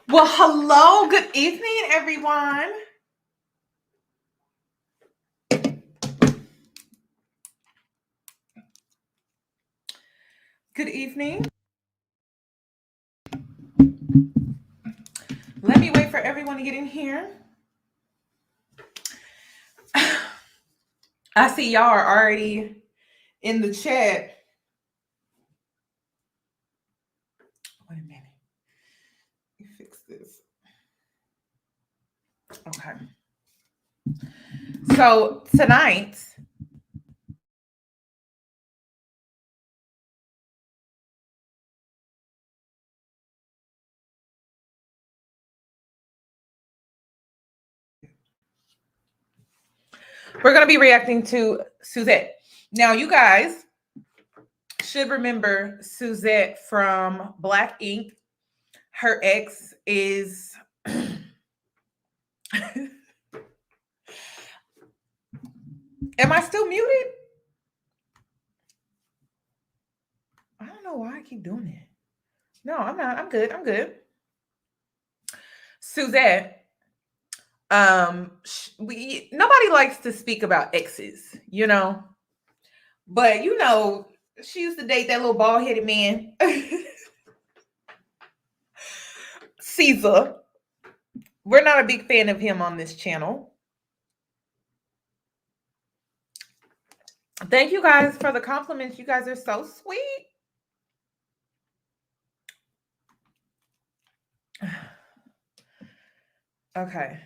Well, hello, good evening, everyone. Good evening. Let me wait for everyone to get in here. I see y'all are already in the chat. Wait a minute. Let me fix this. Okay. So tonight, we're going to be reacting to Suzette. Now, you guys should remember Suzette from Black Ink. Her ex is. Am I still muted? I don't know why I keep doing it. No, I'm not. I'm good. I'm good. Suzette, nobody likes to speak about exes, but she used to date that little bald-headed man, Caesar. We're not a big fan of him on this channel. Thank you guys for the compliments. You guys are so sweet. Okay.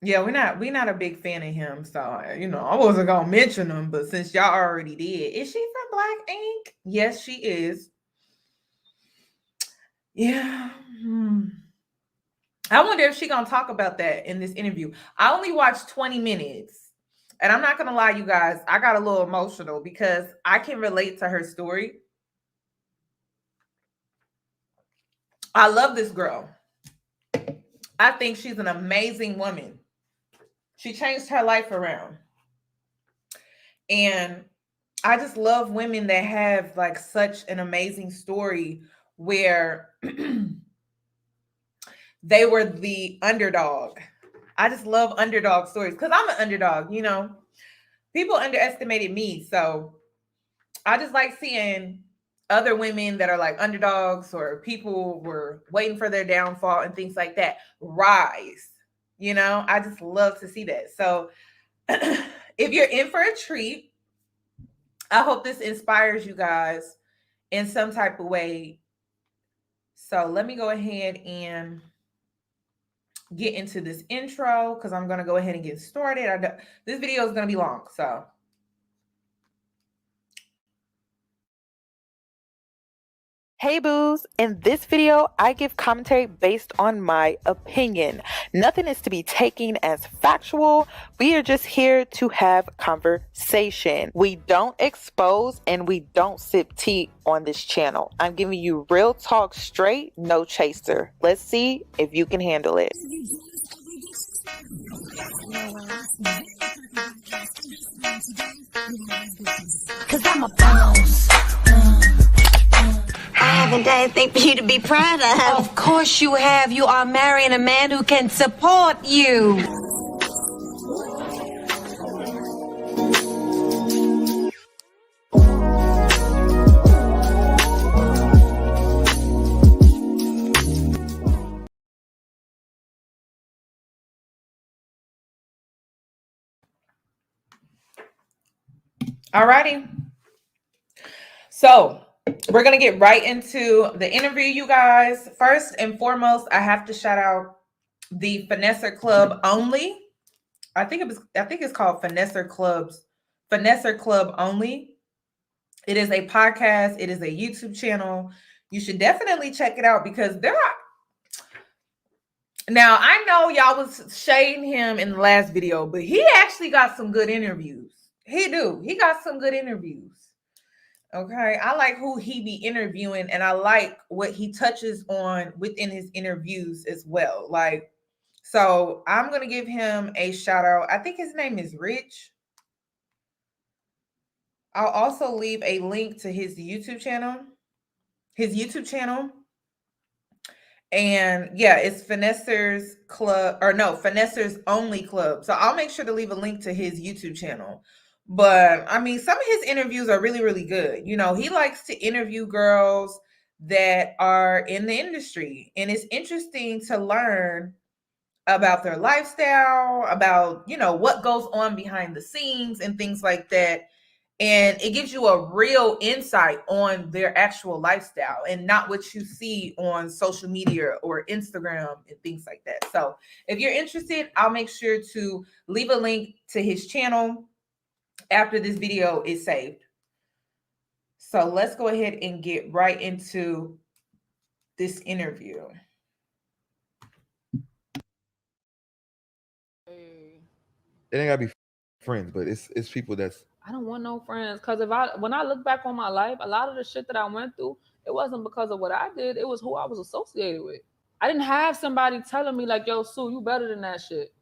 Yeah, we're not a big fan of him. So, I wasn't gonna mention him, but since y'all already did. Is she from Black Ink? Yes, she is. Yeah. I wonder if she's gonna talk about that in this interview. I only watched 20 minutes. And I'm not gonna lie, you guys, I got a little emotional because I can relate to her story. I love this girl. I think she's an amazing woman. She changed her life around. And I just love women that have like such an amazing story where they were the underdog. I just love underdog stories because I'm an underdog, People underestimated me. So I just like seeing other women that are like underdogs or people were waiting for their downfall and things like that rise. I just love to see that. So if you're in for a treat, I hope this inspires you guys in some type of way. So let me go ahead and get into this intro because I'm going to go ahead and get started. This video is going to be long, so. Hey boos, in this video, I give commentary based on my opinion. Nothing is to be taken as factual. We are just here to have conversation. We don't expose and we don't sip tea on this channel. I'm giving you real talk straight, no chaser. Let's see if you can handle it. Cause I'm a boss. I haven't done anything for you to be proud of. Of course you have. You are marrying a man who can support you. Alrighty. So we're going to get right into the interview, you guys. First and foremost, I have to shout out the Finesser Club only. I think it's called Finesser Club only. It is a podcast. It is a YouTube channel. You should definitely check it out because now I know y'all was shading him in the last video, but he actually got some good interviews. He got some good interviews. Okay, I like who he be interviewing, and I like what he touches on within his interviews as well. So I'm gonna give him a shout out. I think his name is Rich. I'll also leave a link to his YouTube channel. his YouTube channel. And yeah, it's Finessers Club, or no, Finessers Only Club. So I'll make sure to leave a link to his YouTube channel. But I mean, some of his interviews are really, really good. You know, he likes to interview girls that are in the industry, and it's interesting to learn about their lifestyle, about, you know, what goes on behind the scenes and things like that. And it gives you a real insight on their actual lifestyle and not what you see on social media or Instagram and things like that. So if you're interested, I'll make sure to leave a link to his channel after this video is saved. So let's go ahead and get right into this interview. It ain't gotta be friends, but it's people that's. I don't want no friends, because when I look back on my life, a lot of the shit that I went through, it wasn't because of what I did, it was who I was associated with. I didn't have somebody telling me like, yo, Sue, you better than that shit.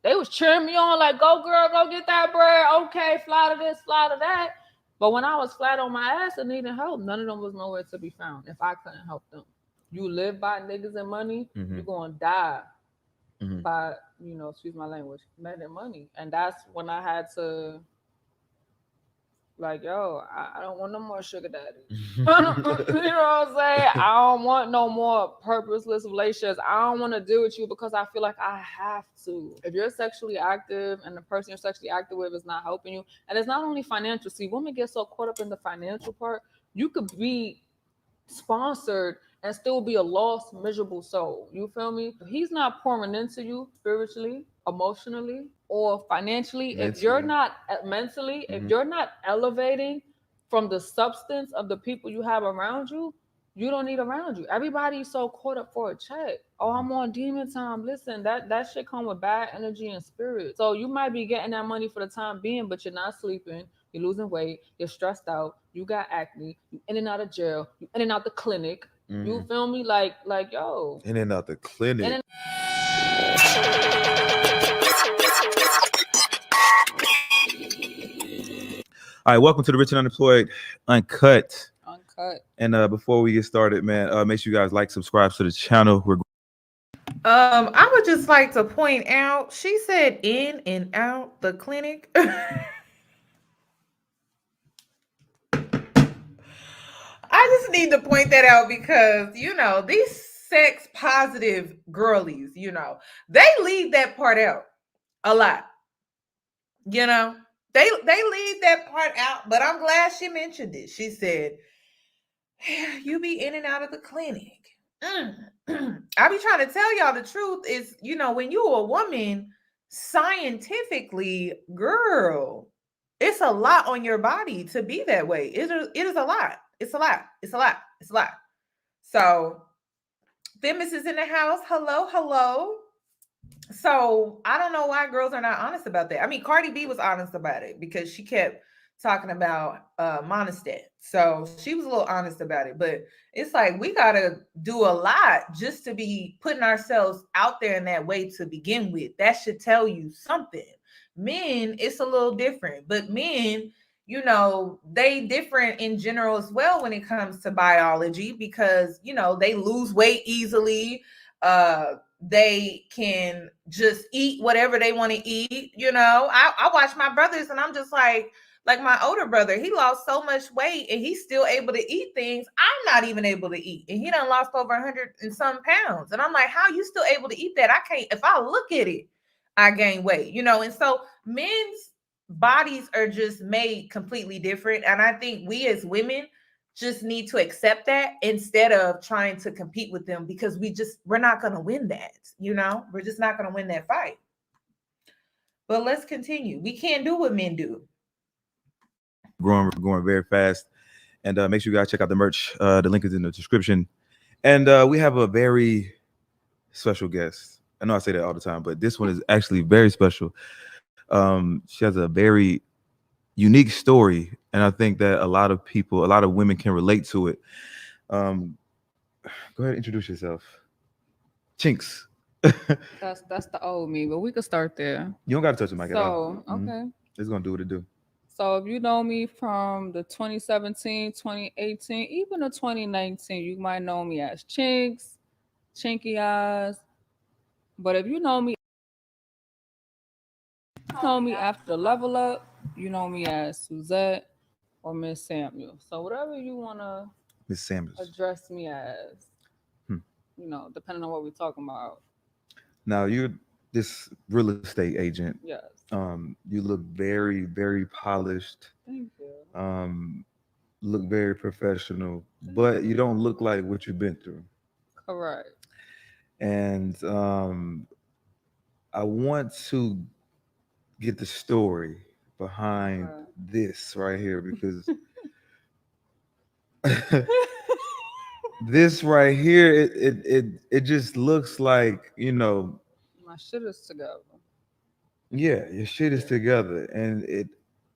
They was cheering me on like, go girl, go get that bread. Okay, fly to this, fly to that. But when I was flat on my ass and needing help, none of them was nowhere to be found if I couldn't help them. You live by niggas and money, you're gonna die by, you know, excuse my language, men and money. And that's when I had to, like, yo, I don't want no more sugar daddy. You know what I'm saying? I don't want no more purposeless relationships. I don't want to deal with you because I feel like I have to. If you're sexually active and the person you're sexually active with is not helping you, and it's not only financial. See, women get so caught up in the financial part. You could be sponsored and still be a lost, miserable soul. You feel me? If he's not pouring into you spiritually, emotionally, or financially, if you're not mentally, if you're not elevating from the substance of the people you have around you, you don't need around you. Everybody's so caught up for a check. Oh, I'm on demon time. Listen, that shit come with bad energy and spirit. So you might be getting that money for the time being, but you're not sleeping. You're losing weight. You're stressed out. You got acne. You in and out of jail. You in and out the clinic. You feel me? Like yo. In and out the clinic. All right, welcome to the Rich and Unemployed Uncut. And before we get started, man, make sure you guys like, subscribe to the channel. I would just like to point out, she said in and out the clinic. I just need to point that out because, you know, these sex positive girlies, you know, they leave that part out a lot. You know, they leave that part out, but I'm glad she mentioned it. She said, you be in and out of the clinic. I be trying to tell y'all the truth is, you know, when you're a woman, scientifically, girl, it's a lot on your body to be that way. It is a lot. It's a lot. It's a lot. It's a lot. So, Themis is in the house. Hello, hello. So, I don't know why girls are not honest about that. I mean, Cardi B was honest about it because she kept talking about monostat. So, she was a little honest about it. But it's like we got to do a lot just to be putting ourselves out there in that way to begin with. That should tell you something. Men, it's a little different. But men, you know, they different in general as well when it comes to biology because, you know, they lose weight easily. They can just eat whatever they want to eat. You know, I watch my brothers and I'm just like my older brother, he lost so much weight and he's still able to eat things I'm not even able to eat. And he done lost over 100 and some pounds. And I'm like, how are you still able to eat that? I can't. If I look at it, I gain weight, you know? And so men's bodies are just made completely different. And I think we as women just need to accept that instead of trying to compete with them because we're not going to win that, you know? We're just not going to win that fight. But let's continue. We can't do what men do. Growing very fast. And make sure you guys check out the merch. The link is in the description. And we have a very special guest. I know I say that all the time, but this one is actually very special. She has a very unique story, and I think that a lot of women can relate to it. Go ahead and introduce yourself. Chinks. That's the old me, but we could start there. You don't got to touch the mic at all. Okay. It's going to do what it do. So if you know me from the 2017, 2018, even the 2019, you might know me as Chinks, Chinky Eyes. But if you know me after the level up, you know me as Suzette or Miss Samuel. So whatever you wanna Miss Samuels. address me as, Hmm. Depending on what we're talking about. Now you're this real estate agent. Yes. You look very, very polished. Thank you. Look very professional, but you don't look like what you've been through. Correct. And I want to get the story behind this right here because this right here, it just looks like, My shit is together. yeah, your shit is together, and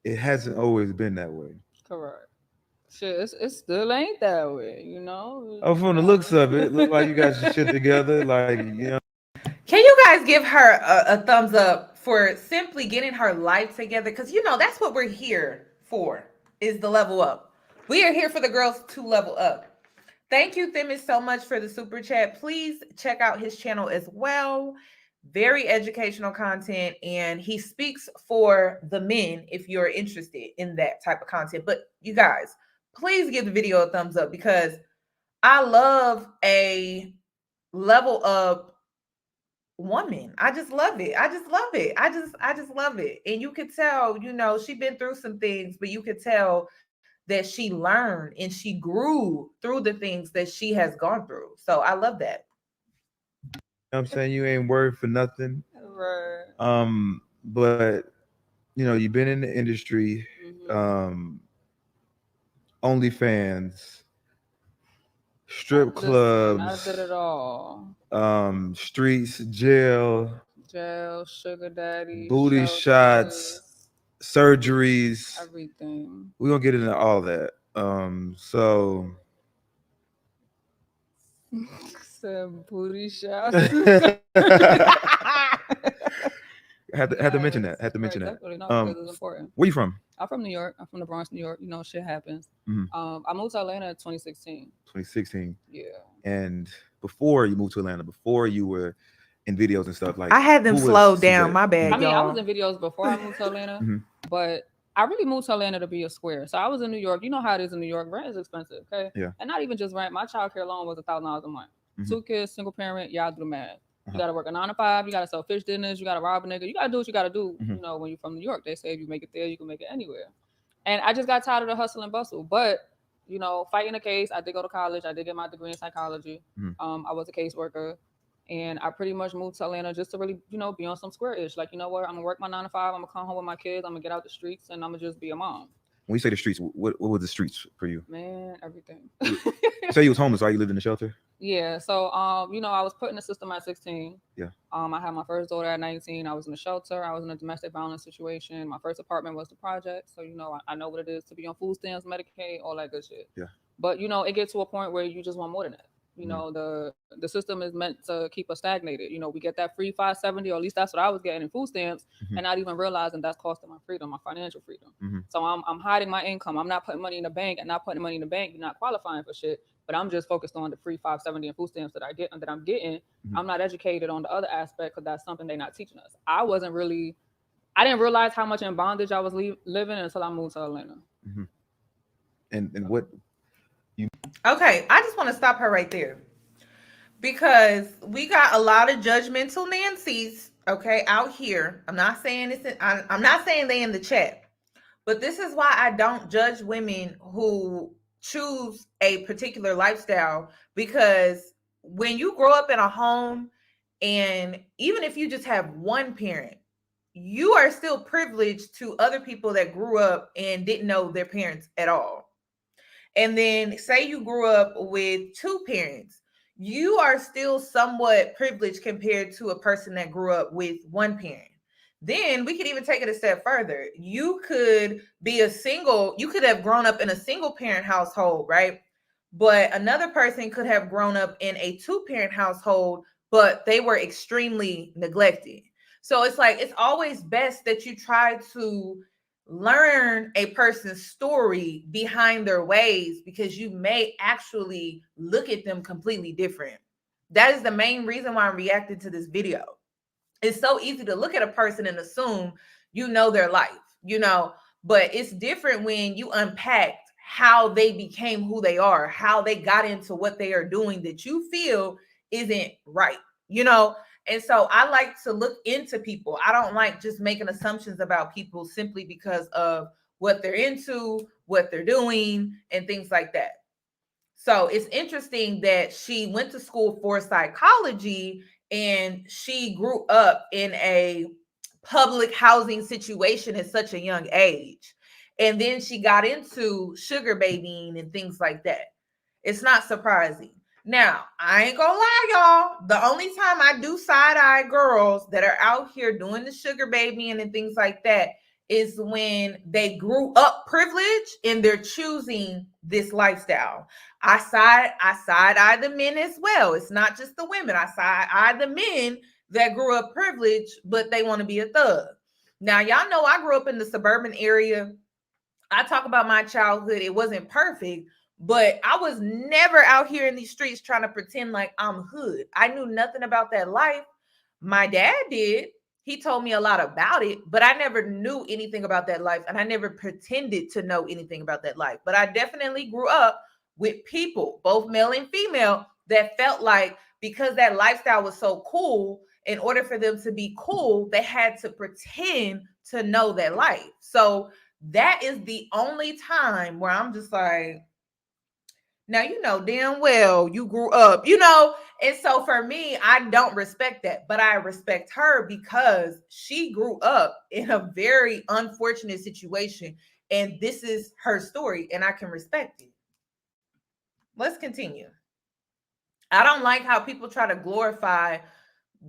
it hasn't always been that way. Correct. Shit, it still ain't that way, Oh, from the looks of it, look like you got your shit together, like Can you guys give her a thumbs up for simply getting her life together? Because that's what we're here for, is the level up. We are here for the girls to level up. Thank you, Themis, so much for the super chat. Please check out his channel as well. Very educational content, and he speaks for the men if you're interested in that type of content. But you guys, please give the video a thumbs up because I love a level up woman. I just love it. I just love it. I just love it. And you could tell, she's been through some things, but you could tell that she learned and she grew through the things that she has gone through. So I love that. I'm saying you ain't worried for nothing. Right. But you've been in the industry, OnlyFans, strip clubs. I did it all. Streets, jail, Sugar daddy, booty shots, surgeries, everything. We're gonna get into all that. So Some booty shots. had to mention that. Definitely not because it's important. Where you from? I'm from New York. I'm from the Bronx, New York. Shit happens. Mm-hmm. I moved to Atlanta in 2016. 2016. Yeah. And before you moved to Atlanta, before you were in videos and stuff, like I had them slowed down. My bad. I mean, I was in videos before I moved to Atlanta, but I really moved to Atlanta to be a square. So I was in New York. You know how it is in New York. Rent is expensive, okay? Yeah. And not even just rent. My child care loan was $1,000 a month. 2 kids, single parent. Y'all do the math. You gotta work a 9 to 5. You gotta sell fish dinners. You gotta rob a nigga. You gotta do what you gotta do. When you're from New York, they say if you make it there, you can make it anywhere. And I just got tired of the hustle and bustle. But fighting a case, I did go to college. I did get my degree in psychology. I was a caseworker. And I pretty much moved to Atlanta just to really, be on some square-ish. Like, you know what? I'm going to work my 9 to 5. I'm going to come home with my kids. I'm going to get out the streets, and I'm going to just be a mom. When you say the streets, what were the streets for you? Man, everything. You say you was homeless, right? You lived in a shelter? Yeah. So, I was put in the system at 16. Yeah. I had my first daughter at 19. I was in a shelter. I was in a domestic violence situation. My first apartment was the project. So, I know what it is to be on food stamps, Medicaid, all that good shit. Yeah. But, it gets to a point where you just want more than that. The system is meant to keep us stagnated. We get that free 570, or at least that's what I was getting in food stamps, and not even realizing that's costing my freedom, my financial freedom. So I'm hiding my income. I'm not putting money in the bank, and not putting money in the bank. You're not qualifying for shit. But I'm just focused on the free 570 and food stamps that I'm getting. I'm not educated on the other aspect because that's something they're not teaching us. I didn't realize how much in bondage I was living until I moved to Atlanta. And what? Okay, I just want to stop her right there because we got a lot of judgmental Nancy's, out here. I'm not saying this. I'm not saying they in the chat, but this is why I don't judge women who choose a particular lifestyle, because when you grow up in a home, and even if you just have one parent, you are still privileged to other people that grew up and didn't know their parents at all. And then say you grew up with 2 parents, you are still somewhat privileged compared to a person that grew up with 1 parent. Then we could even take it a step further. You could have grown up in a single parent household, right? But another person could have grown up in a 2-parent household, but they were extremely neglected. So it's like, it's always best that you try to learn a person's story behind their ways, because you may actually look at them completely different. That is the main reason why I'm reacting to this video. It's so easy to look at a person and assume you know their life, but it's different when you unpack how they became who they are, how they got into what they are doing that you feel isn't right, And so I like to look into people. I don't like just making assumptions about people simply because of what they're into, what they're doing, and things like that. So it's interesting that she went to school for psychology and she grew up in a public housing situation at such a young age. And then she got into sugar babying and things like that. It's not surprising. Now, I ain't gonna lie, y'all. The only time I do side-eye girls that are out here doing the sugar babying and things like that is when they grew up privileged and they're choosing this lifestyle. I side-eye the men as well. It's not just the women. I side-eye the men that grew up privileged, but they want to be a thug. Now, y'all know I grew up in the suburban area. I talk about my childhood. It wasn't perfect, but I was never out here in these streets trying to pretend like I'm hood. I knew nothing about that life. My dad did. He told me a lot about it, but I never knew anything about that life. And I never pretended to know anything about that life. But I definitely grew up with people, both male and female, that felt like because that lifestyle was so cool, in order for them to be cool, they had to pretend to know that life. So that is the only time where I'm just like, now, damn well you grew up, And so for me, I don't respect that, but I respect her because she grew up in a very unfortunate situation. And this is her story, and I can respect it. Let's continue. I don't like how people try to glorify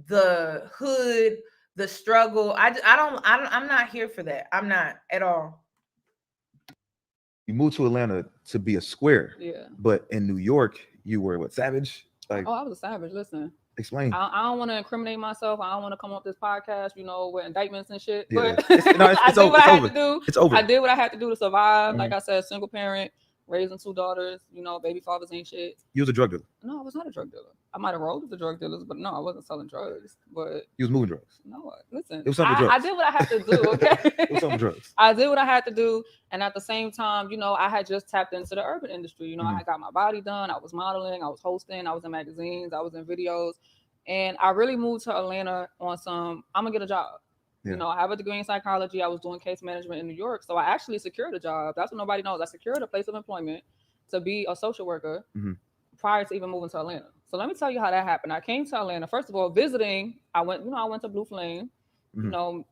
the hood, the struggle. I'm not here for that. I'm not at all. You moved to Atlanta to be a square. Yeah. But in New York, you were what, savage? Like, oh, I was a savage. Listen. Explain. I don't want to incriminate myself. I don't want to come up this podcast, with indictments and shit. Yeah. But It's I did what I had to do. It's over. I did what I had to do to survive. Mhm. Like I said, single parent, raising 2 daughters. Baby fathers ain't shit. You was a drug dealer. No, I was not a drug dealer. I might have rolled with the drug dealers, but no, I wasn't selling drugs. But you was moving drugs. No, listen. It was selling drugs. I did what I had to do. Okay. It was selling drugs. I did what I had to do, and at the same time, I had just tapped into the urban industry. I got my body done. I was modeling. I was hosting. I was in magazines. I was in videos. And I really moved to Atlanta on some, I'm going to get a job. Yeah. I have a degree in psychology. I was doing case management in New York. So I actually secured a job. That's what nobody knows. I secured a place of employment to be a social worker prior to even moving to Atlanta. So let me tell you how that happened. I came to Atlanta. First of all, visiting, I went to Blue Flame. The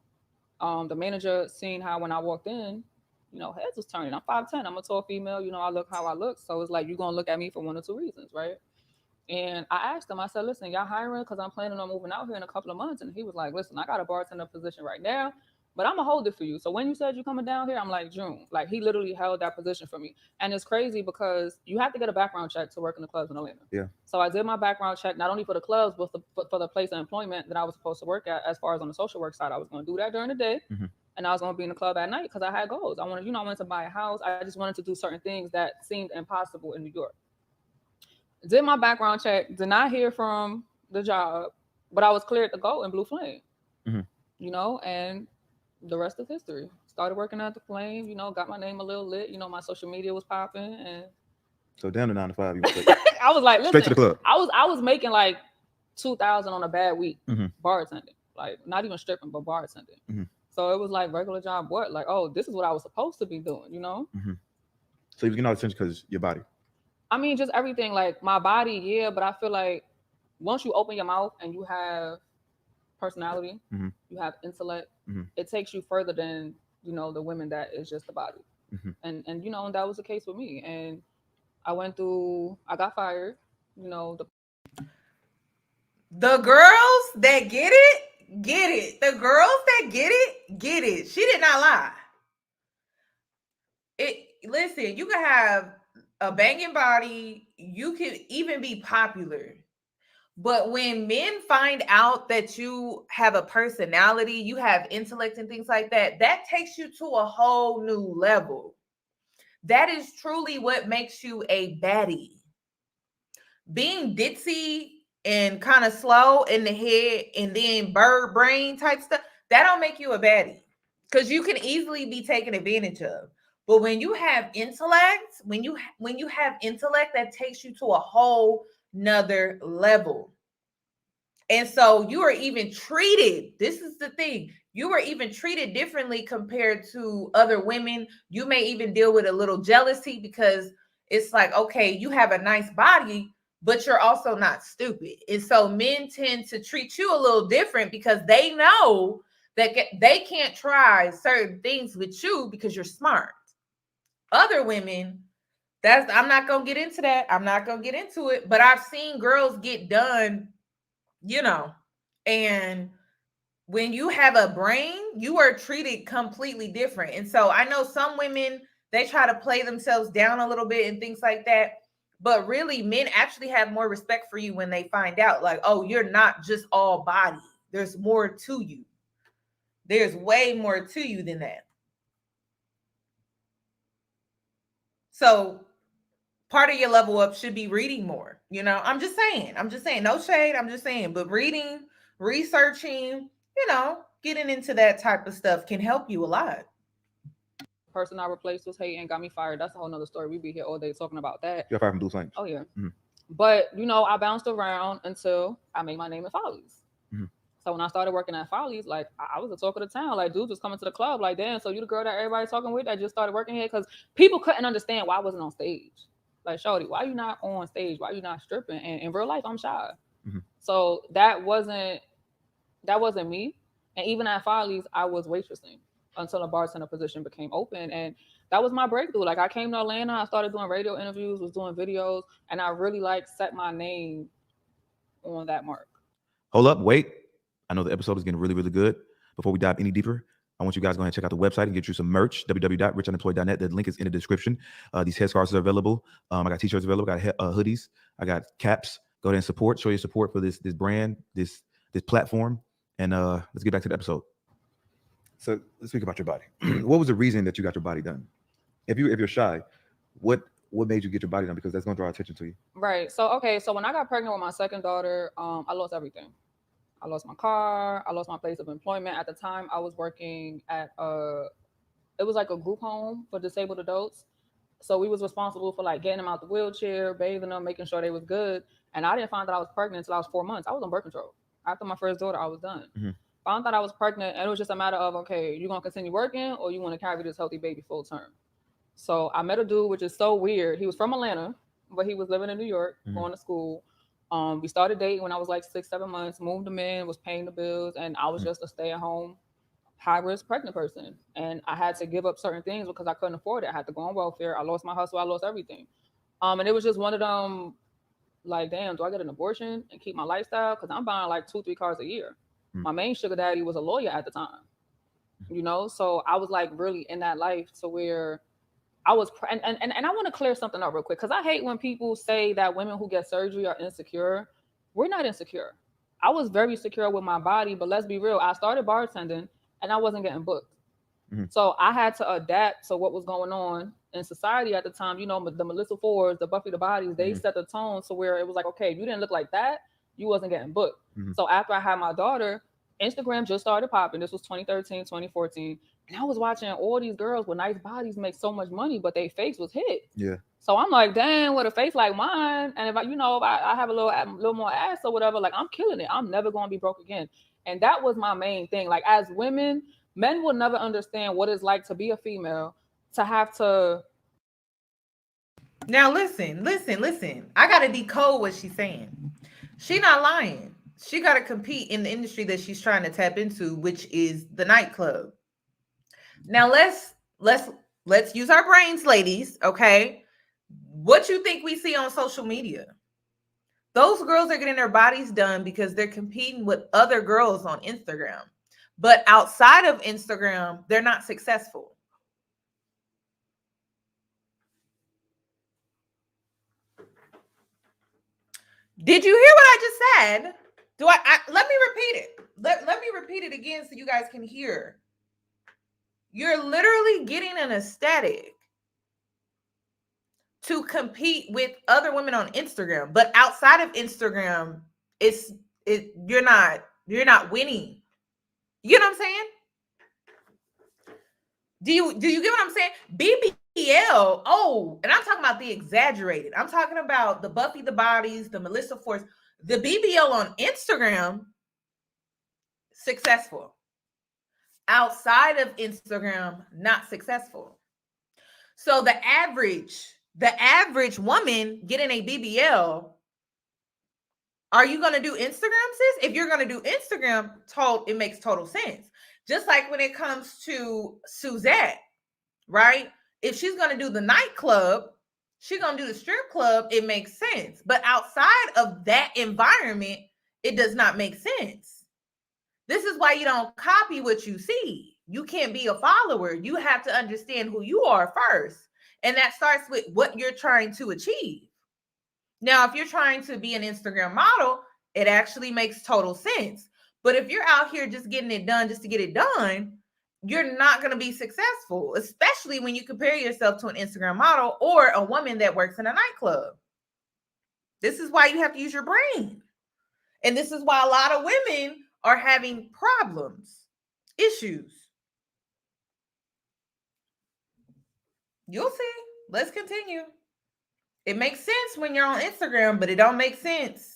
manager seen how when I walked in, heads was turning. I'm 5'10". I'm a tall female. I look how I look. So it's like, you're going to look at me for one or two reasons, right? And I asked him, I said, listen, y'all hiring? Because I'm planning on moving out here in a couple of months. And he was like, listen, I got a bartender position right now, but I'm going to hold it for you. So when you said you're coming down here, I'm like, June. Like, he literally held that position for me. And it's crazy because you have to get a background check to work in the clubs in Atlanta. Yeah. So I did my background check, not only for the clubs, but for the place of employment that I was supposed to work at. As far as on the social work side, I was going to do that during the day. And I was going to be in the club at night because I had goals. I wanted to buy a house. I just wanted to do certain things that seemed impossible in New York. Did my background check, did not hear from the job, but I was cleared to go in Blue Flame, and the rest is history. Started working at the Flame, got my name a little lit, my social media was popping. And so down to 9 to 5, you was like, I was like, listen, straight to the club. I was making like $2,000 on a bad week, bartending, like not even stripping, but bartending. So it was like regular job. What? Like, oh, this is what I was supposed to be doing, So you getting all the attention because your body. I mean, just everything, like my body, yeah, but I feel like once you open your mouth and you have personality, you have intellect, it takes you further than, the women that is just the body. And that was the case with me. And I got fired, The girls that get it. The girls that get it. She did not lie. Listen, you can have a banging body, you can even be popular. But when men find out that you have a personality, you have intellect and things like that, that takes you to a whole new level. That is truly what makes you a baddie. Being ditzy and kind of slow in the head and then bird brain type stuff, that don't make you a baddie. Because you can easily be taken advantage of. But when you have intellect, when you have intellect, that takes you to a whole nother level. And so you are even treated, this is the thing, you are even treated differently compared to other women. You may even deal with a little jealousy because it's like, okay, you have a nice body, but you're also not stupid. And so men tend to treat you a little different because they know that they can't try certain things with you because you're smart. Other women, I'm not going to get into that. I'm not going to get into it, but I've seen girls get done, and when you have a brain, you are treated completely different. And so I know some women, they try to play themselves down a little bit and things like that. But really, men actually have more respect for you when they find out, like, oh, you're not just all body. There's more to you. There's way more to you than that. So part of your level up should be reading more. I'm just saying, no shade. I'm just saying, but reading, researching, getting into that type of stuff can help you a lot. Person I replaced was hating, got me fired. That's a whole nother story. We'd be here all day talking about that. You got fired from Blue Flames. Oh yeah. Mm-hmm. But I bounced around until I made my name at Follies. Mm-hmm. So when I started working at Follies, like I was the talk of the town. Like dudes was coming to the club, like, damn, so you the girl that everybody's talking with that just started working here? Because people couldn't understand why I wasn't on stage. Like, shorty, why you not on stage? Why you not stripping? And in real life, I'm shy. Mm-hmm. So that wasn't me. And even at Follies, I was waitressing until a bartender position became open. And that was my breakthrough. Like I came to Atlanta, I started doing radio interviews, was doing videos, and I really set my name on that mark. Hold up, wait. I know the episode is getting really, really good. Before we dive any deeper, I want you guys to go ahead and check out the website and get you some merch, www.richunemployed.net. The link is in the description. These headscarves are available. I got t-shirts available, I got hoodies, I got caps. Go ahead and show your support for this brand, this platform. And let's get back to the episode. So let's speak about your body. What was the reason that you got your body done? If you're shy, what made you get your body done? Because that's going to draw attention to you. Right. So when I got pregnant with my second daughter, I lost everything. I lost my car. I lost my place of employment. At the time, I was working at it was like a group home for disabled adults. So we was responsible for getting them out the wheelchair, bathing them, making sure they was good. And I didn't find that I was pregnant until I was 4 months. I was on birth control. After my first daughter, I was done. Mm-hmm. Found out I was pregnant, and it was just a matter of, okay, you gonna continue working or you want to carry this healthy baby full term? So I met a dude, which is so weird. He was from Atlanta, but he was living in New York, mm-hmm. going to school. We started dating when I was 6-7 months, moved him in, was paying the bills, and I was just a stay-at-home, high-risk pregnant person. And I had to give up certain things because I couldn't afford it. I had to go on welfare. I lost my hustle. I lost everything. And it was just one of them, damn, do I get an abortion and keep my lifestyle? Because I'm buying 2-3 cars a year. Mm-hmm. My main sugar daddy was a lawyer at the time, So I was really in that life to where I was, and I want to clear something up real quick, because I hate when people say that women who get surgery are insecure. We're not insecure. I was very secure with my body, but let's be real. I started bartending and I wasn't getting booked. Mm-hmm. So I had to adapt to what was going on in society at the time. The Melissa Fords, the Buffy the Bodies, they mm-hmm. set the tone to where it was okay, if you didn't look like that, you wasn't getting booked. Mm-hmm. So after I had my daughter, Instagram just started popping. This was 2013, 2014. And I was watching all these girls with nice bodies make so much money, but their face was hit. Yeah. So I'm like, damn, with a face like mine, and if I have a little more ass or whatever, I'm killing it. I'm never going to be broke again. And that was my main thing. As women, men will never understand what it's like to be a female, to have to. Now listen. I got to decode what she's saying. She's not lying. She got to compete in the industry that she's trying to tap into, which is the nightclub. Now let's use our brains, ladies. Okay, what you think we see on social media? Those girls are getting their bodies done because they're competing with other girls on Instagram. But outside of Instagram, they're not successful. Did you hear what I just said? Let me repeat it. Let me repeat it again so you guys can hear. You're literally getting an aesthetic to compete with other women on Instagram, but outside of Instagram, you're not winning. You know what I'm saying? Do you get what I'm saying? BBL, and I'm talking about the exaggerated. I'm talking about the Buffy the Bodies, the Melissa Force, the BBL on Instagram, successful. Outside of Instagram, not successful. So the average woman getting a BBL, are you going to do Instagram, sis? If you're going to do Instagram, it makes total sense. Just like when it comes to Suzette, right? If she's going to do the nightclub, she's going to do the strip club, it makes sense. But outside of that environment, it does not make sense. This is why you don't copy what you see. You can't be a follower. You have to understand who you are first. And that starts with what you're trying to achieve. Now, if you're trying to be an Instagram model, it actually makes total sense. But if you're out here just getting it done just to get it done, you're not going to be successful, especially when you compare yourself to an Instagram model or a woman that works in a nightclub. This is why you have to use your brain. And this is why a lot of women are having problems, issues. You'll see. Let's continue. It makes sense when you're on Instagram, but it don't make sense.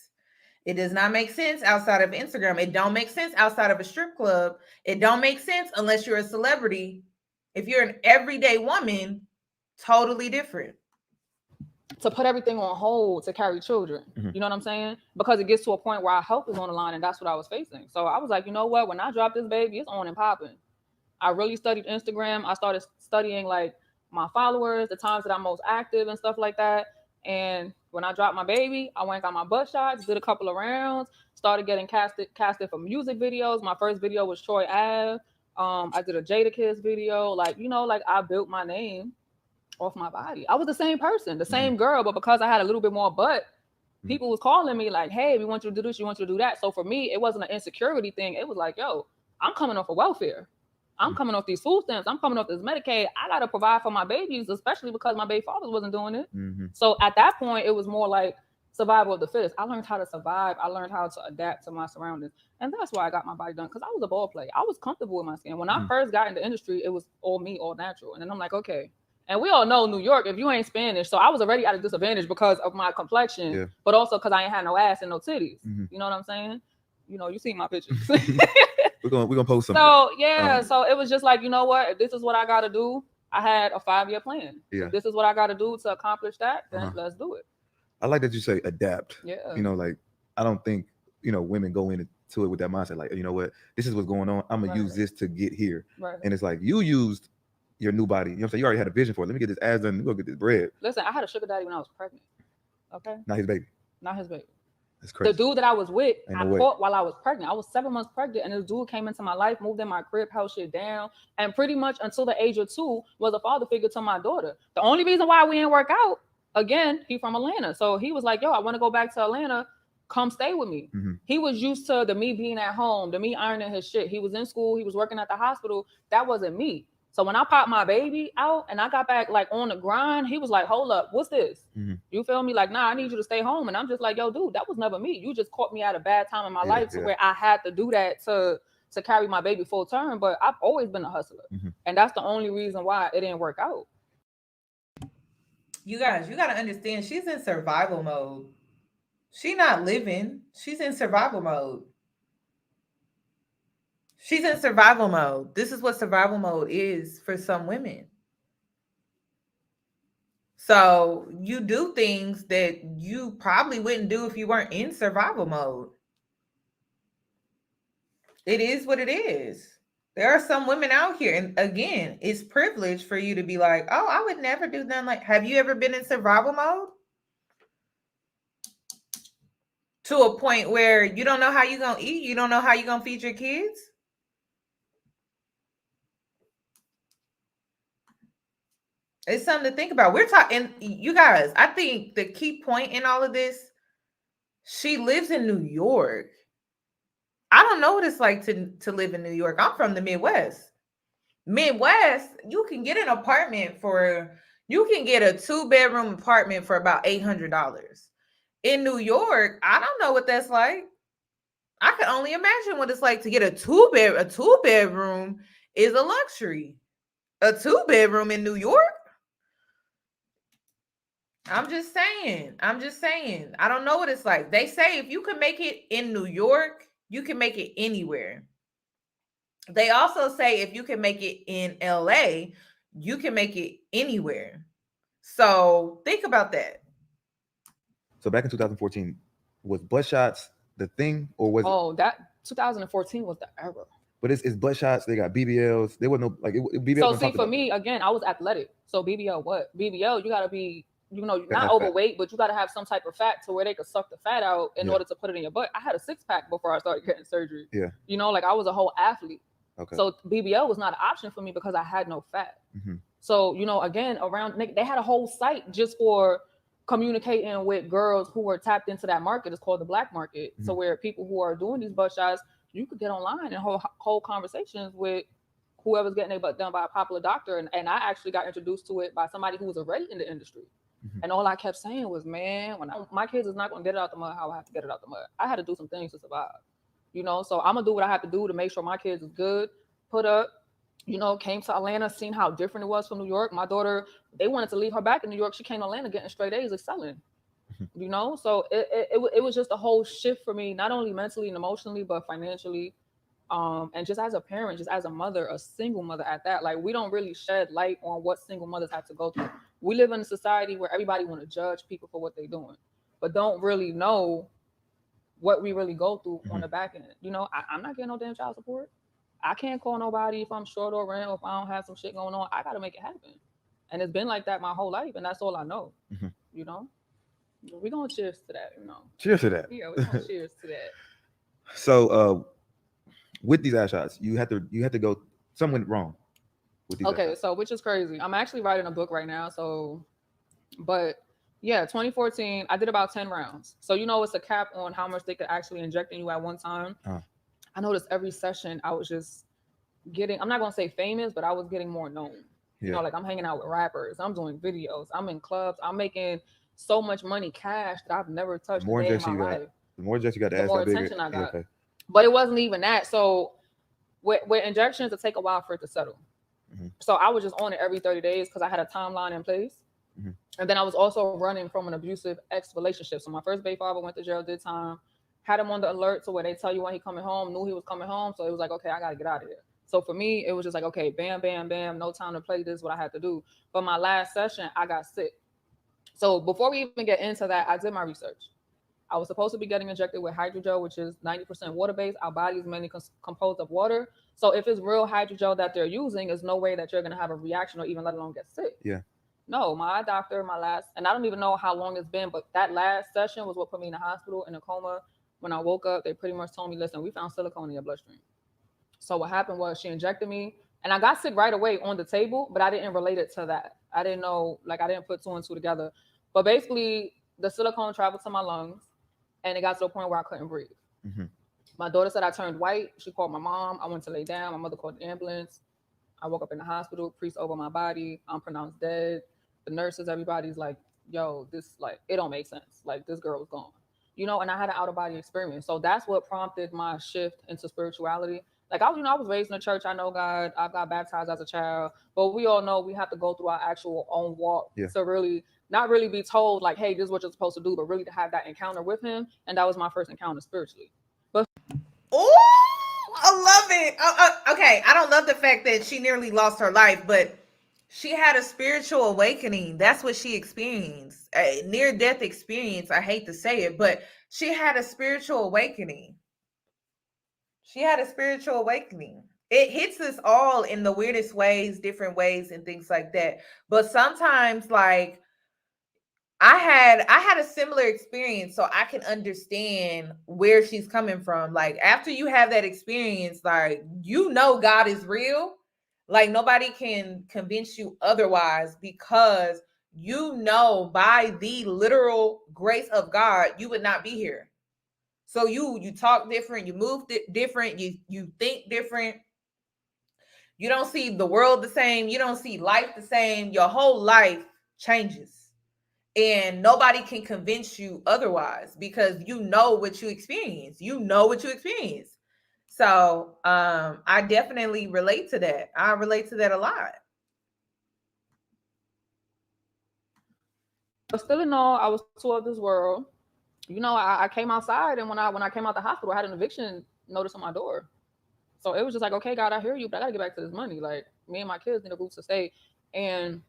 It does not make sense outside of Instagram. It don't make sense outside of a strip club. It don't make sense unless you're a celebrity. If you're an everyday woman, totally different. To put everything on hold to carry children. Mm-hmm. You know what I'm saying? Because it gets to a point where our health is on the line, and that's what I was facing. So I was like, you know what? When I drop this baby, it's on and popping. I really studied Instagram. I started studying like my followers, the times that I'm most active and stuff like that. And when I dropped my baby, I went and got my butt shots, did a couple of rounds, started getting casted for music videos. My first video was Troy Ave. I did a Jadakiss video. Like, you know, like I built my name off my body. I was the same person, the same girl, but because I had a little bit more butt, people was calling me like, hey, we want you to do this, you want you to do that. So for me, it wasn't an insecurity thing. It was like, yo, I'm coming off of welfare. I'm coming off these food stamps. I'm coming off this Medicaid. I got to provide for my babies, especially because my baby fathers wasn't doing it. Mm-hmm. So at that point, it was more like survival of the fittest. I learned how to survive. I learned how to adapt to my surroundings. And that's why I got my body done, because I was a ball player. I was comfortable with my skin. When I first got in the industry, it was all me, all natural. And then I'm like, okay. And we all know New York, if you ain't Spanish. So I was already at a disadvantage because of my complexion, but also because I ain't had no ass and no titties. Mm-hmm. You know what I'm saying? You know, you see my pictures. We're gonna post something. So yeah, so it was just like, you know what? If this is what I got to do, I had a 5-year plan. Yeah. If this is what I got to do to accomplish that, then let's do it. I like that you say adapt. Yeah. You know, like I don't think women go into it with that mindset. Like, you know what? This is what's going on. I'm gonna use this to get here. Right. And it's like you used your new body. You know what I'm saying? You already had a vision for it. Let me get this ass done. We're gonna get this bread. Listen, I had a sugar daddy when I was pregnant. Okay. Not his baby. Not his baby. That's crazy. The dude that I was with, I caught while I was pregnant. I was 7 months pregnant, and this dude came into my life, moved in my crib, held shit down, and pretty much until the age of 2 was a father figure to my daughter. The only reason why we didn't work out, again, he from Atlanta, so he was like, "Yo, I want to go back to Atlanta. Come stay with me." Mm-hmm. He was used to the me being at home, the me ironing his shit. He was in school, he was working at the hospital. That wasn't me. So when I popped my baby out and I got back like on the grind, he was like, hold up, what's this? Mm-hmm. You feel me? Like, nah, I need you to stay home. And I'm just like, yo, dude, that was never me. You just caught me at a bad time in my life to where I had to do that to carry my baby full term. But I've always been a hustler. Mm-hmm. And that's the only reason why it didn't work out. You guys, you got to understand, she's in survival mode. She's not living. She's in survival mode. She's in survival mode. This is what survival mode is for some women. So you do things that you probably wouldn't do if you weren't in survival mode. It is what it is. There are some women out here, and again, it's privilege for you to be like, oh, I would never do nothing like. Have you ever been in survival mode? To a point where you don't know how you're going to eat, you don't know how you're going to feed your kids? It's something to think about. We're talking, you guys, I think the key point in all of this, She lives in New York. I don't know what it's like to live in New York. I'm from the Midwest. Midwest, you can get a 2-bedroom apartment for about $800. In New York, I don't know what that's like. I can only imagine what it's like to get a two-bedroom is a luxury. A 2-bedroom in New York? I'm just saying. I don't know what it's like. They say if you can make it in New York, you can make it anywhere. They also say if you can make it in LA, you can make it anywhere. So think about that. So back in 2014, was butt shots the thing, or was Oh, that 2014 was the era. But it's butt shots. They got BBLs. There was no like BBL. So see, for me, again, I was athletic. So BBL, what? BBL, you gotta be, not overweight, but you gotta have some type of fat to where they could suck the fat out in order to put it in your butt. I had a 6-pack before I started getting surgery. Yeah. Like I was a whole athlete. Okay. So BBL was not an option for me because I had no fat. Mm-hmm. So, again, they had a whole site just for communicating with girls who were tapped into that market. It's called the black market. Mm-hmm. So where people who are doing these butt shots, you could get online and hold conversations with whoever's getting their butt done by a popular doctor. And I actually got introduced to it by somebody who was already in the industry. Mm-hmm. And all I kept saying was, man, my kids is not going to get it out the mud how I have to get it out the mud. I had to do some things to survive, so I'm going to do what I have to do to make sure my kids is good, put up, came to Atlanta, seen how different it was from New York. My daughter, they wanted to leave her back in New York. She came to Atlanta getting straight A's, excelling, So it was just a whole shift for me, not only mentally and emotionally, but financially. And just as a parent, just as a mother, a single mother at that, like we don't really shed light on what single mothers have to go through. We live in a society where everybody want to judge people for what they're doing, but don't really know what we really go through on the back end. I'm not getting no damn child support. I can't call nobody if I'm short or rent or if I don't have some shit going on. I got to make it happen. And it's been like that my whole life. And that's all I know, We're going to cheers to that, Cheers to that. Yeah, we're going to cheers to that. So with these ass shots, you had to go, something went wrong with these. Okay, so which is crazy. I'm actually writing a book right now. But yeah, 2014, I did about 10 rounds. So, it's a cap on how much they could actually inject in you at one time. I noticed every session I was just getting, I'm not going to say famous, but I was getting more known. Yeah. Like I'm hanging out with rappers. I'm doing videos. I'm in clubs. I'm making so much money cash that I've never touched The more in my life. The more injection you got, the more attention I got. Okay. But it wasn't even that. So with injections, it take a while for it to settle. Mm-hmm. So I was just on it every 30 days because I had a timeline in place. Mm-hmm. And then I was also running from an abusive ex-relationship. So my first baby father went to jail, did time. Had him on the alert to where they tell you when he coming home, knew he was coming home. So it was like, okay, I got to get out of here. So for me, it was just like, okay, bam, bam, bam. No time to play. This is what I had to do. But my last session, I got sick. So before we even get into that, I did my research. I was supposed to be getting injected with hydrogel, which is 90% water-based. Our body is mainly composed of water. So if it's real hydrogel that they're using, there's no way that you're going to have a reaction or even let alone get sick. Yeah. No, my doctor, and I don't even know how long it's been, but that last session was what put me in the hospital in a coma. When I woke up, they pretty much told me, listen, we found silicone in your bloodstream. So what happened was she injected me and I got sick right away on the table, but I didn't relate it to that. I didn't know, I didn't put 2 and 2 together. But basically the silicone traveled to my lungs and it got to the point where I couldn't breathe. Mm-hmm. My daughter said I turned white. She called my mom. I went to lay down. My mother called the ambulance. I woke up in the hospital, priest over my body. I'm pronounced dead. The nurses, everybody's like, yo, this, it don't make sense. This girl was gone. And I had an out-of-body experience. So that's what prompted my shift into spirituality. I was raised in the church. I know God. I got baptized as a child. But we all know we have to go through our actual own walk to really, not really be told, hey, this is what you're supposed to do, but really to have that encounter with him. And that was my first encounter spiritually. Oh, I love it. Okay, I don't love the fact that she nearly lost her life, but she had a spiritual awakening. That's what she experienced. A near-death experience. I hate to say it, but she had a spiritual awakening. She had a spiritual awakening. It hits us all in the weirdest ways, different ways, and things like that. But sometimes, I had a similar experience, so I can understand where she's coming from. After you have that experience, God is real. Nobody can convince you otherwise because by the literal grace of God, you would not be here. So you talk different, you move different, you think different. You don't see the world the same. You don't see life the same. Your whole life changes. And nobody can convince you otherwise because you know what you experience. You know what you experience. So I definitely relate to that. I relate to that a lot. But still in all, I was too of this world. You know, I came outside, and when I came out the hospital, I had an eviction notice on my door. So it was just like, okay, God, I hear you, but I gotta get back to this money. Like, me and my kids need a roof to stay. And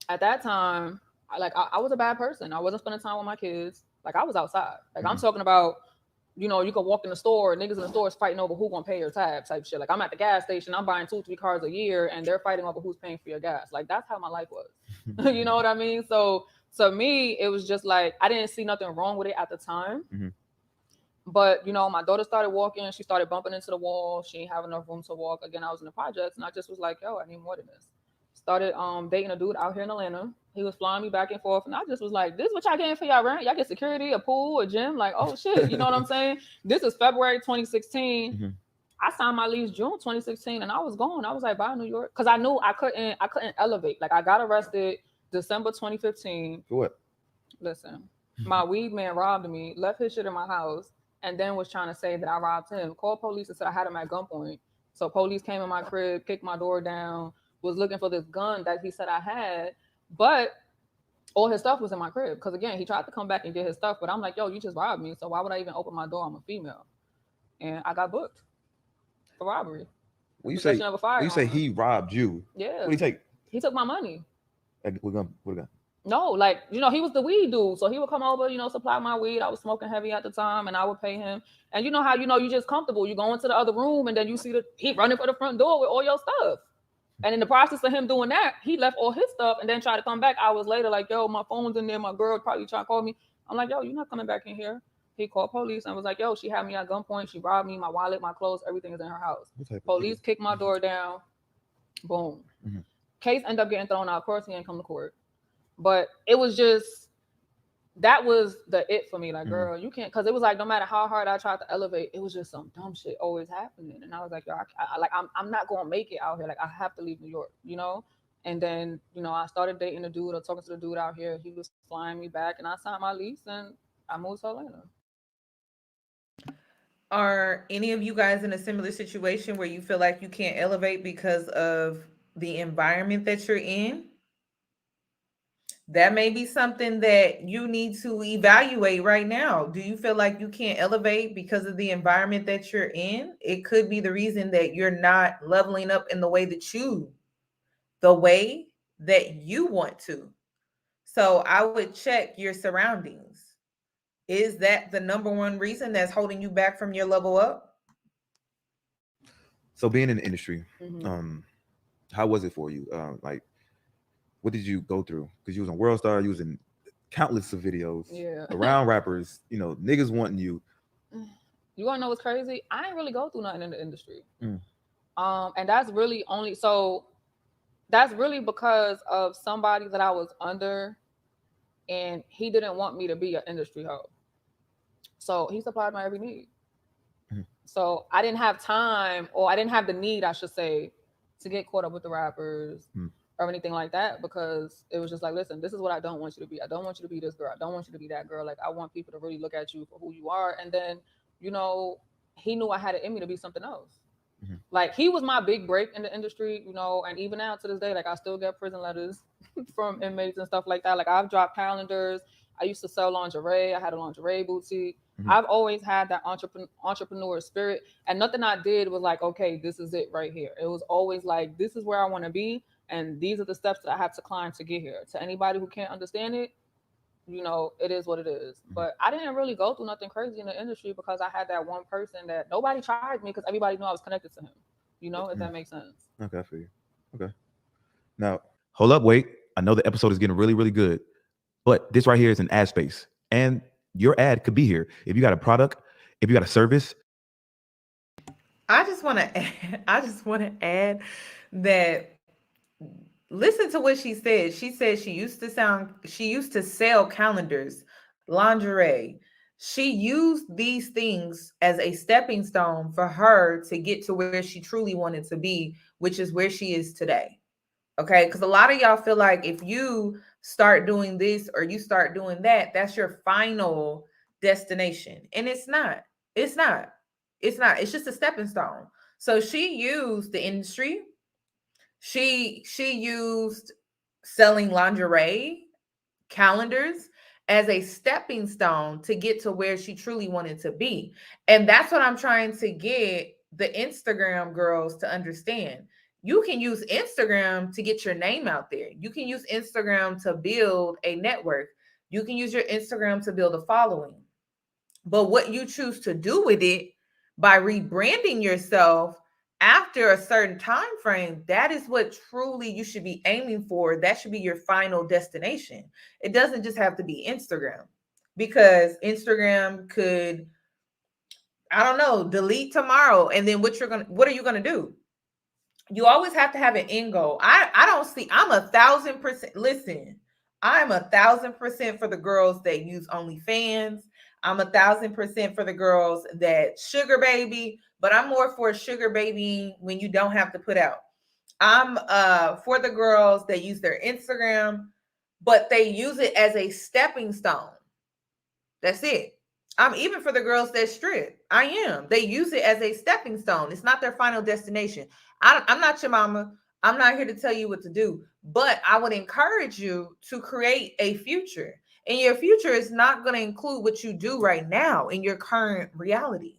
at that time, I was a bad person. I wasn't spending time with my kids. Like, I was outside. Like, I'm talking about, you know, you could walk in the store, niggas in the store is fighting over who gonna pay your tab type shit. Like, I'm at the gas station, I'm buying 2-3 cars a year, and they're fighting over who's paying for your gas. Like, that's how my life was. You know what I mean? So to me, it was just like, I didn't see nothing wrong with it at the time. But, you know, my daughter started walking. She started bumping into the wall. She didn't have enough room to walk. Again, I was in the projects, and I just was like, yo, I need more than this. Started dating a dude out here in Atlanta. He was flying me back and forth, and I just was like, this is what y'all getting for y'all rent? Y'all get security, a pool, a gym? Like, oh, shit. You know what I'm saying? This is February 2016. I signed my lease June 2016, and I was going. I was like, bye, New York. Because I knew I couldn't elevate. Like, I got arrested December 2015. For what? Listen, my weed man robbed me, left his shit in my house, and then was trying to say that I robbed him. Called police and said I had him at gunpoint. So police came in my crib, kicked my door down, was looking for this gun that he said I had, but all his stuff was in my crib. Because again, he tried to come back and get his stuff, but I'm like, yo, you just robbed me, so why would I even open my door? I'm a female. And I got booked for robbery. When you say he robbed you, yeah. What did he take? He took my money. Like, what gun? No, like, you know, he was the weed dude. So he would come over, you know, supply my weed. I was smoking heavy at the time, and I would pay him. And you know how, you know, you just comfortable. You go into the other room, and then you see he running for the front door with all your stuff. And in the process of him doing that, he left all his stuff and then tried to come back hours later, like, yo, my phone's in there. My girl probably trying to call me. I'm like, yo, you're not coming back in here. He called police and was like, yo, she had me at gunpoint. She robbed me. My wallet, my clothes, everything is in her house. Police kicked my door down. Boom. Case ended up getting thrown out. Of course, he didn't come to court. But it was just, that was the it for me. Like, girl, you can't, because it was like, no matter how hard I tried to elevate, it was just some dumb shit always happening. And I was like, yo, I'm not going to make it out here. Like, I have to leave New York, you know? And then, you know, I started dating a dude or talking to the dude out here. He was flying me back, and I signed my lease, and I moved to Atlanta. Are any of you guys in a similar situation where you feel like you can't elevate because of the environment that you're in? That may be something that you need to evaluate right now. Do you feel like you can't elevate because of the environment that you're in? It could be the reason that you're not leveling up in the way that you want to. So I would check your surroundings. Is that the number one reason that's holding you back from your level up? So being in the industry, how was it for you? Like, what did you go through? Because you was on World Star, you was in countless of videos around rappers, you know, niggas wanting you. You wanna know what's crazy? I ain't really go through nothing in the industry. And that's really that's really because of somebody that I was under, and he didn't want me to be an industry hoe. So he supplied my every need. So I didn't have time, or I didn't have the need, I should say, to get caught up with the rappers or anything like that, because it was just like, listen, this is what I don't want you to be. I don't want you to be this girl. I don't want you to be that girl. Like, I want people to really look at you for who you are. And then, you know, he knew I had it in me to be something else. Like, he was my big break in the industry, you know, and even now to this day, like, I still get prison letters from inmates and stuff like that. Like, I've dropped calendars. I used to sell lingerie. I had a lingerie boutique. I've always had that entrepreneur spirit, and nothing I did was like, okay, this is it right here. It was always like, this is where I want to be, and these are the steps that I have to climb to get here. To anybody who can't understand it, you know, it is what it is. But I didn't really go through nothing crazy in the industry because I had that one person that nobody tried me, because everybody knew I was connected to him. You know, if that makes sense. Okay, I feel you. Okay. Now, hold up, wait. I know the episode is getting really, really good, but this right here is an ad space, and your ad could be here. If you got a product, if you got a service. I just want to add that, listen to what she said. She said she used to sell calendars, lingerie, She used these things as a stepping stone for her to get to where she truly wanted to be, which is where she is today. Okay. Because a lot of y'all feel like if you start doing this or you start doing that, that's your final destination. And it's not. It's not. It's not. It's just a stepping stone. So she used the industry. She used selling lingerie, calendars as a stepping stone to get to where she truly wanted to be. And that's what I'm trying to get the Instagram girls to understand. You can use Instagram to get your name out there. You can use Instagram to build a network. You can use your Instagram to build a following. But what you choose to do with it by rebranding yourself after a certain time frame, that is what truly you should be aiming for. That should be your final destination. It doesn't just have to be Instagram, because Instagram could, I don't know, delete tomorrow. And then what are you gonna do? You always have to have an end goal. I don't see, I'm 1,000%. Listen, I'm 1,000% for the girls that use OnlyFans. I'm 1,000% for the girls that sugar baby, but I'm more for sugar baby when you don't have to put out. I'm for the girls that use their Instagram, but they use it as a stepping stone. That's it. I'm even for the girls that strip. I am. They use it as a stepping stone. It's not their final destination. I'm not your mama. I'm not here to tell you what to do, but I would encourage you to create a future. And your future is not going to include what you do right now in your current reality.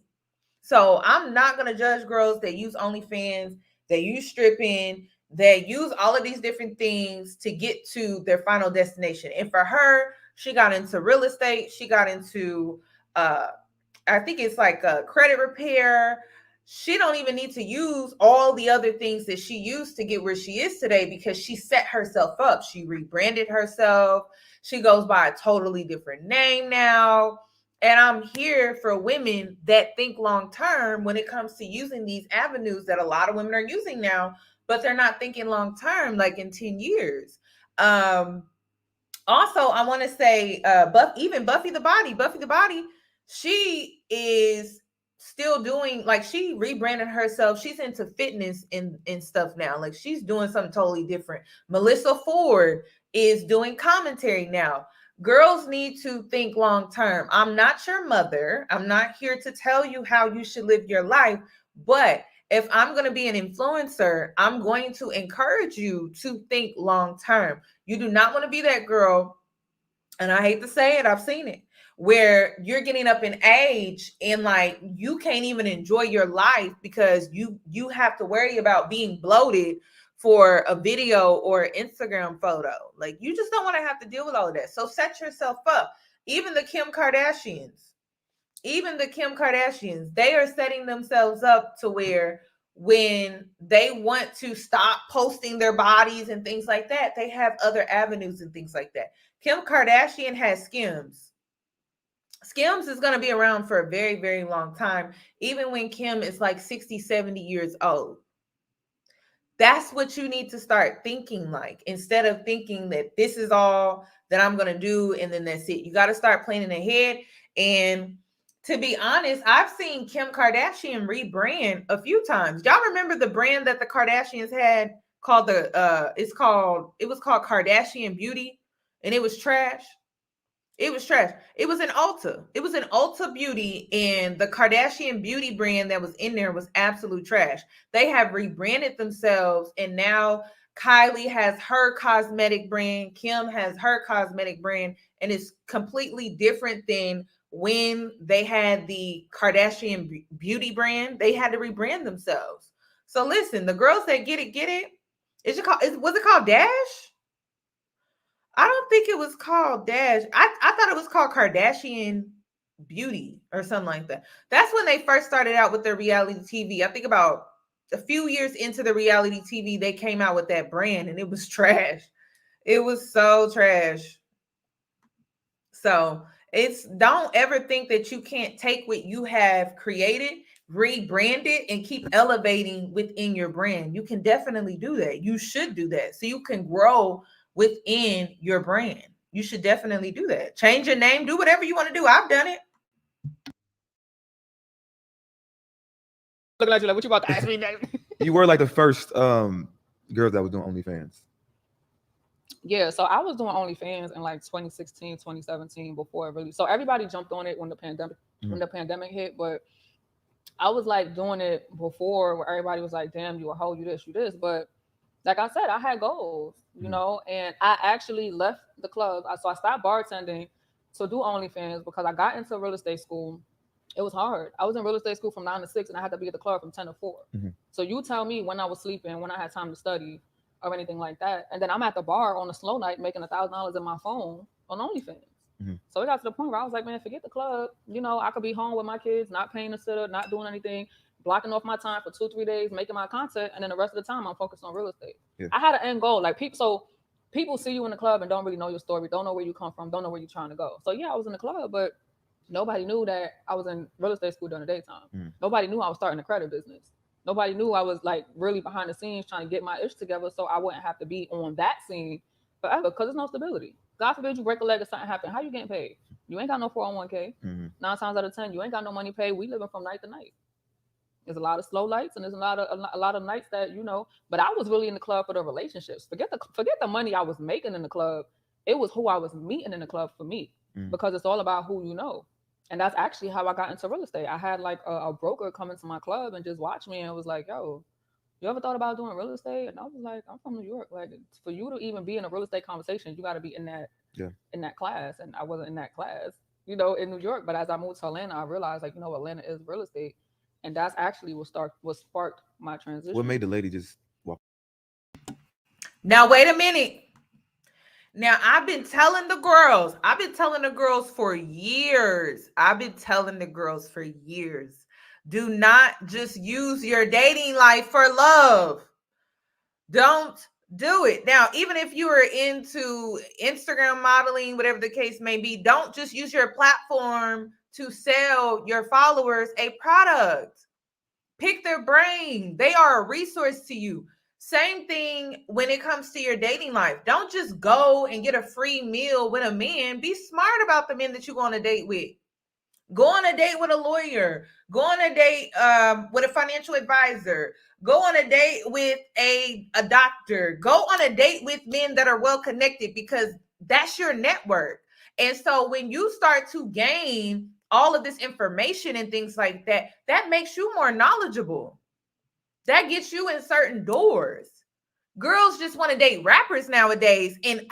So I'm not going to judge girls that use OnlyFans, that use stripping, that use all of these different things to get to their final destination. And for her, she got into real estate. She got into, I think it's like a credit repair. She don't even need to use all the other things that she used to get where she is today, because she set herself up. She rebranded herself. She goes by a totally different name now. And I'm here for women that think long term when it comes to using these avenues that a lot of women are using now, but they're not thinking long term, like in 10 years. Also, I want to say even Buffy the Body, she is still doing, like, she rebranded herself. She's into fitness and stuff now. Like, she's doing something totally different. Melissa Ford is doing commentary now. Girls need to think long term. I'm not your mother. I'm not here to tell you how you should live your life. But if I'm going to be an influencer, I'm going to encourage you to think long term. You do not want to be that girl, and I hate to say it, I've seen it, where you're getting up in age and like you can't even enjoy your life because you have to worry about being bloated for a video or Instagram photo. Like, you just don't want to have to deal with all of that. So set yourself up. Even the Kim Kardashians, they are setting themselves up to where when they want to stop posting their bodies and things like that, they have other avenues and things like that. Kim Kardashian has Skims. Skims is going to be around for a very, very long time, even when Kim is like 60, 70 years old. That's what you need to start thinking like, instead of thinking that this is all that I'm going to do and then that's it. You got to start planning ahead. And to be honest, I've seen Kim Kardashian rebrand a few times. Y'all remember the brand that the Kardashians had called it was called Kardashian Beauty, and it was trash. It was trash. It was an Ulta. It was an Ulta Beauty, and the Kardashian Beauty brand that was in there was absolute trash. They have rebranded themselves, and now Kylie has her cosmetic brand. Kim has her cosmetic brand, and it's completely different than when they had the Kardashian Beauty brand. They had to rebrand themselves. So listen, the girls that get it. Was it called Dash? I don't think it was called Dash. I thought it was called Kardashian Beauty or something like that. That's when they first started out with their reality TV. I think about a few years into the reality TV, they came out with that brand, and it was trash. It was so trash. So don't ever think that you can't take what you have created, rebrand it, and keep elevating within your brand. You can definitely do that. You should do that so you can grow within your brand. You should definitely do that. Change your name, do whatever you want to do. I've done it. Looking at you like, what you about to ask me next? You were like the first girls that was doing OnlyFans. Yeah, so I was doing OnlyFans in like 2016, 2017 before it really. So everybody jumped on it when the pandemic hit, but I was like doing it before where everybody was like, damn, you a hoe, you this, you this. But like I said, I had goals, you know, and I actually left the club. So I stopped bartending to do OnlyFans because I got into real estate school. It was hard. I was in real estate school from 9 to 6 and I had to be at the club from 10 to 4. So you tell me when I was sleeping, when I had time to study or anything like that. And then I'm at the bar on a slow night making $1,000 in my phone on OnlyFans. So it got to the point where I was like, man, forget the club. You know, I could be home with my kids, not paying a sitter, not doing anything, blocking off my time for 2-3 days, making my content. And then the rest of the time I'm focused on real estate. I had an end goal. Like people see you in the club and don't really know your story, don't know where you come from, don't know where you're trying to go. So yeah, I was in the club, but nobody knew that I was in real estate school during the daytime. Nobody knew I was starting a credit business. Nobody knew I was like really behind the scenes trying to get my ish together so I wouldn't have to be on that scene forever because there's no stability. God forbid you break a leg or something happen. How you getting paid? You ain't got no 401k. 9 times out of 10, you ain't got no money paid. We living from night to night. There's a lot of slow lights and there's a lot of nights that, you know, but I was really in the club for the relationships. Forget the money I was making in the club. It was who I was meeting in the club for me because it's all about who you know. And that's actually how I got into real estate. I had like a broker come into my club and just watch me and was like, yo, you ever thought about doing real estate? And I was like, I'm from New York. Like, for you to even be in a real estate conversation, you got to be in that class. And I wasn't in that class, you know, in New York. But as I moved to Atlanta, I realized, like, you know, Atlanta is real estate. And that's actually what sparked my transition. What made the lady just walk? Now, wait a minute. Now, I've been telling the girls for years. Do not just use your dating life for love. Don't do it. Now, even if you are into Instagram modeling, whatever the case may be, don't just use your platform to sell your followers a product. Pick their brain. They are a resource to you. Same thing when it comes to your dating life. Don't just go and get a free meal with a man. Be smart about the men that you go on a date with. Go on a date with a lawyer. Go on a date with a financial advisor. Go on a date with a doctor. Go on a date with men that are well connected because that's your network. And so when you start to gain all of this information and things like that, that makes you more knowledgeable. That gets you in certain doors. Girls just want to date rappers nowadays. And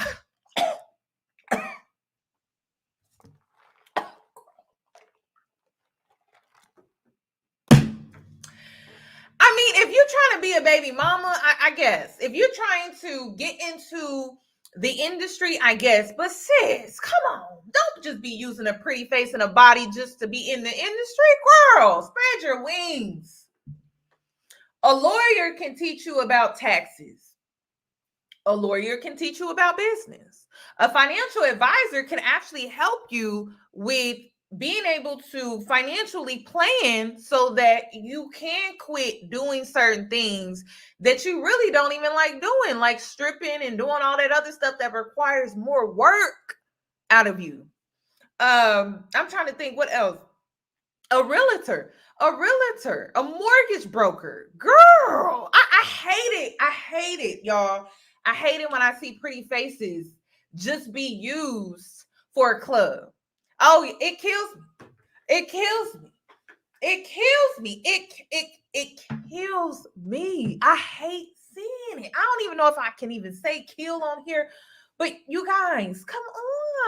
I mean, if you're trying to be a baby mama, I guess. If you're trying to get into the industry, I guess. But sis, come on. Don't just be using a pretty face and a body just to be in the industry. Girl, spread your wings. A lawyer can teach you about taxes. A lawyer can teach you about business. A financial advisor can actually help you with being able to financially plan so that you can quit doing certain things that you really don't even like doing, like stripping and doing all that other stuff that requires more work out of you. I'm trying to think what else. A realtor, a mortgage broker. Girl, I hate it, y'all. I hate it when I see pretty faces just be used for a club. Oh, it kills me. It kills me. It kills me. It kills me. I hate seeing it. I don't even know if I can even say kill on here, but you guys, come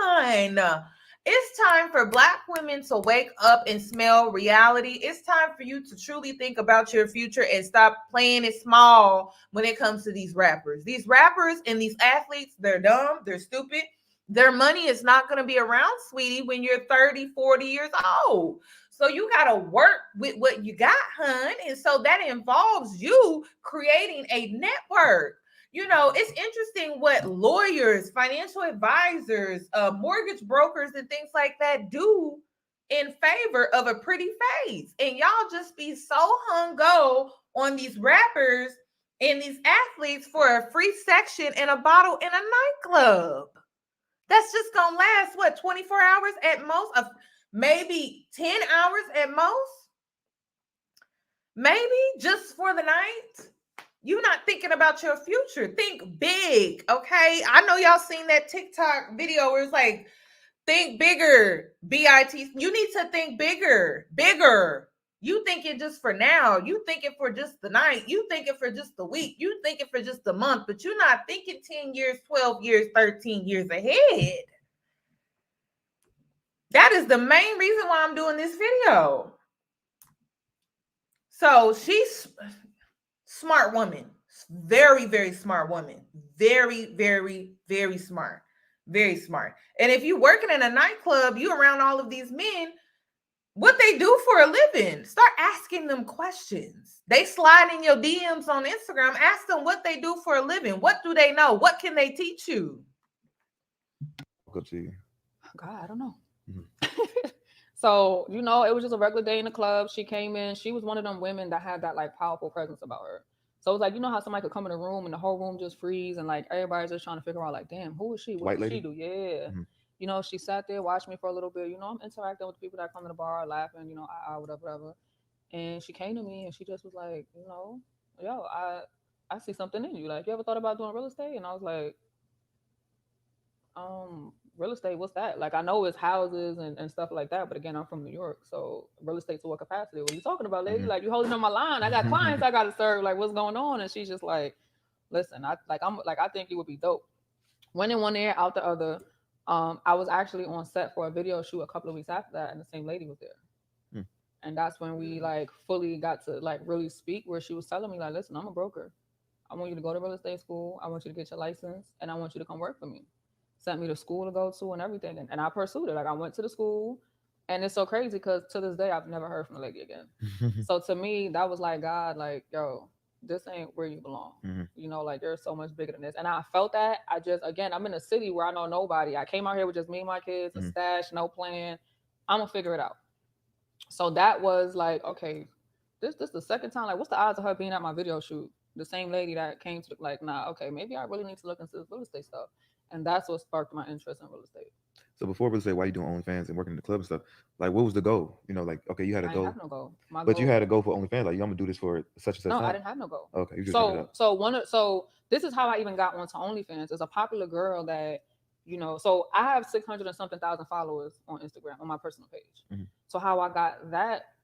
on. It's time for Black women to wake up and smell reality. It's time for you to truly think about your future and stop playing it small when it comes to these rappers. These rappers and these athletes, they're dumb, they're stupid. Their money is not going to be around, sweetie, when you're 30, 40 years old. So you got to work with what you got, hun. And so that involves you creating a network. You know, it's interesting what lawyers, financial advisors, mortgage brokers, and things like that do in favor of a pretty face. And y'all just be so hung-go on these rappers and these athletes for a free section and a bottle in a nightclub. That's just going to last, 24 hours at most? Maybe 10 hours at most? maybe just for the night. You're not thinking about your future. Think big, okay? I know y'all seen that TikTok video where it's like, think bigger, B-I-T. You need to think bigger, bigger. You thinking just for now. You thinking for just the night. You thinking for just the week. You thinking for just the month. But you're not thinking 10 years, 12 years, 13 years ahead. That is the main reason why I'm doing this video. So she's smart woman. Very, very smart woman. Very, very, very smart. Very smart. And if you're working in a nightclub, you around all of these men, what they do for a living, start asking them questions. They slide in your DMs on Instagram. Ask them what they do for a living. What do they know? What can they teach you? Go to you. God, I don't know. Mhm. So, you know, it was just a regular day in the club. She came in. She was one of them women that had that like powerful presence about her. So it was like, you know how somebody could come in a room and the whole room just freeze and like everybody's just trying to figure out like, damn, who is she? What White does lady? she do? Yeah. Mhm. You know, she sat there, watched me for a little bit. You know, I'm interacting with the people that come to the bar, laughing, you know, whatever, whatever. And she came to me and she just was like, you know, yo, I see something in you. Like, you ever thought about doing real estate? And I was like, real estate, what's that? Like, I know it's houses and stuff like that, but again, I'm from New York, so real estate to what capacity? What are you talking about, lady? Mhm. Like, you holding on my line. I got clients I gotta serve. Like, what's going on? And she's just like, listen, I think you would be dope. Went in one ear, out the other. I was actually on set for a video shoot a couple of weeks after that, and the same lady was there. Hmm. And that's when we like fully got to like really speak, where she was telling me like, listen, I'm a broker. I want you to go to real estate school. I want you to get your license, and I want you to come work for me. Sent me to school to go to and everything, and I pursued it. Like, I went to the school, and it's so crazy because to this day I've never heard from the lady again. So to me, that was like, God, like, yo, this ain't where you belong. Mhm. You know, like, you're so much bigger than this. And I felt that. Again, I'm in a city where I know nobody. I came out here with just me and my kids, a stash, no plan. I'm gonna figure it out. So that was like, okay, this the second time. Like, what's the odds of her being at my video shoot? The same lady that came to like, nah, okay, maybe I really need to look into this real estate stuff. And that's what sparked my interest in real estate. So before real estate, why you doing OnlyFans and working in the club and stuff? Like, what was the goal? You know, like, okay, you had a I goal, didn't have no goal. but you had a goal for OnlyFans. Like, I'm gonna do this for such and such No, time. I didn't have no goal. Okay, you just set it up. So this is how I even got onto OnlyFans. There's a popular girl that, you know, so I have 600 and something thousand followers on Instagram on my personal page. Mhm. So how I got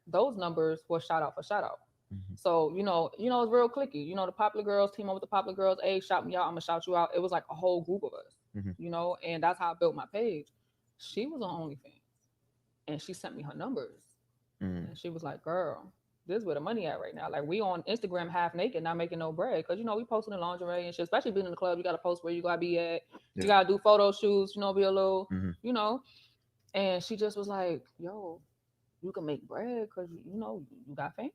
those numbers was shout out for shout out. Mhm. So, you know, it's real clicky. You know, the popular girls team up with the popular girls. Hey, shout me out. I'm gonna shout you out. It was like a whole group of us, Mhm. you know, and that's how I built my page. She was on OnlyFans and she sent me her numbers. Mhm. And she was like, girl, this is where the money at right now. Like, we on Instagram half naked, not making no bread. Cause you know, we posting in lingerie and shit, especially being in the club, you gotta post where you gotta be at. Yeah. You gotta do photo shoots, you know, be a little, Mhm. you know. And she just was like, yo, you can make bread because you know you got fans.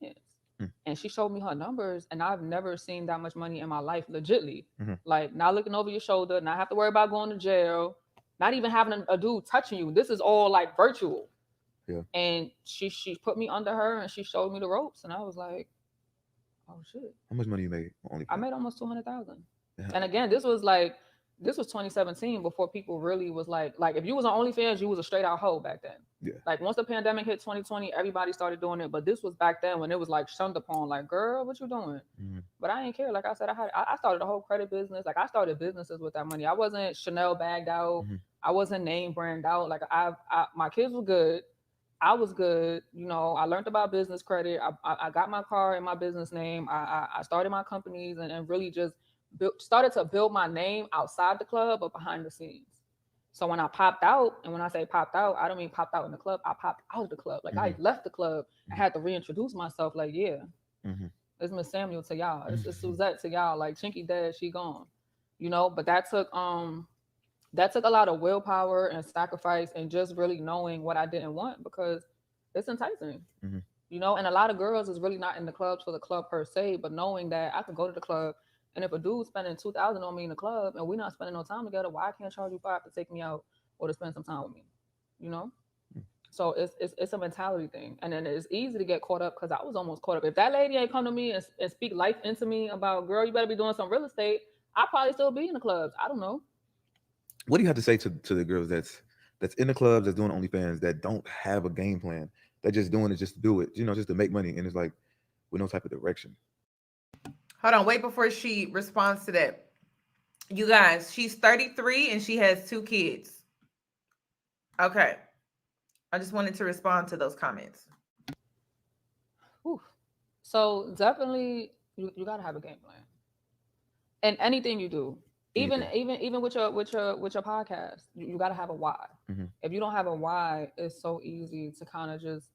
Mm. And she showed me her numbers, and I've never seen that much money in my life, legitly. Mhm. Like, not looking over your shoulder, not have to worry about going to jail, not even having a dude touching you. This is all like virtual. Yeah. And she put me under her and she showed me the ropes, and I was like, oh shit. How much money you made on OnlyFans? I made almost 200,000. Yeah. And again, this was 2017 before people really was like if you was on OnlyFans, you was a straight out hoe back then. Yeah. Like, once the pandemic hit 2020, everybody started doing it. But this was back then when it was like shunned upon, like, girl, what you doing? Mhm. But I didn't care. Like I said, I started a whole credit business. Like, I started businesses with that money. I wasn't Chanel bagged out. Mhm. I wasn't name brand out. Like, my kids were good. I was good. You know, I learned about business credit. I got my car in my business name. I started my companies and really just started to build my name outside the club, but behind the scenes. So when I popped out, and when I say popped out, I don't mean popped out in the club. I popped out of the club. Like, I left the club. I had to reintroduce myself. Like, yeah, Mhm. it's Miss Samuel to y'all. It's Suzette to y'all. Like, Chinky dead, she gone. You know, but that took a lot of willpower and sacrifice and just really knowing what I didn't want, because it's enticing. Mhm. You know, and a lot of girls is really not in the clubs for the club per se, but knowing that I could go to the club, and if a dude's spending 2,000 on me in the club and we're not spending no time together, why I can't charge you $5 to take me out or to spend some time with me? You know? So it's a mentality thing. And then it's easy to get caught up, because I was almost caught up. If that lady ain't come to me and speak life into me about, girl, you better be doing some real estate, I'll probably still be in the clubs. I don't know. What do you have to say to the girls that's in the clubs, that's doing OnlyFans, that don't have a game plan? They're just doing it just to do it, you know, just to make money. And it's like, with no type of direction. Hold on, wait before she responds to that. You guys, she's 33 and she has 2 kids. Okay. I just wanted to respond to those comments. Whew. So definitely you gotta have a game plan. And anything you do. Even with your podcast, you gotta have a why. Mm-hmm. If you don't have a why, it's so easy to kind of just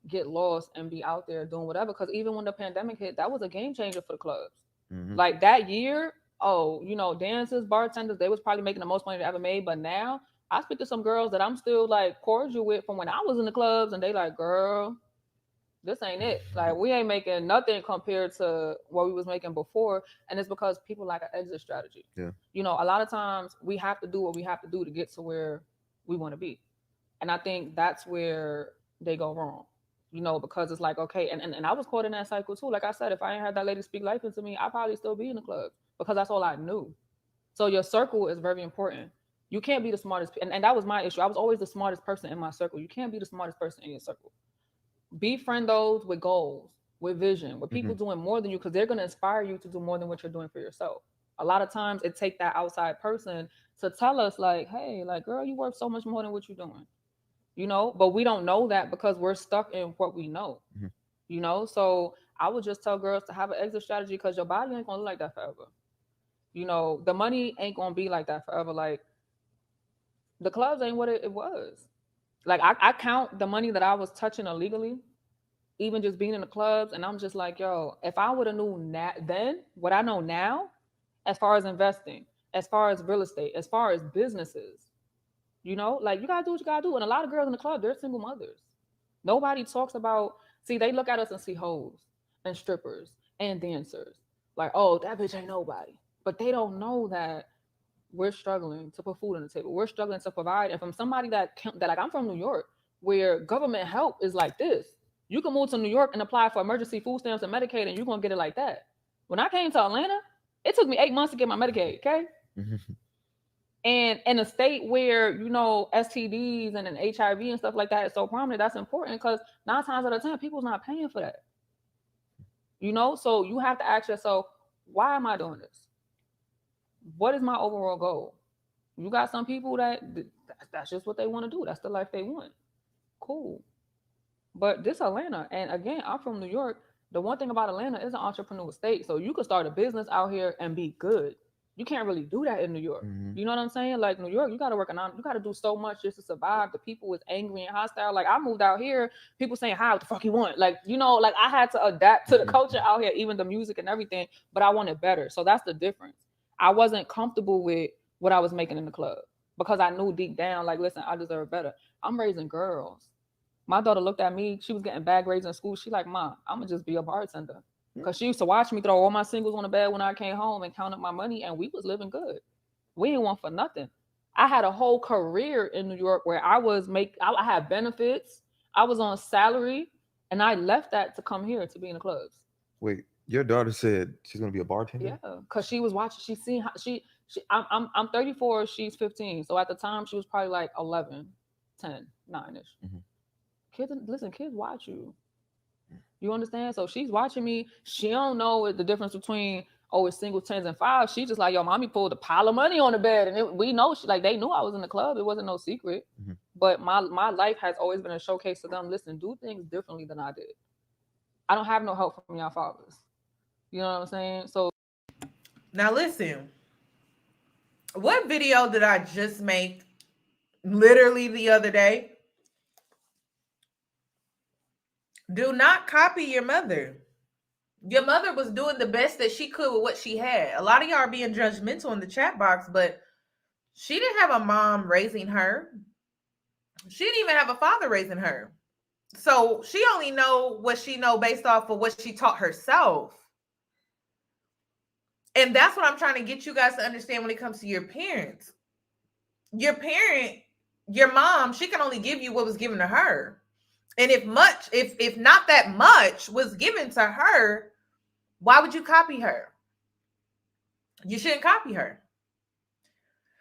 get lost and be out there doing whatever. Because even when the pandemic hit, that was a game changer for the clubs. Mm-hmm. Like that year, dancers, bartenders, they was probably making the most money they ever made. But now I speak to some girls that I'm still like cordial with from when I was in the clubs, and they like, girl, this ain't it. Like we ain't making nothing compared to what we was making before. And it's because people like an exit strategy. Yeah. A lot of times we have to do what we have to do to get to where we want to be. And I think that's where they go wrong. Because it's like, okay, and I was caught in that cycle too. Like I said, if I ain't had that lady speak life into me, I'd probably still be in the club because that's all I knew. So your circle is very important. You can't be the smartest. And that was my issue. I was always the smartest person in my circle. You can't be the smartest person in your circle. Befriend those with goals, with vision, with people doing more than you, because they're going to inspire you to do more than what you're doing for yourself. A lot of times it takes that outside person to tell us like, hey, like, girl, you worth so much more than what you're doing, but we don't know that because we're stuck in what we know, So I would just tell girls to have an exit strategy because your body ain't going to look like that forever. The money ain't going to be like that forever. Like the clubs ain't what it was. Like I count the money that I was touching illegally, even just being in the clubs, and I'm just like, yo, if I would have known then what I know now, as far as investing, as far as real estate, as far as businesses, like you gotta do what you gotta do. And a lot of girls in the club, they're single mothers. Nobody talks about. See, they look at us and see hoes and strippers and dancers, like, oh, that bitch ain't nobody. But they don't know that we're struggling to put food on the table. We're struggling to provide. And from somebody that like, I'm from New York, where government help is like this. You can move to New York and apply for emergency food stamps and Medicaid, and you're going to get it like that. When I came to Atlanta, it took me 8 months to get my Medicaid, okay? And in a state where, STDs and an HIV and stuff like that is so prominent, that's important because 9 times out of 10, people's not paying for that. So you have to ask yourself, why am I doing this? What is my overall goal? You got some people that's just what they want to do. That's the life they want. Cool. But this Atlanta, and again, I'm from New York. The one thing about Atlanta is an entrepreneurial state. So you could start a business out here and be good. You can't really do that in New York. You know what I'm saying? Like New York, you got to work on, you got to do so much just to survive. The people is angry and hostile. Like I moved out here, people saying, "How the fuck you want?" Like, like I had to adapt to the culture out here, even the music and everything, but I wanted better. So that's the difference. I wasn't comfortable with what I was making in the club because I knew deep down, like, listen, I deserve better. I'm raising girls. My daughter looked at me. She was getting bad grades in school. She like, Mom, I'm going to just be a bartender. Because she used to watch me throw all my singles on the bed when I came home and count up my money, and we was living good. We didn't want for nothing. I had a whole career in New York where I had benefits. I was on salary, and I left that to come here to be in the clubs. Wait. Your daughter said she's gonna be a bartender? Yeah, because she was watching. She seen how I'm 34. She's 15. So at the time, she was probably like 11, 10, 9ish. Kids watch you. You understand? So she's watching me. She don't know the difference between it's single 10s and 5s. She just like, yo, mommy pulled a pile of money on the bed, and we know they knew I was in the club. It wasn't no secret. But my life has always been a showcase to them. Listen, do things differently than I did. I don't have no help from y'all fathers. You know what I'm saying? So now listen, what video did I just make literally the other day? Do not copy your mother. Your mother was doing the best that she could with what she had. A lot of y'all are being judgmental in the chat box, but she didn't have a mom raising her. She didn't even have a father raising her. So she only know what she know based off of what she taught herself. And that's what I'm trying to get you guys to understand when it comes to your parents. Your parent, your mom, she can only give you what was given to her. And if not that much was given to her, why would you copy her? You shouldn't copy her.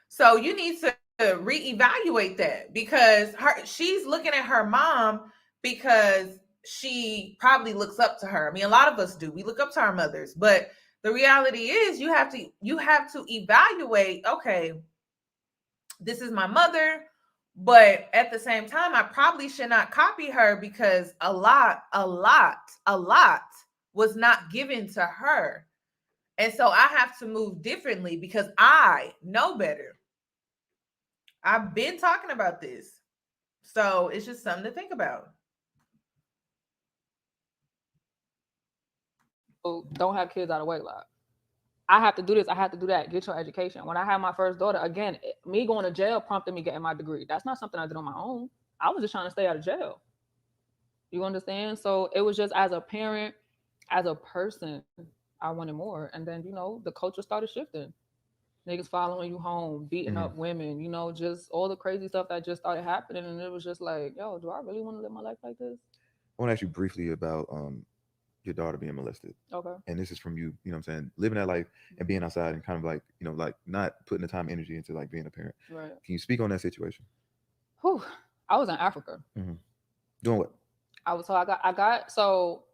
So you need to reevaluate that because she's looking at her mom because she probably looks up to her. I mean, a lot of us do. We look up to our mothers, but the reality is you have to evaluate, okay, this is my mother, but at the same time, I probably should not copy her because a lot was not given to her. And so I have to move differently because I know better. I've been talking about this. So it's just something to think about. Don't have kids out of wedlock. I have to do this. I have to do that. Get your education. When I had my first daughter, again, me going to jail prompted me getting my degree. That's not something I did on my own. I was just trying to stay out of jail. You understand? So it was just as a parent, as a person, I wanted more. And then, the culture started shifting. Niggas following you home, beating up women, just all the crazy stuff that just started happening. And it was just like, yo, do I really want to live my life like this? I want to ask you briefly about your daughter being molested. Okay. And this is from you, you know what I'm saying, living that life and being outside and kind of like, like not putting the time and energy into like being a parent. Right. Can you speak on that situation? Whew. I was in Africa. Doing what? So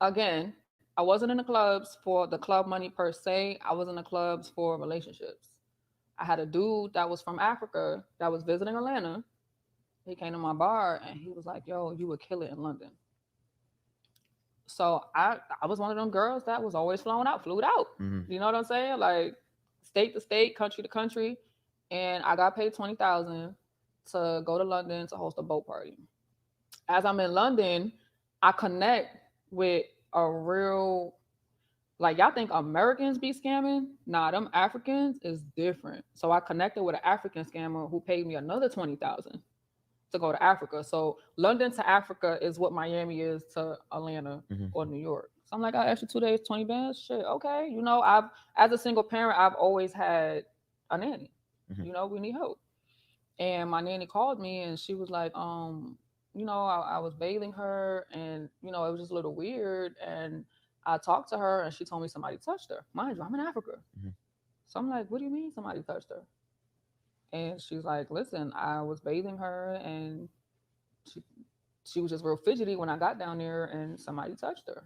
again, I wasn't in the clubs for the club money per se. I was in the clubs for relationships. I had a dude that was from Africa that was visiting Atlanta. He came to my bar and he was like, yo, you would kill it in London. So I was one of them girls that was always flued out. You know what I'm saying? Like state to state, country to country. And I got paid $20,000 to go to London to host a boat party. As I'm in London, I connect with a real, like, y'all think Americans be scamming? Nah, them Africans is different. So I connected with an African scammer who paid me another $20,000 to go to Africa. So London to Africa is what Miami is to Atlanta or New York. So I'm like, I extra 2 days, 20 bands. Shit, okay. I've, as a single parent, I've always had a nanny. We need help. And my nanny called me and she was like, I was bathing her and, it was just a little weird. And I talked to her and she told me somebody touched her. Mind you, I'm in Africa. So I'm like, what do you mean somebody touched her? And she's like, listen, I was bathing her and she was just real fidgety when I got down there and somebody touched her.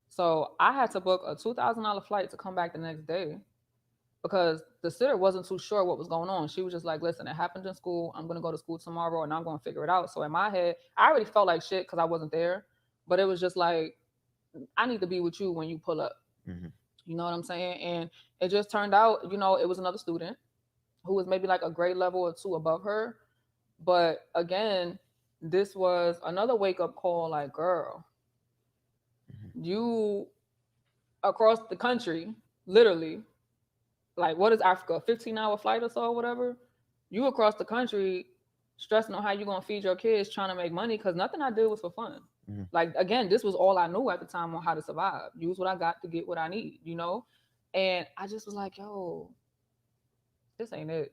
So I had to book a $2,000 flight to come back the next day because the sitter wasn't too sure what was going on. She was just like, listen, it happened in school. I'm going to go to school tomorrow and I'm going to figure it out. So in my head, I already felt like shit because I wasn't there. But it was just like, I need to be with you when you pull up. You know what I'm saying? And it just turned out, it was another student who was maybe like a grade level or two above her. But again, this was another wake-up call, like, girl, you across the country, literally, like, what is Africa, a 15-hour flight or so or whatever? You across the country stressing on how you're going to feed your kids, trying to make money, because nothing I did was for fun. Like, again, this was all I knew at the time on how to survive. Use what I got to get what I need, And I just was like, yo, this ain't it.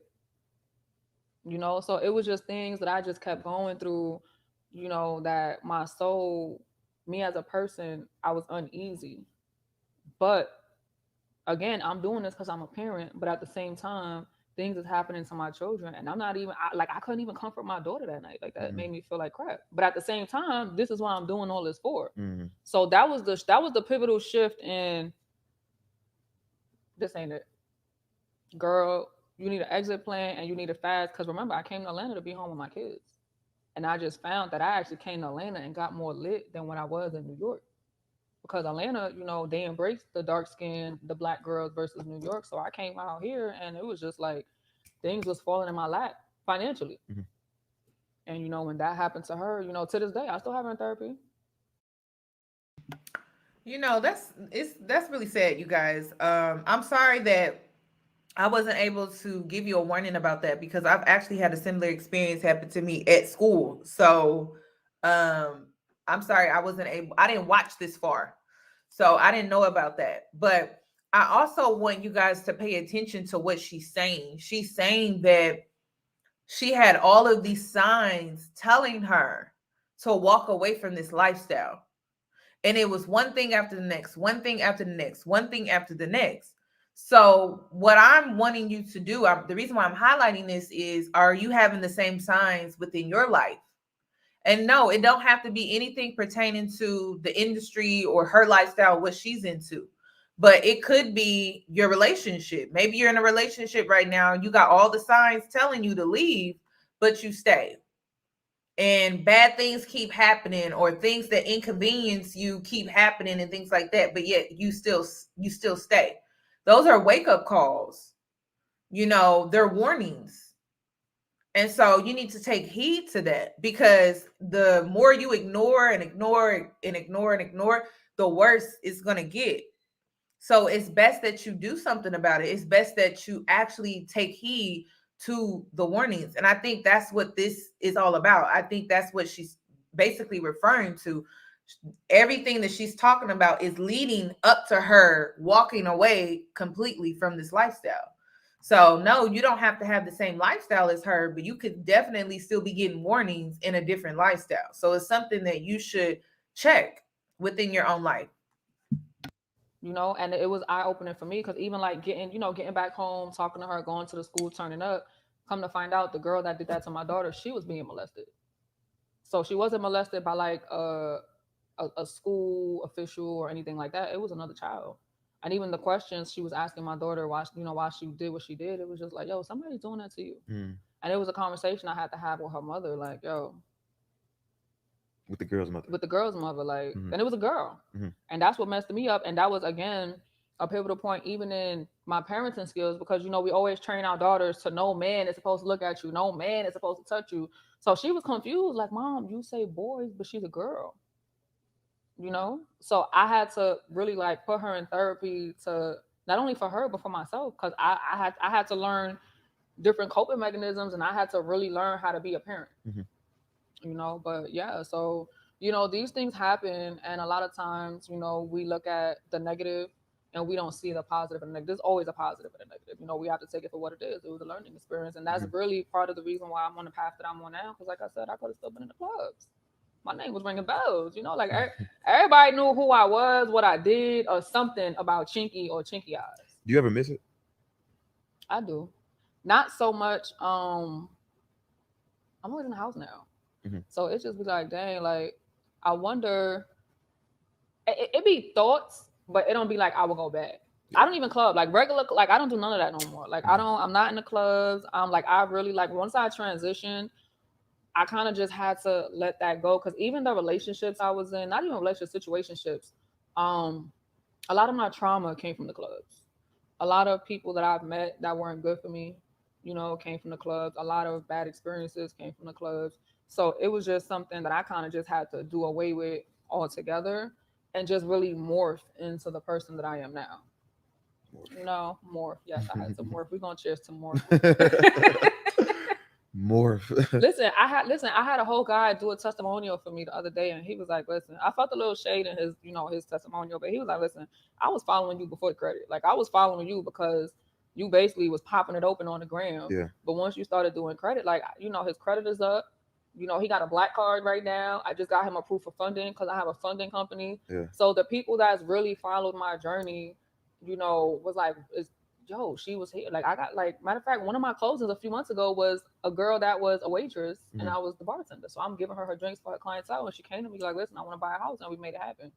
So it was just things that I just kept going through, that my soul, me as a person, I was uneasy. But again, I'm doing this because I'm a parent, but at the same time, things is happening to my children. And I'm not even, I couldn't even comfort my daughter that night. Like, that made me feel like crap. But at the same time, this is what I'm doing all this for. So that was the pivotal shift in, this ain't it. Girl, you need an exit plan and you need a fast. Because remember, I came to Atlanta to be home with my kids. And I just found that I actually came to Atlanta and got more lit than when I was in New York. Because Atlanta, they embraced the dark skin, the Black girls versus New York. So I came out here and it was just like things was falling in my lap financially. And, when that happened to her, to this day, I still have her in therapy. That's really sad, you guys. I'm sorry that I wasn't able to give you a warning about that because I've actually had a similar experience happen to me at school. So I'm sorry I didn't watch this far. So I didn't know about that. But I also want you guys to pay attention to what she's saying. She's saying that she had all of these signs telling her to walk away from this lifestyle. And it was one thing after the next, one thing after the next, one thing after the next. So what I'm wanting you to do, the reason why I'm highlighting this is, are you having the same signs within your life? And no, it don't have to be anything pertaining to the industry or her lifestyle, what she's into. But it could be your relationship. Maybe you're in a relationship right now. You got all the signs telling you to leave, but you stay. And bad things keep happening, or things that inconvenience you keep happening and things like that. But yet you still stay. Those are wake-up calls. They're warnings. And so you need to take heed to that, because the more you ignore and ignore and ignore and ignore, the worse it's going to get. So it's best that you do something about it. It's best that you actually take heed to the warnings. And I think that's what this is all about. I think that's what she's basically referring to. Everything that she's talking about is leading up to her walking away completely from this lifestyle. So no, you don't have to have the same lifestyle as her, but you could definitely still be getting warnings in a different lifestyle. So it's something that you should check within your own life. And it was eye-opening for me, because even like getting back home, talking to her, going to the school, turning up, come to find out the girl that did that to my daughter, she was being molested. So she wasn't molested by like a school official or anything like that. It was another child. And even the questions she was asking my daughter why she did what she did, it was just like, yo, somebody's doing that to you. And it was a conversation I had to have with her mother, like, yo. With the girl's mother. Like, and it was a girl. And that's what messed me up. And that was, again, a pivotal point even in my parenting skills, because, we always train our daughters to no man is supposed to look at you. No man is supposed to touch you. So she was confused, like, Mom, you say boys, but she's a girl. So I had to really like put her in therapy, to not only for her, but for myself. Cause I had to learn different coping mechanisms, and I had to really learn how to be a parent, but yeah, so, these things happen. And a lot of times, we look at the negative and we don't see the positive and negative. There's always a positive and a negative. We have to take it for what it is. It was a learning experience. And that's really part of the reason why I'm on the path that I'm on now. Cause like I said, I could have still been in the clubs. My name was ringing bells, like everybody knew who I was, what I did, or something about Chinky or Chinky Eyes. Do you ever miss it? I do. Not so much. I'm always in the house now. So it just be like, dang, like, I wonder, it be thoughts, but it don't be like I will go back. I don't even club, like regular, like I don't do none of that no more. Like I'm not in the clubs. I really, like, once I transitioned, I kind of just had to let that go, because even the relationships I was in, not even relationships, situationships, a lot of my trauma came from the clubs. A lot of people that I've met that weren't good for me, came from the clubs. A lot of bad experiences came from the clubs. So it was just something that I kind of just had to do away with altogether and just really morph into the person that I am now. Morph. Yes, I had to morph. We're going to cheers to morph. Morph. Listen, I had a whole guy do a testimonial for me the other day, and he was like, listen, I felt a little shade in his, his testimonial, but he was like, listen, I was following you before the credit. Like, I was following you because you basically was popping it open on the gram. Yeah. But once you started doing credit, like, his credit is up. He got a black card right now. I just got him a proof of funding because I have a funding company. Yeah. So the people that's really followed my journey, was like, she was here. Like, I got, like, matter of fact, one of my closings a few months ago was a girl that was a waitress, and I was the bartender. So I'm giving her drinks for her clientele, and she came to me like, listen, I want to buy a house, and we made it happen.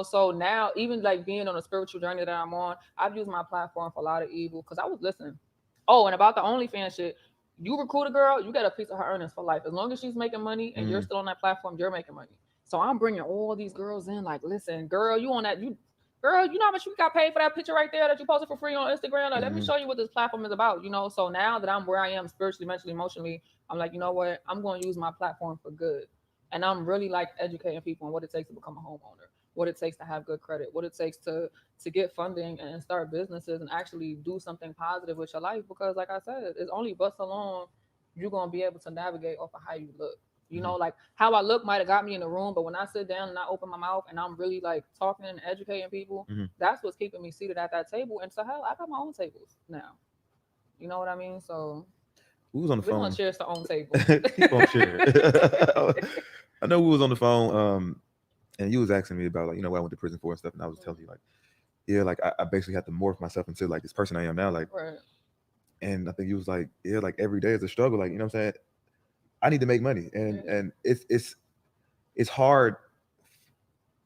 So now, even like being on a spiritual journey that I'm on, I've used my platform for a lot of evil, because I was listening. Oh, and about the OnlyFans shit, you recruit a girl, you get a piece of her earnings for life. As long as she's making money and you're still on that platform, you're making money. So I'm bringing all these girls in, like, listen, girl, you on that, girl, you know how much you got paid for that picture right there that you posted for free on Instagram? Like, let me show you what this platform is about, So now that I'm where I am spiritually, mentally, emotionally, I'm like, you know what? I'm going to use my platform for good. And I'm really like educating people on what it takes to become a homeowner, what it takes to have good credit, what it takes to get funding and start businesses and actually do something positive with your life. Because like I said, it's only but so long you're going to be able to navigate off of how you look. Like how I look might have got me in the room, but when I sit down and I open my mouth and I'm really like talking and educating people, that's what's keeping me seated at that table. And so hell, I got my own tables now. You know what I mean? So we was on the phone. We're going to cheers to own table. Keep on cheering. I know we was on the phone, and you was asking me about, like, what I went to prison for and stuff, and I was telling you, like, yeah, like I basically had to morph myself into like this person I am now, like, right. And I think you was like, yeah, like every day is a struggle, like, you know what I'm saying? I need to make money, and it's hard.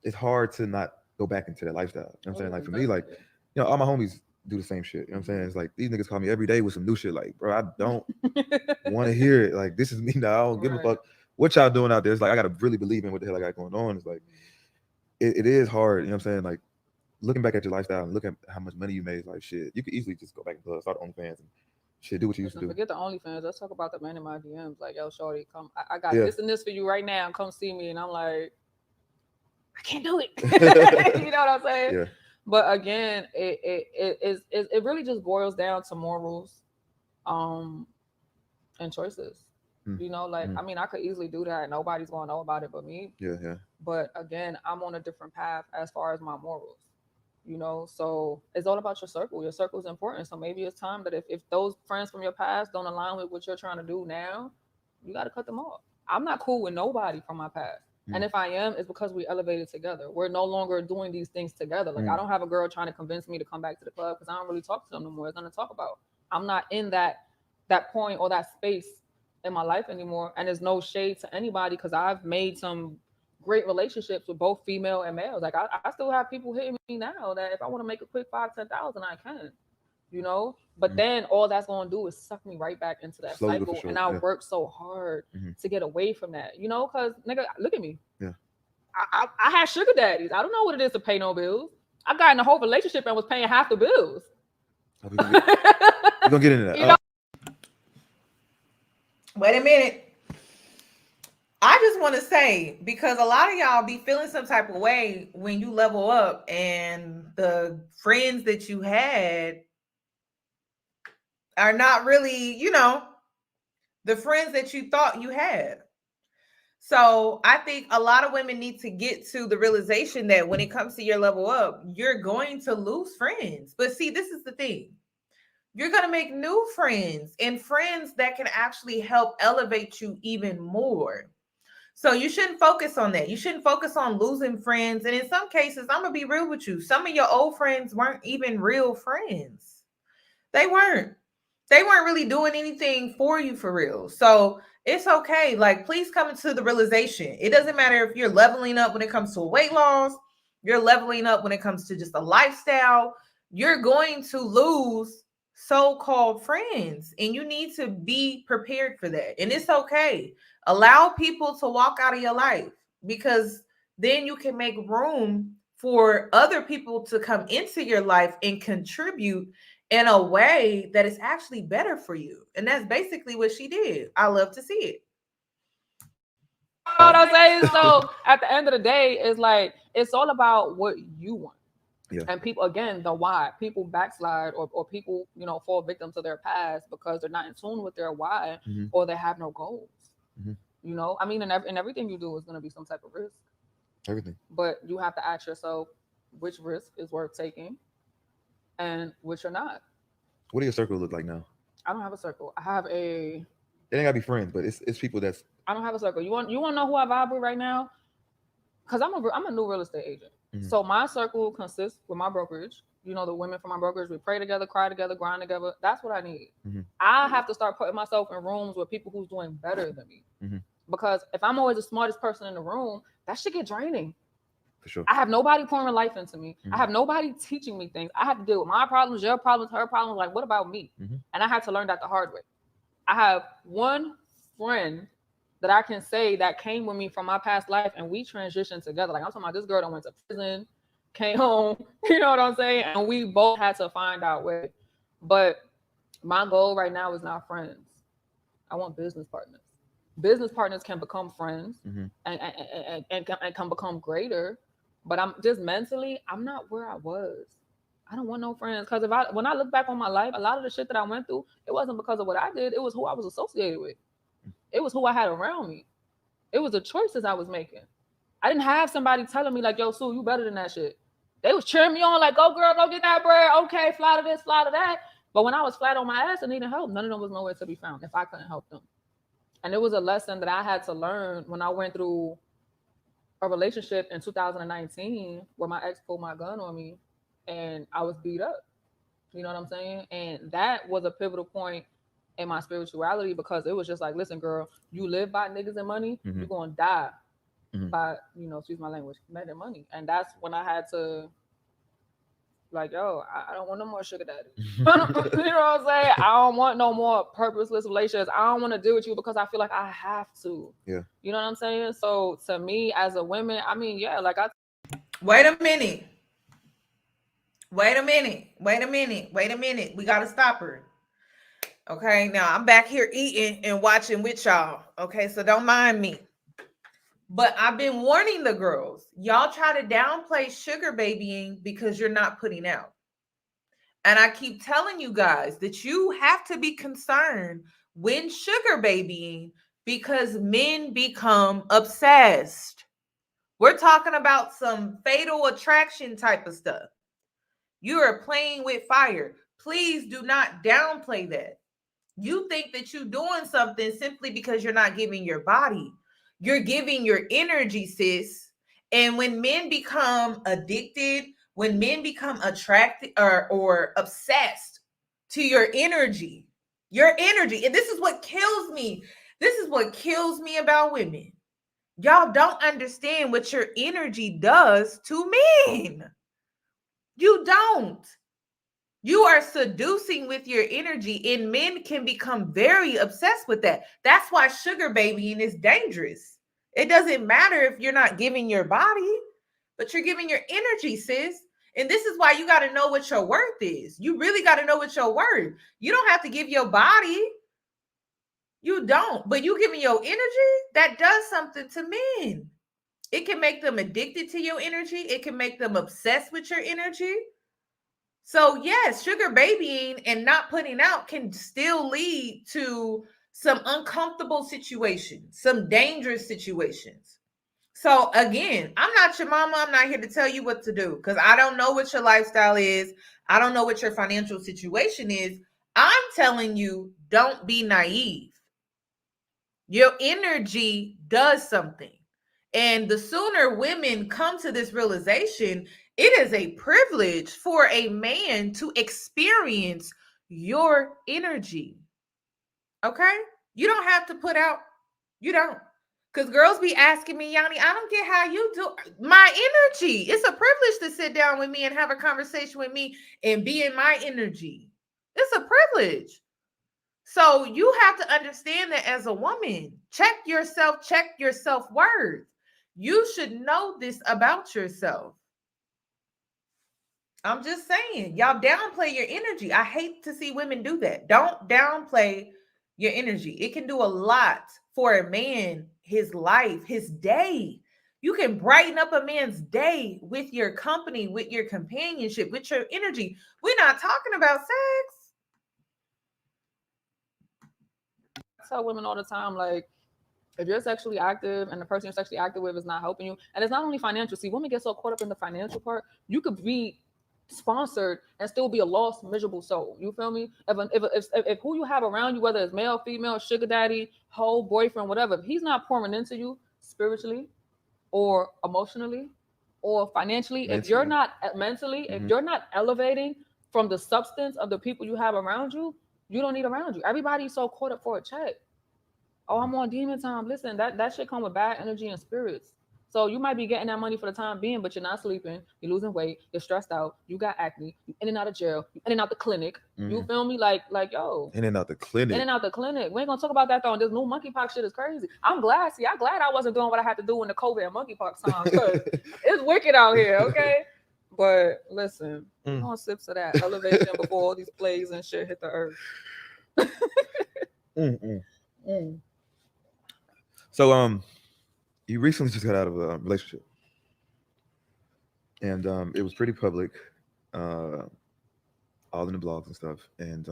It's hard to not go back into that lifestyle. You know what I'm saying? Like for me, like, you know, all my homies do the same shit. You know what I'm saying? It's like these niggas call me every day with some new shit. Like, bro, I don't want to hear it. Like, this is me now. I don't give a fuck what y'all doing out there. It's like I gotta really believe in what the hell I got going on. It's like it is hard. You know what I'm saying? Like looking back at your lifestyle and looking at how much money you made. Like shit, you could easily just go back and start OnlyFans and shit. Do what you used to do. Forget the OnlyFans. Let's talk about the man in my DMs. Like, yo, shorty, come. I got this and this for you right now. Come see me, and I'm like, I can't do it. You know what I'm saying? Yeah. But again, it really just boils down to morals, and choices. You know, like I mean, I could easily do that. Nobody's gonna know about it but me. Yeah. But again, I'm on a different path as far as my morals. You know, so it's all about your circle. Your circle is important. So maybe it's time that if those friends from your past don't align with what you're trying to do now, you got to cut them off. I'm not cool with nobody from my past. And if I am, it's because we elevated together. We're no longer doing these things together. Like I don't have a girl trying to convince me to come back to the club because I don't really talk to them no more. It's nothing to talk about. I'm not in that point or that space in my life anymore. And there's no shade to anybody because I've made some great relationships with both female and males. Like I still have people hitting me now that if I want to make a quick 5,000-10,000, I can, you know. But then all that's going to do is suck me right back into that cycle, and I work so hard to get away from that, you know. Because nigga, look at me. Yeah, I had sugar daddies. I don't know what it is to pay no bills. I got in a whole relationship and was paying half the bills. We're gonna get into that. You know? Wait a minute. I just want to say, because a lot of y'all be feeling some type of way when you level up and the friends that you had are not really, you know, the friends that you thought you had. So I think a lot of women need to get to the realization that when it comes to your level up, you're going to lose friends. But see, this is the thing. You're going to make new friends and friends that can actually help elevate you even more. So you shouldn't focus on that. You shouldn't focus on losing friends. And in some cases, I'm going to be real with you. Some of your old friends weren't even real friends. They weren't really doing anything for you for real. So it's okay. Like, please come into the realization. It doesn't matter if you're leveling up when it comes to weight loss. You're leveling up when it comes to just a lifestyle. You're going to lose so-called friends, and you need to be prepared for that. And it's okay. Allow people to walk out of your life, because then you can make room for other people to come into your life and contribute in a way that is actually better for you. And that's basically what she did. I love to see it. You know what I'm saying? So at the end of the day, it's like, it's all about what you want. Yeah. And people, again, the why. People backslide or people, you know, fall victim to their past because they're not in tune with their why, or they have no goals. You know, I mean, and everything you do is going to be some type of risk. Everything. But you have to ask yourself which risk is worth taking and which are not. What do your circle look like now? I don't have a circle. I have a... They ain't gotta be friends, but it's people that's... I don't have a circle. You want to know who I vibe with right now? Because I'm a new real estate agent. So my circle consists with my brokerage. You know, the women from my brokerage, we pray together, cry together, grind together. That's what I need. I have to start putting myself in rooms with people who's doing better than me. Because if I'm always the smartest person in the room, that should get draining. For sure. I have nobody pouring life into me. I have nobody teaching me things. I have to deal with my problems, your problems, her problems. Like, what about me? And I had to learn that the hard way. I have one friend that I can say that came with me from my past life, and we transitioned together. Like, I'm talking about this girl that went to prison, came home, you know what I'm saying? And we both had to find our way. But my goal right now is not friends. I want business partners. Business partners can become friends and can become greater. But I'm just mentally, I'm not where I was. I don't want no friends. Because when I look back on my life, a lot of the shit that I went through, it wasn't because of what I did. It was who I was associated with. It was who I had around me. It was the choices I was making. I didn't have somebody telling me like, yo, Sue, you better than that shit. They was cheering me on like, go girl, go get that bread. Okay, fly to this, fly to that. But when I was flat on my ass and needing help, none of them was nowhere to be found if I couldn't help them. And it was a lesson that I had to learn when I went through a relationship in 2019 where my ex pulled my gun on me and I was beat up. You know what I'm saying? And that was a pivotal point in my spirituality, because it was just like, listen, girl, you live by niggas and money, you're gonna die by, excuse my language, men and money. And that's when I had to, like, yo, I don't want no more sugar daddy. You know what I'm saying? I don't want no more purposeless relationships. I don't want to deal with you because I feel like I have to. Yeah. You know what I'm saying? So to me, as a woman, I mean, yeah, like Wait a minute. Wait a minute. Wait a minute. Wait a minute. We got to stop her. Okay. Now I'm back here eating and watching with y'all. Okay. So don't mind me. But I've been warning the girls. Y'all try to downplay sugar babying because you're not putting out. And I keep telling you guys that you have to be concerned when sugar babying because men become obsessed. We're talking about some fatal attraction type of stuff. You are playing with fire. Please do not downplay that. You think that you're doing something simply because you're not giving your body. You're giving your energy, sis. And when men become addicted, when men become attracted or obsessed to your energy, and this is what kills me. This is what kills me about women. Y'all don't understand what your energy does to men. You don't. You are seducing with your energy, and men can become very obsessed with that. That's why sugar babying is dangerous. It doesn't matter if you're not giving your body, but you're giving your energy, sis. And this is why you got to know what your worth is. You really got to know what your worth. You don't have to give your body. You don't. But you giving your energy, that does something to men. It can make them addicted to your energy. It can make them obsessed with your energy. So yes, sugar babying and not putting out can still lead to some uncomfortable situations, some dangerous situations. So again, I'm not your mama. I'm not here to tell you what to do because I don't know what your lifestyle is. I don't know what your financial situation is. I'm telling you, don't be naive. Your energy does something. And the sooner women come to this realization, it is a privilege for a man to experience your energy. Okay? You don't have to put out, you don't. Because girls be asking me, Yoni, I don't get how you do my energy. It's a privilege to sit down with me and have a conversation with me and be in my energy. It's a privilege. So you have to understand that as a woman, check your self-worth. You should know this about yourself. I'm just saying, y'all downplay your energy. I hate to see women do that. Don't downplay your energy. It can do a lot for a man, his life, his day. You can brighten up a man's day with your company, with your companionship, with your energy. We're not talking about sex. I tell women all the time, like, if you're sexually active and the person you're sexually active with is not helping you, and it's not only financial. See, women get so caught up in the financial part. You could be sponsored and still be a lost, miserable soul. You feel me? If who you have around you, whether it's male, female, sugar daddy, whole boyfriend, whatever, if he's not pouring into you spiritually or emotionally or financially, if you're not mentally, if you're not elevating from the substance of the people you have around you, you don't need around you. Everybody's so caught up for a check. Oh, I'm on demon time. Listen, that shit come with bad energy and spirits. So you might be getting that money for the time being, but you're not sleeping, you're losing weight, you're stressed out, you got acne, you in and out of jail, you in and out the clinic. You feel me? Like yo. In and out the clinic. In and out the clinic. We ain't gonna talk about that though. This new monkeypox shit is crazy. I'm glad I wasn't doing what I had to do in the COVID and monkeypox time because it's wicked out here, okay? But listen, don't sip to that elevation before all these plagues and shit hit the earth. So you recently just got out of a relationship, and it was pretty public, all in the blogs and stuff. And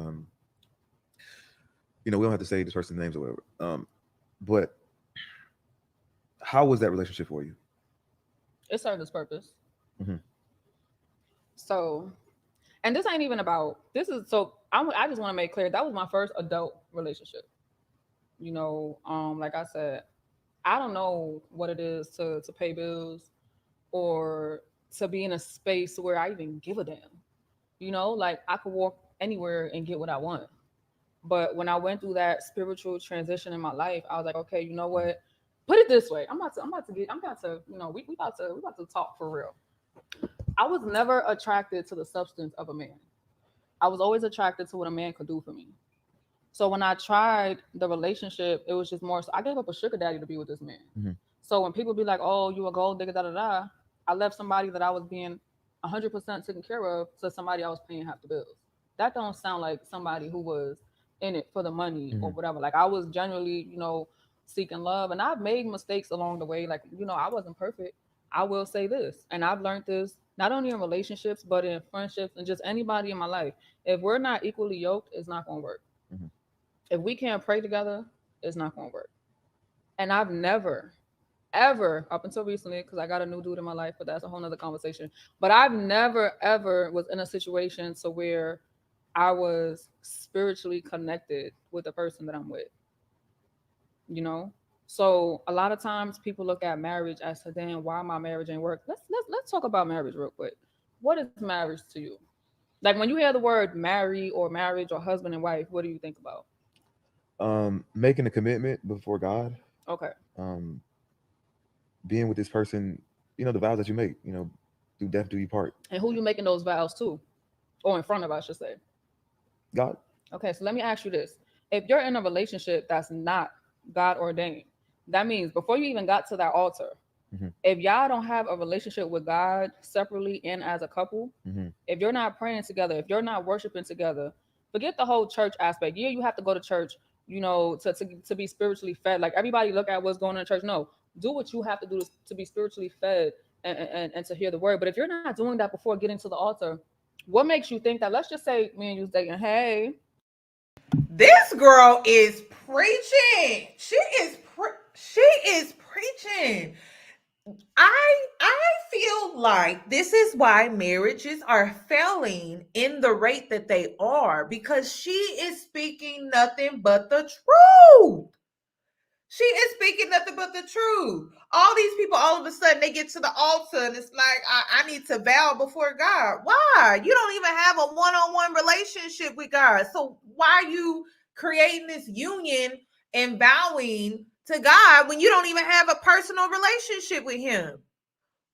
we don't have to say this person's names or whatever. But how was that relationship for you? It served its purpose. So, and this ain't even about this is so. I just want to make clear that was my first adult relationship. Like I said, I don't know what it is to pay bills or to be in a space where I even give a damn. Like I could walk anywhere and get what I want. But when I went through that spiritual transition in my life, I was like, okay, you know what? Put it this way. I'm about to, we about to talk for real. I was never attracted to the substance of a man. I was always attracted to what a man could do for me. So when I tried the relationship, it was just more so I gave up a sugar daddy to be with this man. Mm-hmm. So when people be like, oh, you a gold digger, da da da, I left somebody that I was being 100% taken care of to somebody I was paying half the bills. That don't sound like somebody who was in it for the money or whatever. Like I was genuinely, seeking love, and I've made mistakes along the way. Like, I wasn't perfect. I will say this, and I've learned this not only in relationships, but in friendships and just anybody in my life. If we're not equally yoked, it's not going to work. Mm-hmm. If we can't pray together, it's not going to work. And I've never, ever, up until recently, because I got a new dude in my life, but that's a whole nother conversation. But I've never, ever was in a situation to where I was spiritually connected with the person that I'm with. So a lot of times people look at marriage as to, damn, why my marriage ain't work. Let's talk about marriage real quick. What is marriage to you? Like when you hear the word marry or marriage or husband and wife, what do you think about? Making a commitment before God. Okay. Being with this person, the vows that you make, do death do you part. And who you making those vows to? Or in front of, I should say. God. Okay, so let me ask you this. If you're in a relationship that's not God ordained, that means before you even got to that altar, if y'all don't have a relationship with God separately and as a couple, if you're not praying together, if you're not worshiping together, forget the whole church aspect. Yeah, you have to go to church, to be spiritually fed. Like everybody look at what's going on in church. No, do what you have to do to be spiritually fed and to hear the word. But if you're not doing that before getting to the altar, what makes you think that? Let's just say me and you dating. Hey, this girl is preaching. She is preaching. I feel like this is why marriages are failing in the rate that they are, because she is speaking nothing but the truth. She is speaking nothing but the truth. All these people, all of a sudden, they get to the altar and it's like, I need to vow before God. Why? You don't even have a one-on-one relationship with God. So why are you creating this union and vowing to God when you don't even have a personal relationship with him?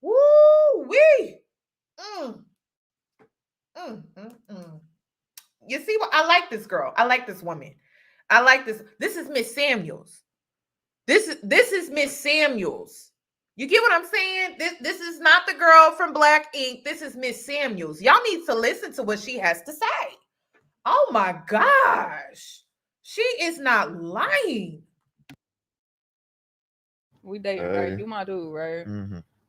Woo-wee. You see what? I like this girl. I like this woman. I like this. This is Miss Samuels. This is Miss Samuels. You get what I'm saying? This is not the girl from Black Ink. This is Miss Samuels. Y'all need to listen to what she has to say. Oh my gosh. She is not lying. We dating, right? You my dude, right?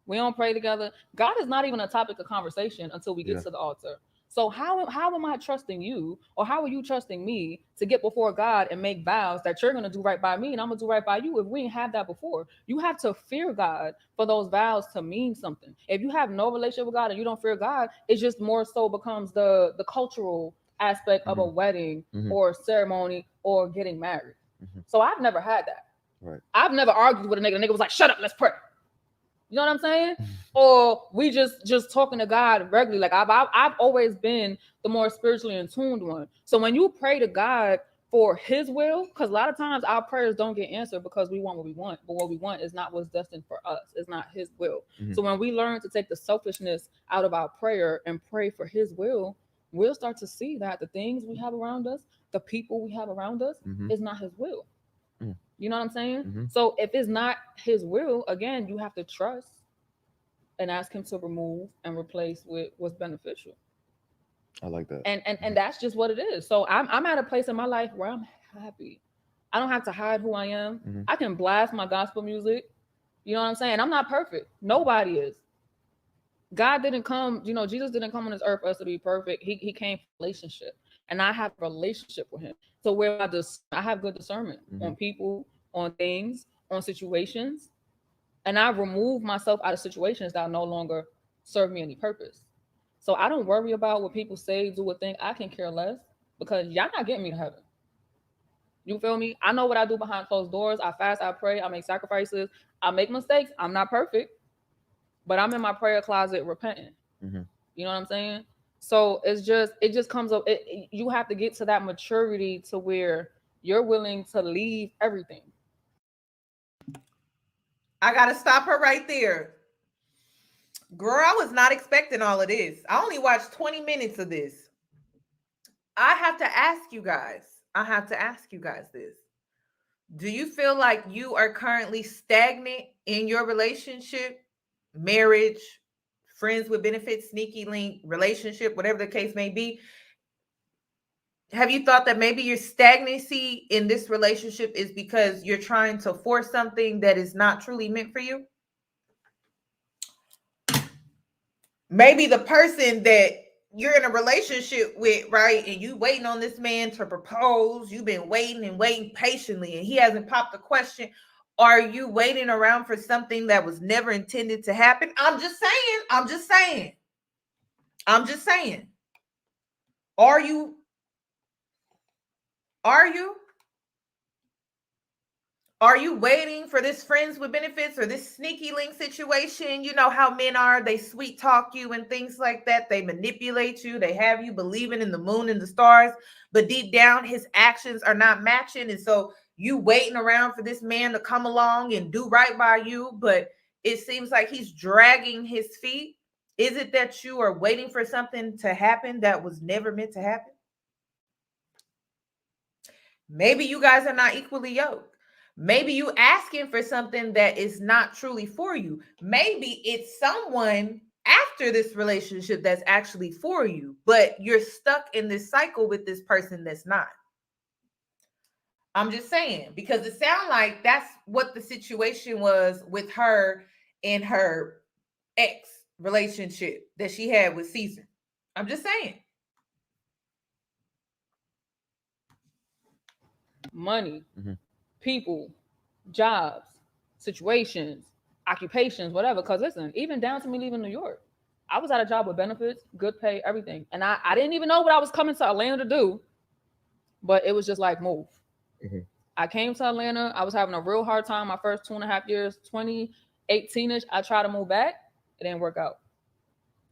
We don't pray together. God is not even a topic of conversation until we get to the altar. So how am I trusting you, or how are you trusting me to get before God and make vows that you're going to do right by me and I'm going to do right by you if we ain't had that before? You have to fear God for those vows to mean something. If you have no relationship with God and you don't fear God, it just more so becomes the cultural aspect of a wedding or ceremony or getting married. So I've never had that. Right. I've never argued with a nigga. The nigga was like, shut up, let's pray. You know what I'm saying? Or we just talking to God regularly. Like I've always been the more spiritually in tuned one. So when you pray to God for his will, because a lot of times our prayers don't get answered because we want what we want, but what we want is not what's destined for us. It's not his will. So when we learn to take the selfishness out of our prayer and pray for his will, we'll start to see that the things we have around us, the people we have around us, is not his will. You know what I'm saying? So if it's not his will, again, you have to trust and ask him to remove and replace with what's beneficial. I like that. And that's just what it is. So I'm at a place in my life where I'm happy. I don't have to hide who I am. I can blast my gospel music. You know what I'm saying? I'm not perfect. Nobody is. God didn't come, Jesus didn't come on this earth for us to be perfect. He came for relationship. And I have a relationship with him. So where I have good discernment on people, on things, on situations. And I remove myself out of situations that no longer serve me any purpose. So I don't worry about what people say, do, or think. I can care less because y'all not getting me to heaven. You feel me? I know what I do behind closed doors. I fast, I pray, I make sacrifices. I make mistakes. I'm not perfect, but I'm in my prayer closet repenting. You know what I'm saying? So it just comes up. You have to get to that maturity to where you're willing to leave everything. I gotta stop her right there. Girl, I was not expecting all of this. I only watched 20 minutes of this. I have to ask you guys. I have to ask you guys this. Do you feel like you are currently stagnant in your relationship, marriage, friends with benefits, sneaky link, relationship, whatever the case may be? Have you thought that maybe your stagnancy in this relationship is because you're trying to force something that is not truly meant for you? Maybe the person that you're in a relationship with, right? And you waiting on this man to propose. You've been waiting and waiting patiently, and he hasn't popped the question. Are you waiting around for something that was never intended to happen? I'm just saying. I'm just saying. I'm just saying. Are you? Are you? Are you waiting for this friends with benefits or this sneaky link situation? You know how men are. They sweet talk you and things like that. They manipulate you. They have you believing in the moon and the stars. But deep down, his actions are not matching. And so you waiting around for this man to come along and do right by you. But it seems like he's dragging his feet. Is it that you are waiting for something to happen that was never meant to happen? Maybe you guys are not equally yoked. Maybe you asking for something that is not truly for you. Maybe it's someone after this relationship that's actually for you, but you're stuck in this cycle with this person that's not. I'm just saying, because it sounds like that's what the situation was with her and her ex relationship that she had with Caesar. I'm just saying. Money, people, jobs, situations, occupations, whatever. Because listen, even down to me leaving New York, I was at a job with benefits, good pay, everything. And I didn't even know what I was coming to Atlanta to do, but it was just like, move. I came to Atlanta. I was having a real hard time my first 2.5 years, 2018-ish. I tried to move back. It didn't work out.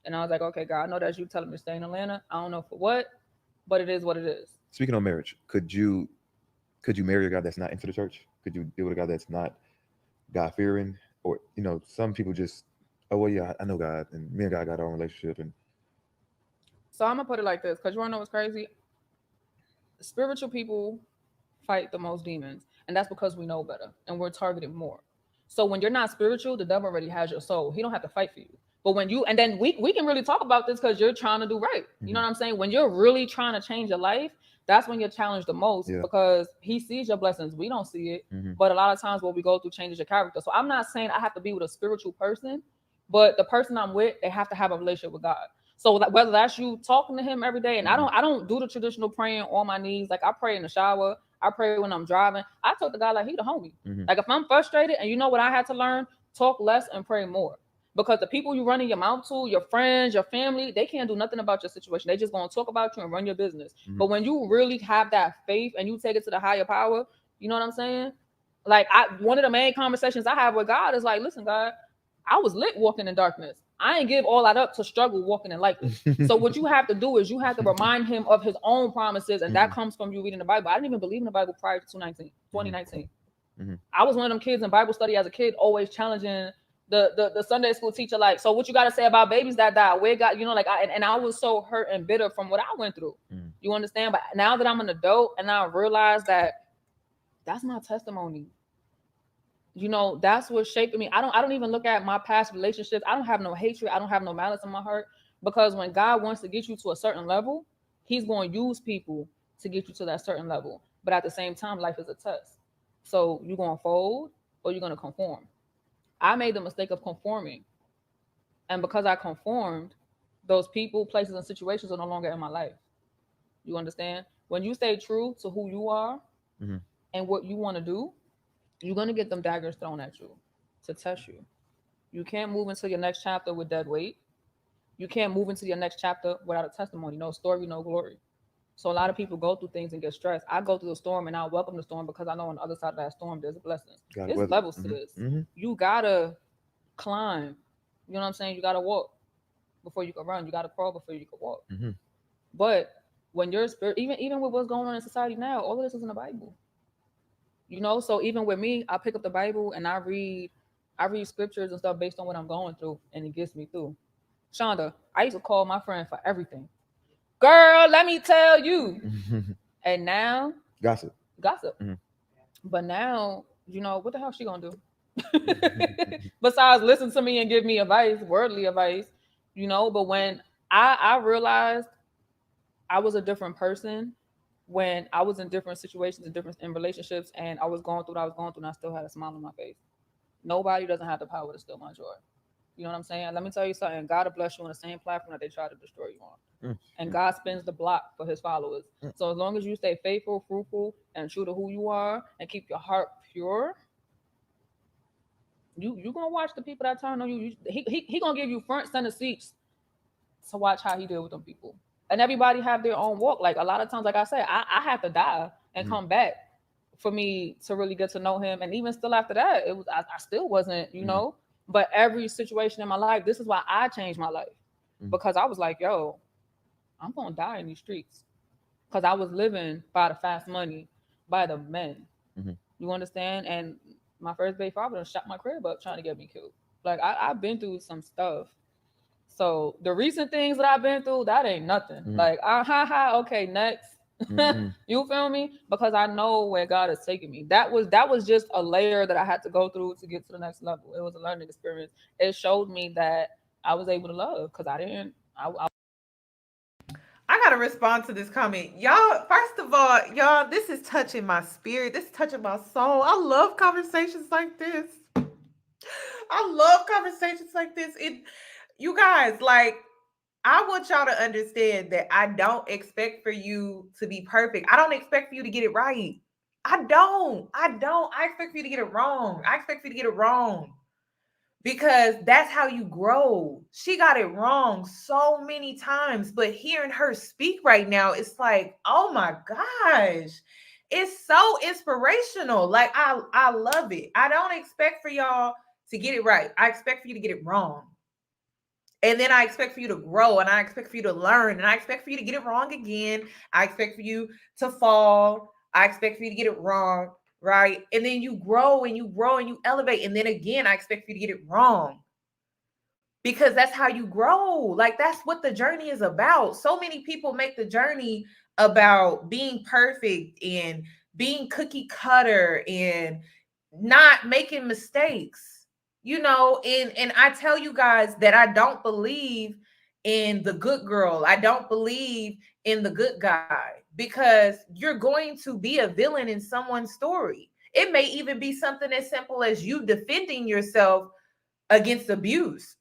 And I was like, okay, God, I know that's you telling me to stay in Atlanta. I don't know for what, but it is what it is. Speaking of marriage, could you marry a guy that's not into the church? Could you deal with a guy that's not God-fearing? Or, some people just, oh, well, yeah, I know God, and me and God got our own relationship. And so I'm going to put it like this, because you want to know what's crazy? Spiritual people fight the most demons, and that's because we know better, and we're targeted more. So when you're not spiritual, the devil already has your soul. He don't have to fight for you. But when you, and then we can really talk about this because you're trying to do right. You know what I'm saying? When you're really trying to change your life, that's when you're challenged the most, because he sees your blessings. We don't see it. But a lot of times what we go through changes your character. So I'm not saying I have to be with a spiritual person, but the person I'm with, they have to have a relationship with God. So whether that's you talking to him every day, and I don't do the traditional praying on my knees. Like I pray in the shower. I pray when I'm driving. I talk to God like he the homie. Like if I'm frustrated, and you know what I had to learn, talk less and pray more. Because the people you running your mouth to, your friends, your family, they can't do nothing about your situation. They just gonna talk about you and run your business. But when you really have that faith and you take it to the higher power, you know what I'm saying? Like one of the main conversations I have with God is like, listen, God, I was lit walking in darkness. I ain't give all that up to struggle walking in light. So what you have to do is you have to remind him of his own promises, and that comes from you reading the Bible. I didn't even believe in the Bible prior to 2019. I was one of them kids in Bible study as a kid, always challenging the Sunday school teacher, like, so what you got to say about babies that die? Where God, like, I was so hurt and bitter from what I went through. You understand? But now that I'm an adult and I realize that that's my testimony. That's what's shaping me. I don't even look at my past relationships. I don't have no hatred. I don't have no malice in my heart, because when God wants to get you to a certain level, he's going to use people to get you to that certain level. But at the same time, life is a test. So you're going to fold or you're going to conform. I made the mistake of conforming. And because I conformed, those people, places, and situations are no longer in my life. You understand? When you stay true to who you are and what you want to do, you're going to get them daggers thrown at you to test you. You can't move into your next chapter with dead weight. You can't move into your next chapter without a testimony. No story, no glory. So a lot of people go through things and get stressed. I go through the storm and I welcome the storm, because I know on the other side of that storm, there's a blessing. There's levels to this. You got to climb. You know what I'm saying? You got to walk. before you can run. You got to crawl before you can walk. Mm-hmm. But when your spirit, even with what's going on in society now, all of this is in the Bible. You know, so even with me, I pick up the Bible and I read scriptures and stuff based on what I'm going through, and it gets me through. Shonda, I used to call my friend for everything. Girl, let me tell you. And now Gossip. Mm-hmm. But now, you know, what the hell she gonna do? Besides listen to me and give me advice, worldly advice, you know. But when I realized I was a different person when I was in different situations and different in relationships, and I was going through what I was going through, and I still had a smile on my face. Nobody doesn't have the power to steal my joy. You know what I'm saying? Let me tell you something. God will bless you on the same platform that they try to destroy you on. And God spins the block for his followers. So as long as you stay faithful, fruitful, and true to who you are, and keep your heart pure, you gonna watch the people that turn on you. He gonna give you front center seats to watch how he deal with them people. And everybody have their own walk. Like a lot of times, like I said, I have to die and come back for me to really get to know him. And even still after that, it was I still wasn't, you know. But every situation in my life, this is why I changed my life. Because I was like, yo, I'm gonna die in these streets. Because I was living by the fast money, by the men. You understand? And my first baby father shot my crib up trying to get me killed. Like I've been through some stuff. So the recent things that I've been through, that ain't nothing. Like, okay, next. You feel me? Because I know where God is taking me. That was just a layer that I had to go through to get to the next level. It was a learning experience. It showed me that I was able to love because I didn't. I gotta respond to this comment. Y'all, first of all, y'all, this is touching my spirit. This is touching my soul. I love conversations like this. I love conversations like this. You guys, like, I want y'all to understand that I don't expect for you to be perfect. I don't expect for you to get it right. I don't. I expect for you to get it wrong. I expect for you to get it wrong. Because that's how you grow. She got it wrong so many times, but hearing her speak right now, it's like, oh my gosh, it's so inspirational. Like I love it. I don't expect for y'all to get it right. I expect for you to get it wrong. And then I expect for you to grow, and I expect for you to learn, and I expect for you to get it wrong again. I expect for you to fall. I expect for you to get it wrong. Right. And then you grow and you grow and you elevate. And then again, I expect you to get it wrong because that's how you grow. Like, that's what the journey is about. So many people make the journey about being perfect and being cookie cutter and not making mistakes, you know, and I tell you guys that I don't believe in the good girl. I don't believe in the good guy because you're going to be a villain in someone's story. It may even be something as simple as you defending yourself against abuse.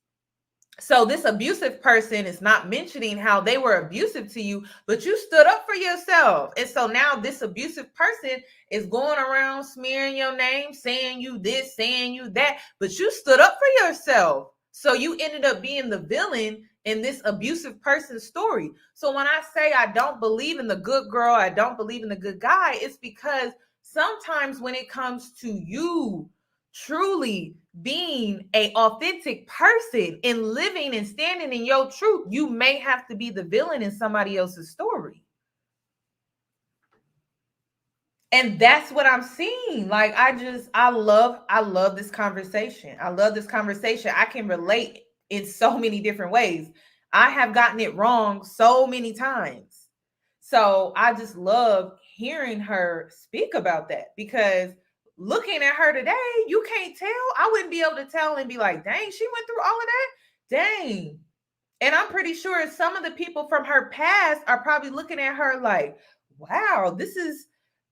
So this abusive person is not mentioning how they were abusive to you, but you stood up for yourself. And so now this abusive person is going around smearing your name, saying you this, saying you that, but you stood up for yourself. So you ended up being the villain in this abusive person's story. So when I say I don't believe in the good girl, I don't believe in the good guy, it's because sometimes when it comes to you truly being an authentic person and living and standing in your truth, you may have to be the villain in somebody else's story. And that's what I'm seeing. Like, I love this conversation. I love this conversation. I can relate in so many different ways. I have gotten it wrong so many times. So I just love hearing her speak about that, because looking at her today, you can't tell. I wouldn't be able to tell and be like, dang, she went through all of that. Dang. And I'm pretty sure some of the people from her past are probably looking at her like, wow,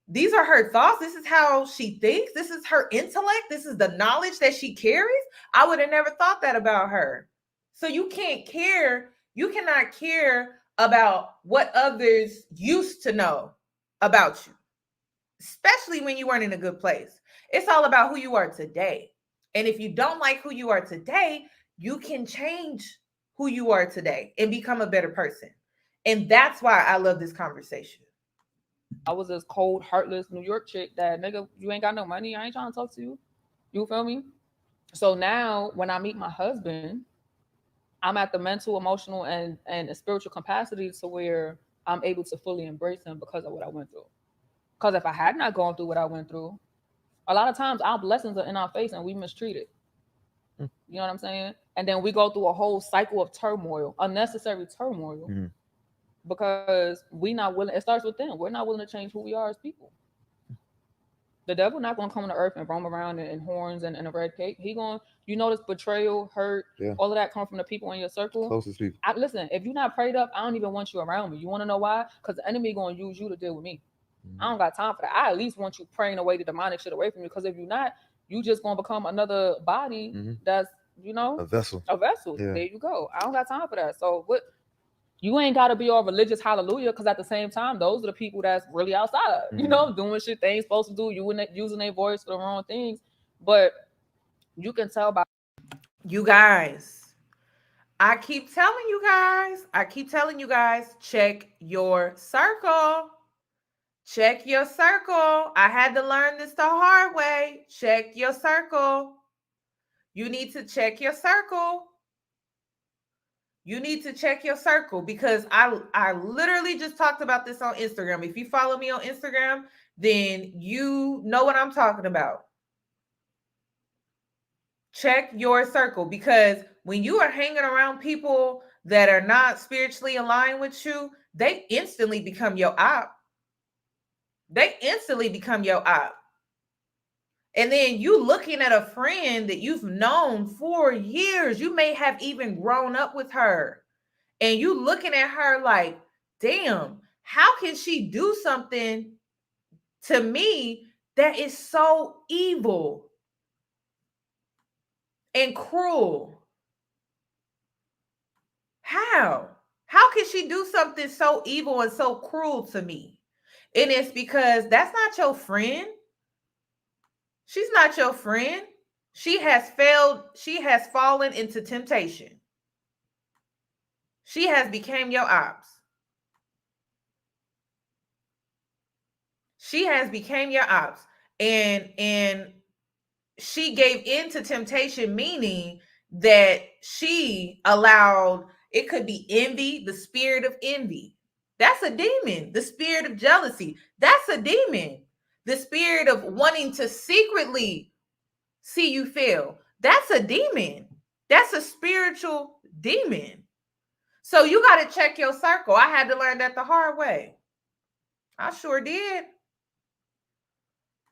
these are her thoughts. This is how she thinks. This is her intellect. This is the knowledge that she carries. I would have never thought that about her. So you can't care. You cannot care about what others used to know about you, especially when you weren't in a good place. It's all about who you are today. And if you don't like who you are today, you can change who you are today and become a better person. And that's why I love this conversation. I was this cold, heartless New York chick that, nigga, you ain't got no money. I ain't trying to talk to you. You feel me? So now when I meet my husband, I'm at the mental, emotional, and spiritual capacity to where I'm able to fully embrace him because of what I went through. Because if I had not gone through what I went through, a lot of times our blessings are in our face and we mistreat it. You know what I'm saying? And then we go through a whole cycle of turmoil, unnecessary turmoil, because we not willing. It starts with them. We're not willing to change who we are as people. The devil not going to come to earth and roam around in horns and a red cape. He going, you notice betrayal, hurt, all of that come from the people in your circle. Closest people. Listen, if you're not prayed up, I don't even want you around me. You want to know why? Because the enemy going to use you to deal with me. I don't got time for that. I at least want you praying away the demonic shit away from you. Because if you're not, you just going to become another body that's, you know, a vessel. A vessel. Yeah. There you go. I don't got time for that. So what? You ain't got to be all religious hallelujah, because at the same time, those are the people that's really outside, you know, doing shit they ain't supposed to do, using their voice for the wrong things. But you can tell by... You guys, I keep telling you guys, check your circle. Check your circle. I had to learn this the hard way. Check your circle. You need to check your circle. You need to check your circle, because I literally just talked about this on Instagram. If you follow me on Instagram, then you know what I'm talking about. Check your circle, because when you are hanging around people that are not spiritually aligned with you, they instantly become your op. They instantly become your op. And then you looking at a friend that you've known for years, you may have even grown up with her, and you looking at her like, damn, how can she do something to me that is so evil and cruel? How can she do something so evil and so cruel to me? And it's because that's not your friend. She's not your friend. She has failed. She has fallen into temptation. She has become your ops. She has become your ops. And she gave in to temptation, meaning that she allowed, it could be envy, the spirit of envy. That's a demon. The spirit of jealousy. That's a demon. The spirit of wanting to secretly see you fail. That's a demon. That's a spiritual demon. So you got to check your circle. I had to learn that the hard way. I sure did.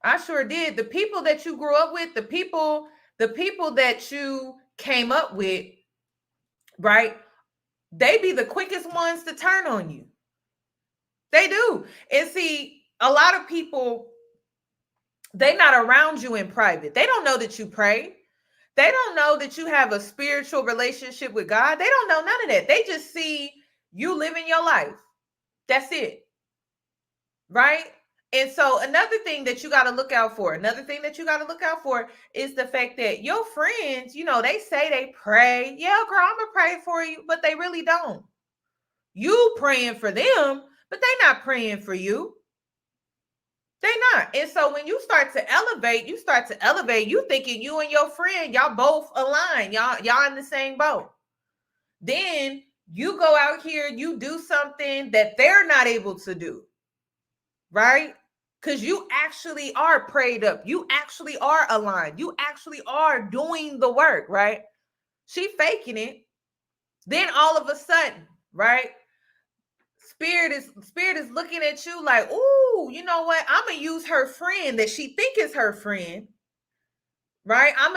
The people that you grew up with, the people that you came up with, right? They be the quickest ones to turn on you. They do. And see, a lot of people, they not around you in private. They don't know that you pray. They don't know that you have a spiritual relationship with God. They don't know none of that. They just see you living your life. That's it. Right? And so another thing that you got to look out for, is the fact that your friends, you know, they say they pray. Yeah, girl, I'm going to pray for you, but they really don't. You praying for them, but they not praying for you. They not. And so when you start to elevate, you thinking you and your friend, y'all both align. Y'all in the same boat. Then you go out here, you do something that they're not able to do. Right? Because you actually are prayed up. You actually are aligned. You actually are doing the work, right? She faking it. Then all of a sudden, right? Spirit is looking at you like, ooh, you know what? I'm gonna use her friend that she think is her friend, right? I'm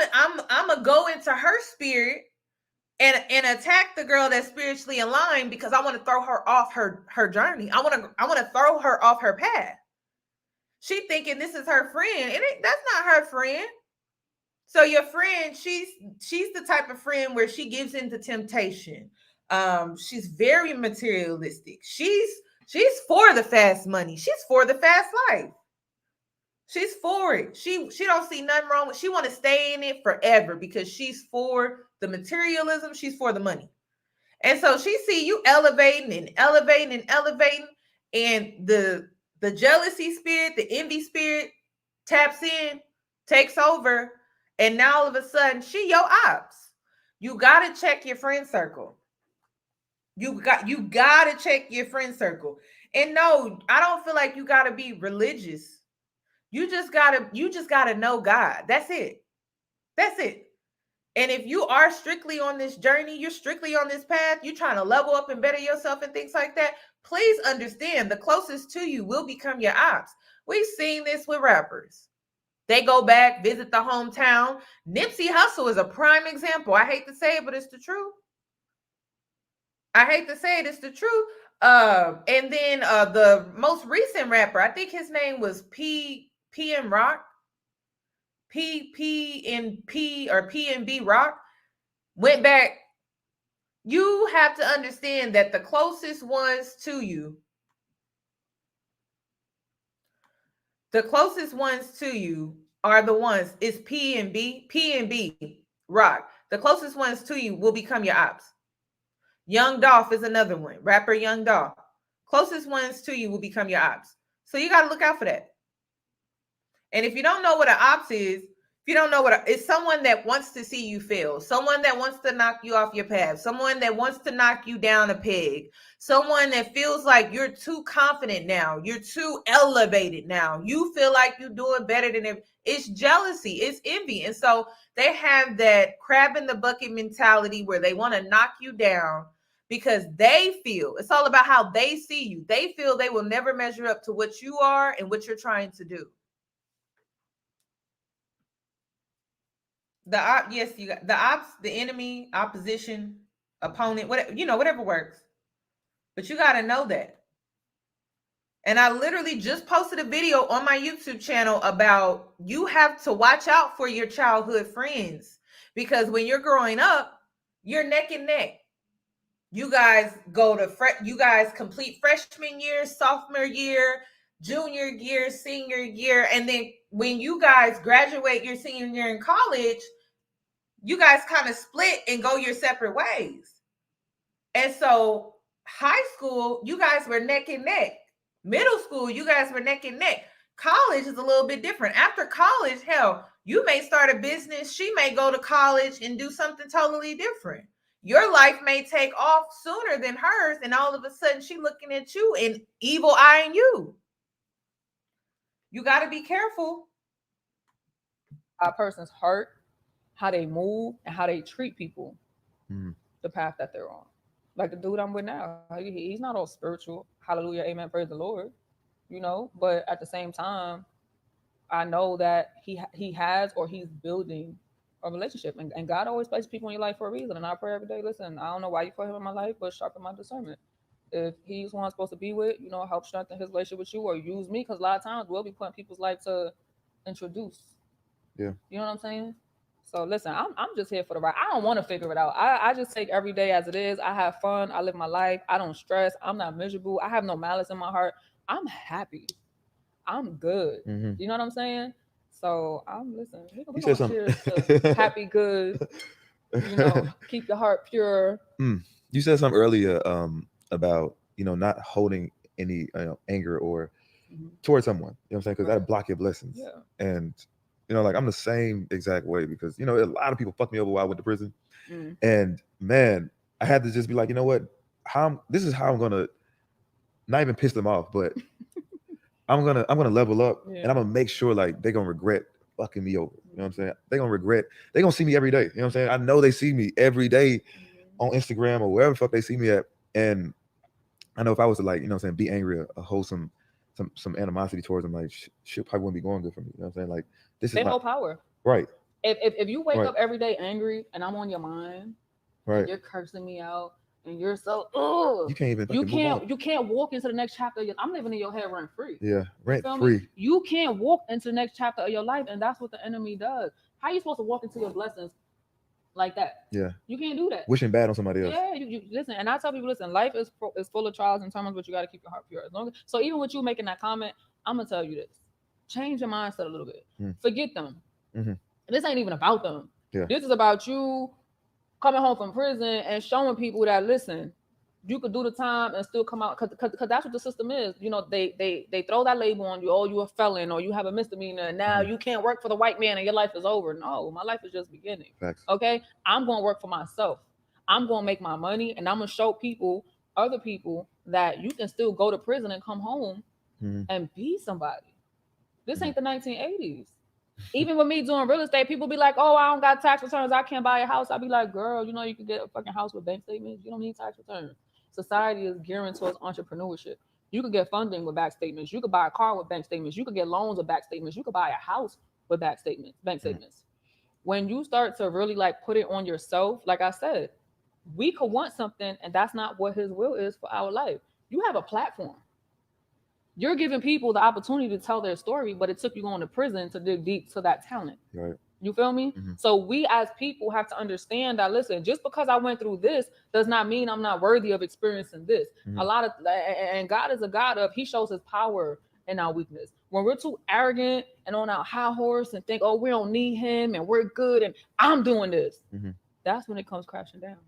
gonna go into her spirit and attack the girl that's spiritually aligned, because I want to throw her off her journey. I want to throw her off her path. She thinking this is her friend, and that's not her friend. So your friend, she's the type of friend where she gives into temptation. She's very materialistic. She's for the fast money. She's for the fast life. She's for it. She don't see nothing wrong with. She want to stay in it forever because she's for the materialism. She's for the money. And so she see you elevating and elevating and elevating, and the jealousy spirit, the envy spirit taps in, takes over, and now all of a sudden she your ops. You gotta check your friend circle. You gotta check your friend circle. And no, I don't feel like you gotta be religious. You just gotta know God. That's it. That's it. And if you are strictly on this journey, you're strictly on this path, you're trying to level up and better yourself and things like that, please understand the closest to you will become your ops. We've seen this with rappers. They go back, visit the hometown. Nipsey Hussle is a prime example. I hate to say it, but it's the truth. I hate to say it, it's the truth. And then the most recent rapper, I think his name was PM Rock. P or PNB Rock, went back. You have to understand that the closest ones to you are the ones, it's PNB Rock. The closest ones to you will become your ops. Young Dolph is another one, rapper Young Dolph. Closest ones to you will become your ops. So you got to look out for that. And if you don't know what an ops is, if you don't know it's someone that wants to see you fail, someone that wants to knock you off your path, someone that wants to knock you down a peg, someone that feels like you're too confident now, you're too elevated now, you feel like you're doing better than them. It's jealousy, it's envy. And so they have that crab in the bucket mentality where they want to knock you down because they feel, it's all about how they see you. They feel they will never measure up to what you are and what you're trying to do. Yes, you got the ops, the enemy, opposition, opponent, whatever works. But you got to know that. And I literally just posted a video on my YouTube channel about you have to watch out for your childhood friends, because when you're growing up, you're neck and neck. You guys complete freshman year, sophomore year, junior year, senior year, and then when you guys graduate your senior year in college, you guys kind of split and go your separate ways. And so high school, you guys were neck and neck. Middle school, you guys were neck and neck. College is a little bit different. After college, hell, you may start a business. She may go to college and do something totally different. Your life may take off sooner than hers, and all of a sudden she looking at you and evil eyeing you. You got to be careful. A person's heart, how they move, and how they treat people, the path that they're on. Like the dude I'm with now, he's not all spiritual. Hallelujah, amen, praise the Lord. But at the same time, I know that he has or he's building a relationship, and God always places people in your life for a reason. And I pray every day, listen, I don't know why you put him in my life, but sharpen my discernment. If he's one I'm supposed to be with, help strengthen his relationship with you, or use me, because a lot of times we'll be putting people's life to introduce. Yeah. You know what I'm saying? So listen, I'm just here for the ride. I don't want to figure it out. I just take every day as it is. I have fun. I live my life. I don't stress. I'm not miserable. I have no malice in my heart. I'm happy. I'm good. Mm-hmm. You know what I'm saying? So listen. We said gonna cheers to happy, good. Keep your heart pure. You said something earlier about not holding any anger or towards someone. You know what I'm saying? Because that'll block your blessings. Yeah. And like I'm the same exact way, because a lot of people fucked me over while I went to prison. And man, I had to just be like, you know what? This is how I'm gonna not even piss them off, but I'm gonna level up, and I'm gonna make sure like they're gonna regret fucking me over. You know what I'm saying? They're gonna see me every day. You know what I'm saying? I know they see me every day on Instagram or wherever the fuck they see me at. And I know if I was to like, be angry or hold some animosity towards them, like shit probably wouldn't be going good for me. You know what I'm saying? Like this is no power. Right. If you wake up every day angry and I'm on your mind, right, and you're cursing me out and you're so you can't even you can't walk into the next chapter. I'm living in your head rent free. Yeah, rent free. You can't walk into the next chapter of your life, and that's what the enemy does. How are you supposed to walk into your blessings like that? Yeah, you can't do that. Wishing bad on somebody else. Yeah, you listen, and I tell people, listen, life is full of trials and turmoils, but you got to keep your heart pure. So even with you making that comment, I'm gonna tell you this: change your mindset a little bit. Forget them. This ain't even about them. Yeah. This is about you coming home from prison and showing people that, listen, you could do the time and still come out, because that's what the system is. You know, they throw that label on you. Oh, you're a felon, or you have a misdemeanor, and now you can't work for the white man and your life is over. No, my life is just beginning. Facts. Okay, I'm going to work for myself. I'm going to make my money, and I'm going to show people, other people, that you can still go to prison and come home and be somebody. This ain't the 1980s. Even with me doing real estate, people be like, oh, I don't got tax returns, I can't buy a house. I be like, girl, you know you can get a fucking house with bank statements. You don't need tax returns. Society is gearing towards entrepreneurship. You could get funding with bank statements. You could buy a car with bank statements. You could get loans with bank statements. You could buy a house with bank statements. When you start to really like put it on yourself, like I said, we could want something, and that's not what his will is for our life. You have a platform. You're giving people the opportunity to tell their story, but it took you going to prison to dig deep to that talent. Right. You feel me? So we as people have to understand that, listen, just because I went through this does not mean I'm not worthy of experiencing this. And God is a God of, he shows his power in our weakness. When we're too arrogant and on our high horse and think, oh, we don't need him and we're good and I'm doing this, that's when it comes crashing down.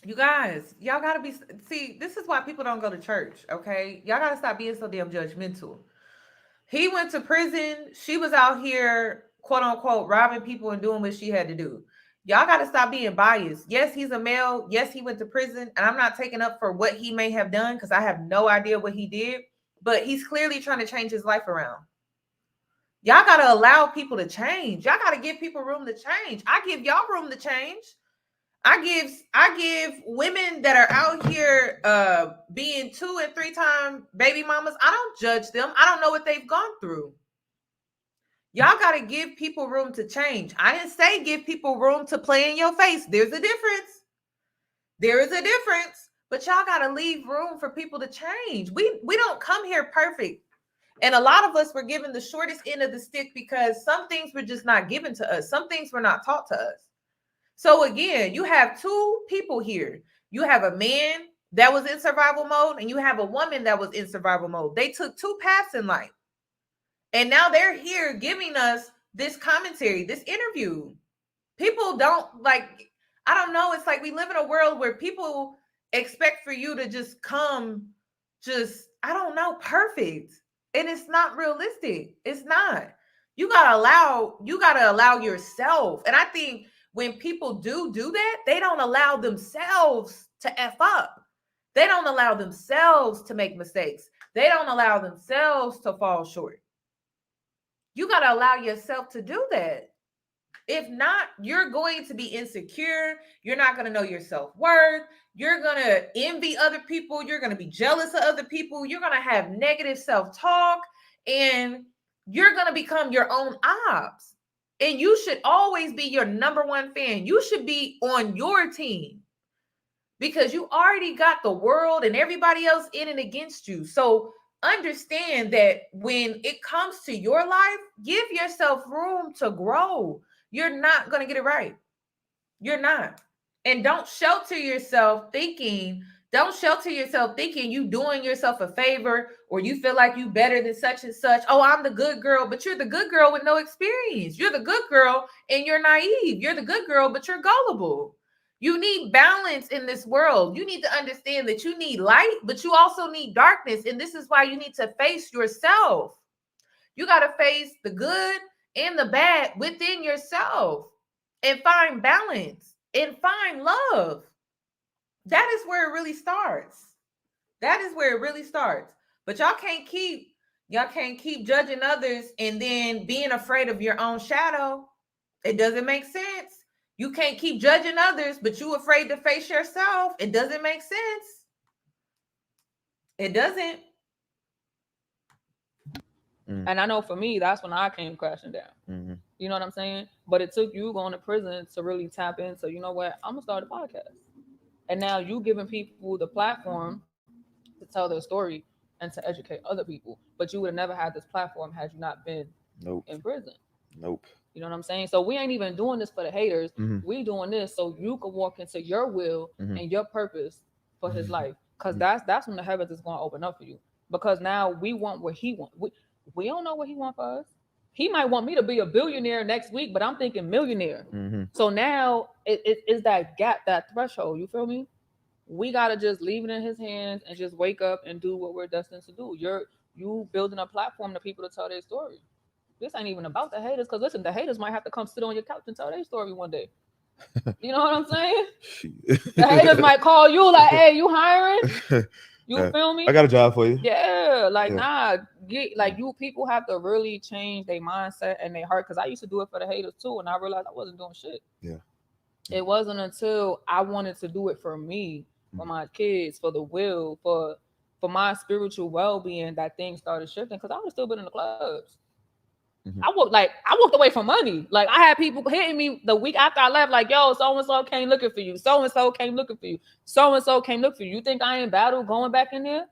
You guys, y'all gotta be, see, this is why people don't go to church, okay? Y'all gotta stop being so damn judgmental. He went to prison. She was out here, quote unquote, robbing people and doing what she had to do. Y'all gotta stop being biased. Yes, he's a male. Yes, he went to prison. And I'm not taking up for what he may have done because I have no idea what he did. But he's clearly trying to change his life around. Y'all gotta allow people to change. Y'all gotta give people room to change. I give y'all room to change. I give women that are out here being 2 and 3 time baby mamas, I don't judge them. I don't know what they've gone through. Y'all got to give people room to change. I didn't say give people room to play in your face. There's a difference. There is a difference. But y'all got to leave room for people to change. We don't come here perfect. And a lot of us were given the shortest end of the stick because some things were just not given to us. Some things were not taught to us. So again, you have 2 people here. You have a man that was in survival mode and you have a woman that was in survival mode. They took 2 paths in life. And now they're here giving us this commentary, this interview. People don't like, I don't know. It's like we live in a world where people expect for you to just come, I don't know, perfect. And it's not realistic. It's not. You gotta allow yourself. And I think when people do that, they don't allow themselves to F up. They don't allow themselves to make mistakes. They don't allow themselves to fall short. You got to allow yourself to do that. If not, you're going to be insecure. You're not going to know your self-worth. You're going to envy other people. You're going to be jealous of other people. You're going to have negative self-talk. And you're going to become your own ops. And you should always be your number one fan. You should be on your team because you already got the world and everybody else in and against you. So understand that when it comes to your life, give yourself room to grow. You're not going to get it right. You're not. And don't shelter yourself thinking you doing yourself a favor or you feel like you better than such and such. Oh, I'm the good girl, but you're the good girl with no experience. You're the good girl and you're naive. You're the good girl, but you're gullible. You need balance in this world. You need to understand that you need light, but you also need darkness. And this is why you need to face yourself. You got to face the good and the bad within yourself and find balance and find love. That is where it really starts. That is where it really starts. But y'all can't keep judging others and then being afraid of your own shadow. It doesn't make sense. You can't keep judging others, but you afraid to face yourself. It doesn't make sense. It doesn't. And I know for me, that's when I came crashing down. You know what I'm saying? But it took you going to prison to really tap into, you know what, I'm going to start a podcast. And now you giving people the platform to tell their story and to educate other people. But you would have never had this platform had you not been in prison. Nope. You know what I'm saying? So we ain't even doing this for the haters. We doing this so you can walk into your will and your purpose for his life. Because that's when the heavens is going to open up for you. Because now we want what he wants. We don't know what he wants for us. He might want me to be a billionaire next week, but I'm thinking millionaire. So now it is that gap, that threshold. You feel me? We gotta just leave it in his hands and just wake up and do what we're destined to do. You building a platform to people to tell their story. This ain't even about the haters, because listen, the haters might have to come sit on your couch and tell their story one day. You know what I'm saying? The haters might call you like, "Hey, you hiring?" You feel me? I got a job for you. Yeah, like you people have to really change their mindset and their heart. Because I used to do it for the haters too, and I realized I wasn't doing shit. Yeah. It wasn't until I wanted to do it for me, for my kids, for the will, for my spiritual well-being, that things started shifting. Because I would have still been in the clubs. I walked away from money. Like, I had people hitting me the week after I left, like, "Yo, so and so came looking for you. So and so came looking for you. So and so came looking for you. You think I ain't battle going back in there?"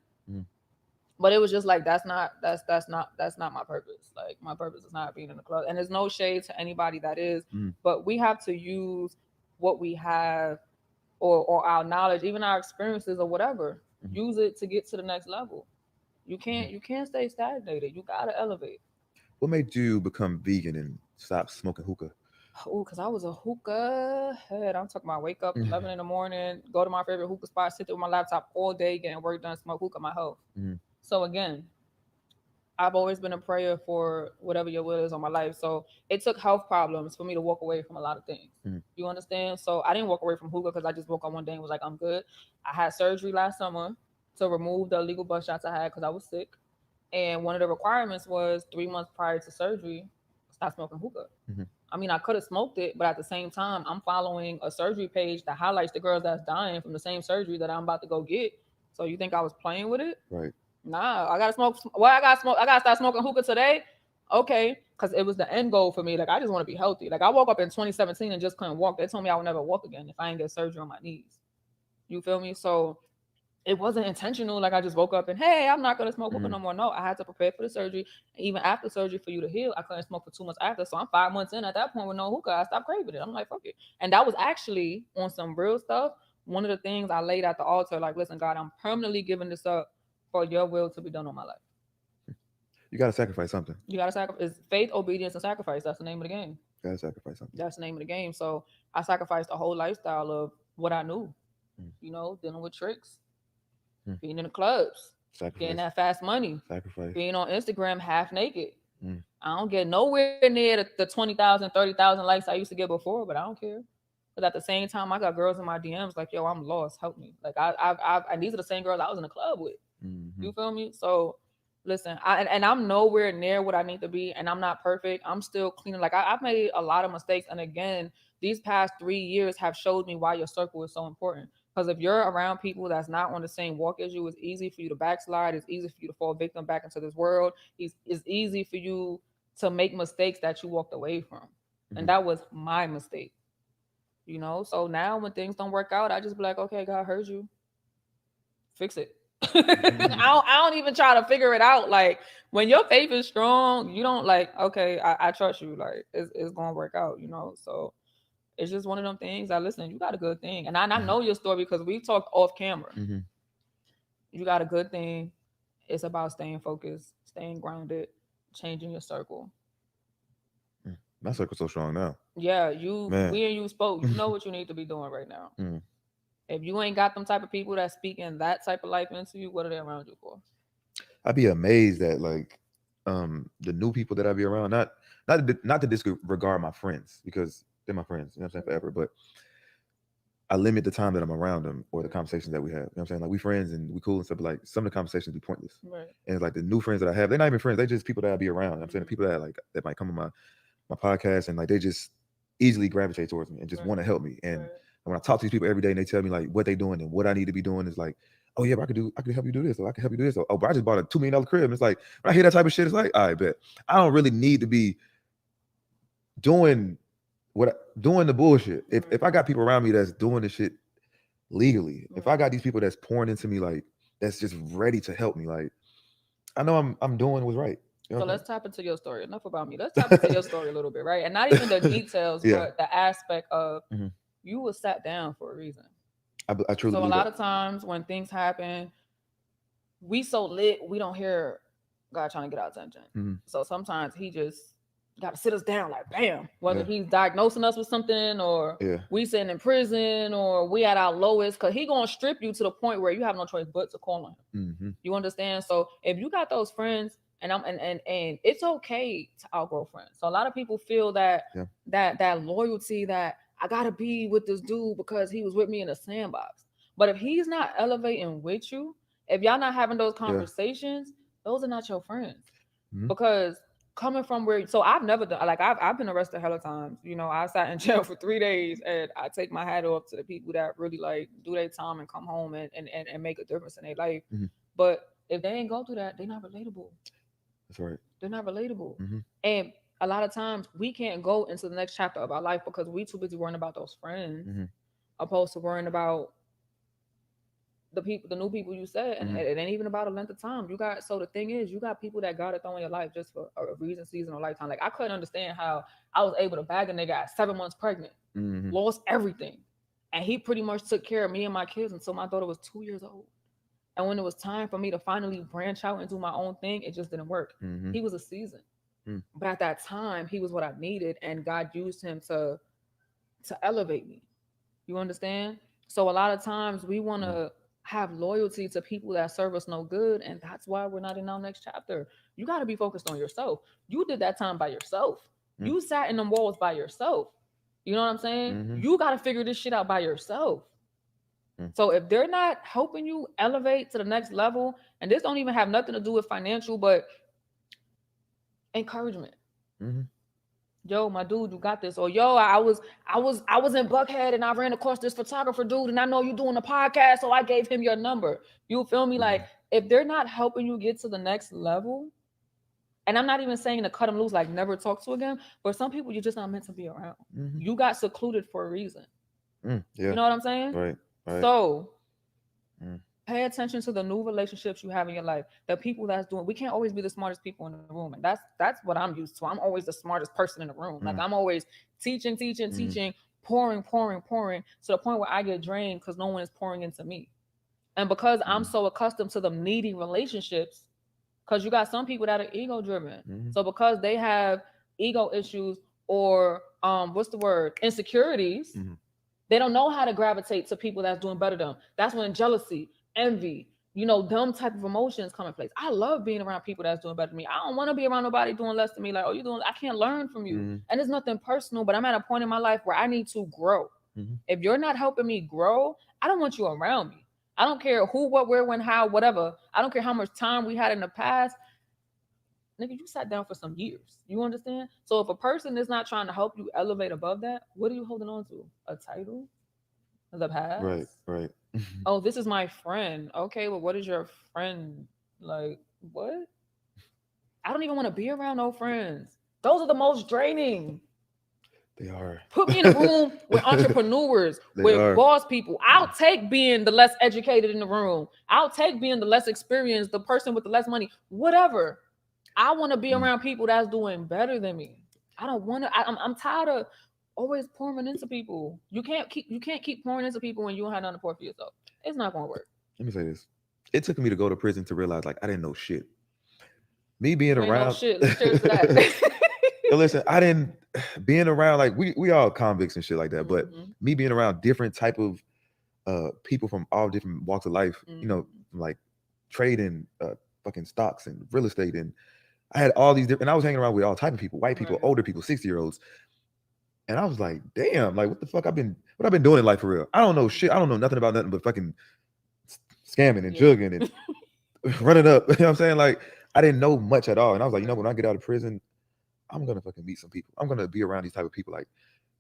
But it was just like, that's not my purpose. Like, my purpose is not being in the club. And there's no shade to anybody that is, but we have to use what we have or our knowledge, even our experiences or whatever. Use it to get to the next level. You can't stay stagnated. You gotta elevate. What made you become vegan and stop smoking hookah? Oh, because I was a hookah head. I'm talking about wake up 11 in the morning, go to my favorite hookah spot, sit there with my laptop all day, getting work done, smoke hookah, my health. So again, I've always been a prayer for whatever your will is on my life. So it took health problems for me to walk away from a lot of things. You understand? So I didn't walk away from hookah because I just woke up one day and was like, I'm good. I had surgery last summer to remove the illegal butt shots I had because I was sick. And one of the requirements was 3 months prior to surgery, stop smoking hookah. I mean, I could have smoked it, but at the same time, I'm following a surgery page that highlights the girls that's dying from the same surgery that I'm about to go get. So you think I was playing with it? Right. Nah, I gotta smoke. Well, I gotta start smoking hookah today. Okay, because it was the end goal for me. Like, I just want to be healthy. Like, I woke up in 2017 and just couldn't walk. They told me I would never walk again if I didn't get surgery on my knees. You feel me? So it wasn't intentional. Like, I just woke up and, hey, I'm not gonna smoke hookah no more. No, I had to prepare for the surgery. Even after surgery, for you to heal, I couldn't smoke for 2 months after. So I'm 5 months in at that point with no hookah. I stopped craving it. I'm like, fuck it. And that was actually on some real stuff. One of the things I laid at the altar, like, listen, God, I'm permanently giving this up for your will to be done on my life. You gotta sacrifice something. You gotta sacrifice. Faith, obedience, and sacrifice. That's the name of the game. You gotta sacrifice something. That's the name of the game. So I sacrificed the whole lifestyle of what I knew. You know, dealing with tricks, being in the clubs, getting that fast money, being on Instagram half naked. I don't get nowhere near the 20,000, 30,000 likes I used to get before, but I don't care. But at the same time, I got girls in my DMs like, "Yo, I'm lost. Help me." Like, and these are the same girls I was in the club with. You feel me? So listen, I'm nowhere near what I need to be, and I'm not perfect. I'm still cleaning. Like, I've made a lot of mistakes, and again, these past 3 years have showed me why your circle is so important. Because if you're around people that's not on the same walk as you, it's easy for you to backslide. It's easy for you to fall victim back into this world. It's easy for you to make mistakes that you walked away from, and that was my mistake. You know, so now when things don't work out, I just be like, okay, God heard you. Fix it. I don't even try to figure it out. Like, when your faith is strong, you don't like, okay, I trust you. Like, it's gonna work out, you know. So it's just one of them things. Listen, you got a good thing, and I know your story because we talked off camera. You got a good thing. It's about staying focused, staying grounded, changing your circle. My circle's so strong now. Yeah, we and you spoke. You know what you need to be doing right now. If you ain't got them type of people that speaking that type of life into you, what are they around you for? I'd be amazed at like the new people that I be around. Not to disregard my friends, because they're my friends, you know what I'm saying, forever. But I limit the time that I'm around them or the conversations that we have. You know what I'm saying? Like, we friends and we cool and stuff, but like some of the conversations be pointless. Right. And it's like the new friends that I have, they're not even friends. They're just people that I be around. You know what I'm saying? The people that might come on my podcast, and like they just easily gravitate towards me and just want to help me. And when I talk to these people every day and they tell me like what they doing and what I need to be doing, is like, oh yeah, but I could help you do this, or I can help you do this. Or, oh, but I just bought a $2 million crib. And it's like, when I hear that type of shit, it's like, all right, bet. I don't really need to be doing the bullshit. If I got people around me that's doing this shit legally, if I got these people that's pouring into me, like, that's just ready to help me, like, I know I'm doing what's right. You know, so let's tap into your story. Enough about me. Let's tap into your story a little bit, right? And not even the details, but the aspect of you were sat down for a reason. I truly. So a lot of times when things happen, we so lit, we don't hear God trying to get our attention. So sometimes he just got to sit us down like, bam, whether he's diagnosing us with something or we sitting in prison or we at our lowest, because he gonna strip you to the point where you have no choice but to call on him. You understand? So if you got those friends, and it's okay to outgrow friends. So a lot of people feel that that loyalty, that I gotta be with this dude because he was with me in a sandbox. But if he's not elevating with you, if y'all not having those conversations, those are not your friends. Because coming from where, so I've never done, like I've been arrested hella times. You know, I sat in jail for 3 days, and I take my hat off to the people that really like do their time and come home and make a difference in their life. But if they ain't go through that, they're not relatable. That's right. They're not relatable. And a lot of times we can't go into the next chapter of our life because we too busy worrying about those friends, opposed to worrying about the people, the new people you said, and it ain't even about a length of time. You got, so the thing is, you got people that God to throw in your life just for a reason, season, or lifetime. Like I couldn't understand how I was able to bag a nigga at 7 months pregnant, lost everything, and he pretty much took care of me and my kids until my daughter was 2 years old. And when it was time for me to finally branch out and do my own thing, it just didn't work. He was a season, but at that time, he was what I needed, and God used him to elevate me. You understand? So a lot of times we want to have loyalty to people that serve us no good, and that's why we're not in our next chapter. You got to be focused on yourself. You did that time by yourself. You sat in them walls by yourself. You know what I'm saying? You got to figure this shit out by yourself. So if they're not helping you elevate to the next level, and this don't even have nothing to do with financial, but encouragement. Yo, my dude, you got this. Or yo, I was in Buckhead and I ran across this photographer dude, and I know you doing a podcast, so I gave him your number. You feel me? Like if they're not helping you get to the next level, and I'm not even saying to cut them loose, like never talk to again, but some people you're just not meant to be around. You got secluded for a reason. You know what I'm saying? Right. So pay attention to the new relationships you have in your life. The people that's doing, we can't always be the smartest people in the room. And that's what I'm used to. I'm always the smartest person in the room. Like I'm always teaching, pouring to the point where I get drained because no one is pouring into me. And because I'm so accustomed to the needy relationships, because you got some people that are ego driven. So because they have ego issues or insecurities, they don't know how to gravitate to people that's doing better than them. That's when jealousy, envy, them type of emotions come in place. I love being around people that's doing better than me. I don't want to be around nobody doing less than me. Like, I can't learn from you. And it's nothing personal, but I'm at a point in my life where I need to grow. If you're not helping me grow, I don't want you around me. I don't care who, what, where, when, how, whatever. I don't care how much time we had in the past. Nigga, you sat down for some years. You understand? So if a person is not trying to help you elevate above that, what are you holding on to? A title? The past? Right. Oh, this is my friend. Okay, well, what is your friend? Like, what? I don't even want to be around no friends. Those are the most draining. They are. Put me in a room with entrepreneurs, with boss people. I'll take being the less educated in the room. I'll take being the less experienced, the person with the less money, whatever. I want to be around people that's doing better than me. I don't want to. I'm tired of always pouring into people. You can't keep pouring into people when you don't have nothing to pour for yourself. It's not going to work. Let me say this. It took me to go to prison to realize, like, I didn't know shit. Me being around. No shit. Let's cheers to that. Yo, listen, I didn't being around, like we all convicts and shit like that, but me being around different type of people from all different walks of life, like trading fucking stocks and real estate, and I had all these different, and I was hanging around with all type of people, white people, older people, 60-year-olds. And I was like, damn, like what the fuck I've been doing in life for real? I don't know shit. I don't know nothing about nothing but fucking scamming and jugging and running up. You know what I'm saying? Like I didn't know much at all. And I was like, when I get out of prison, I'm gonna fucking meet some people. I'm gonna be around these type of people. Like,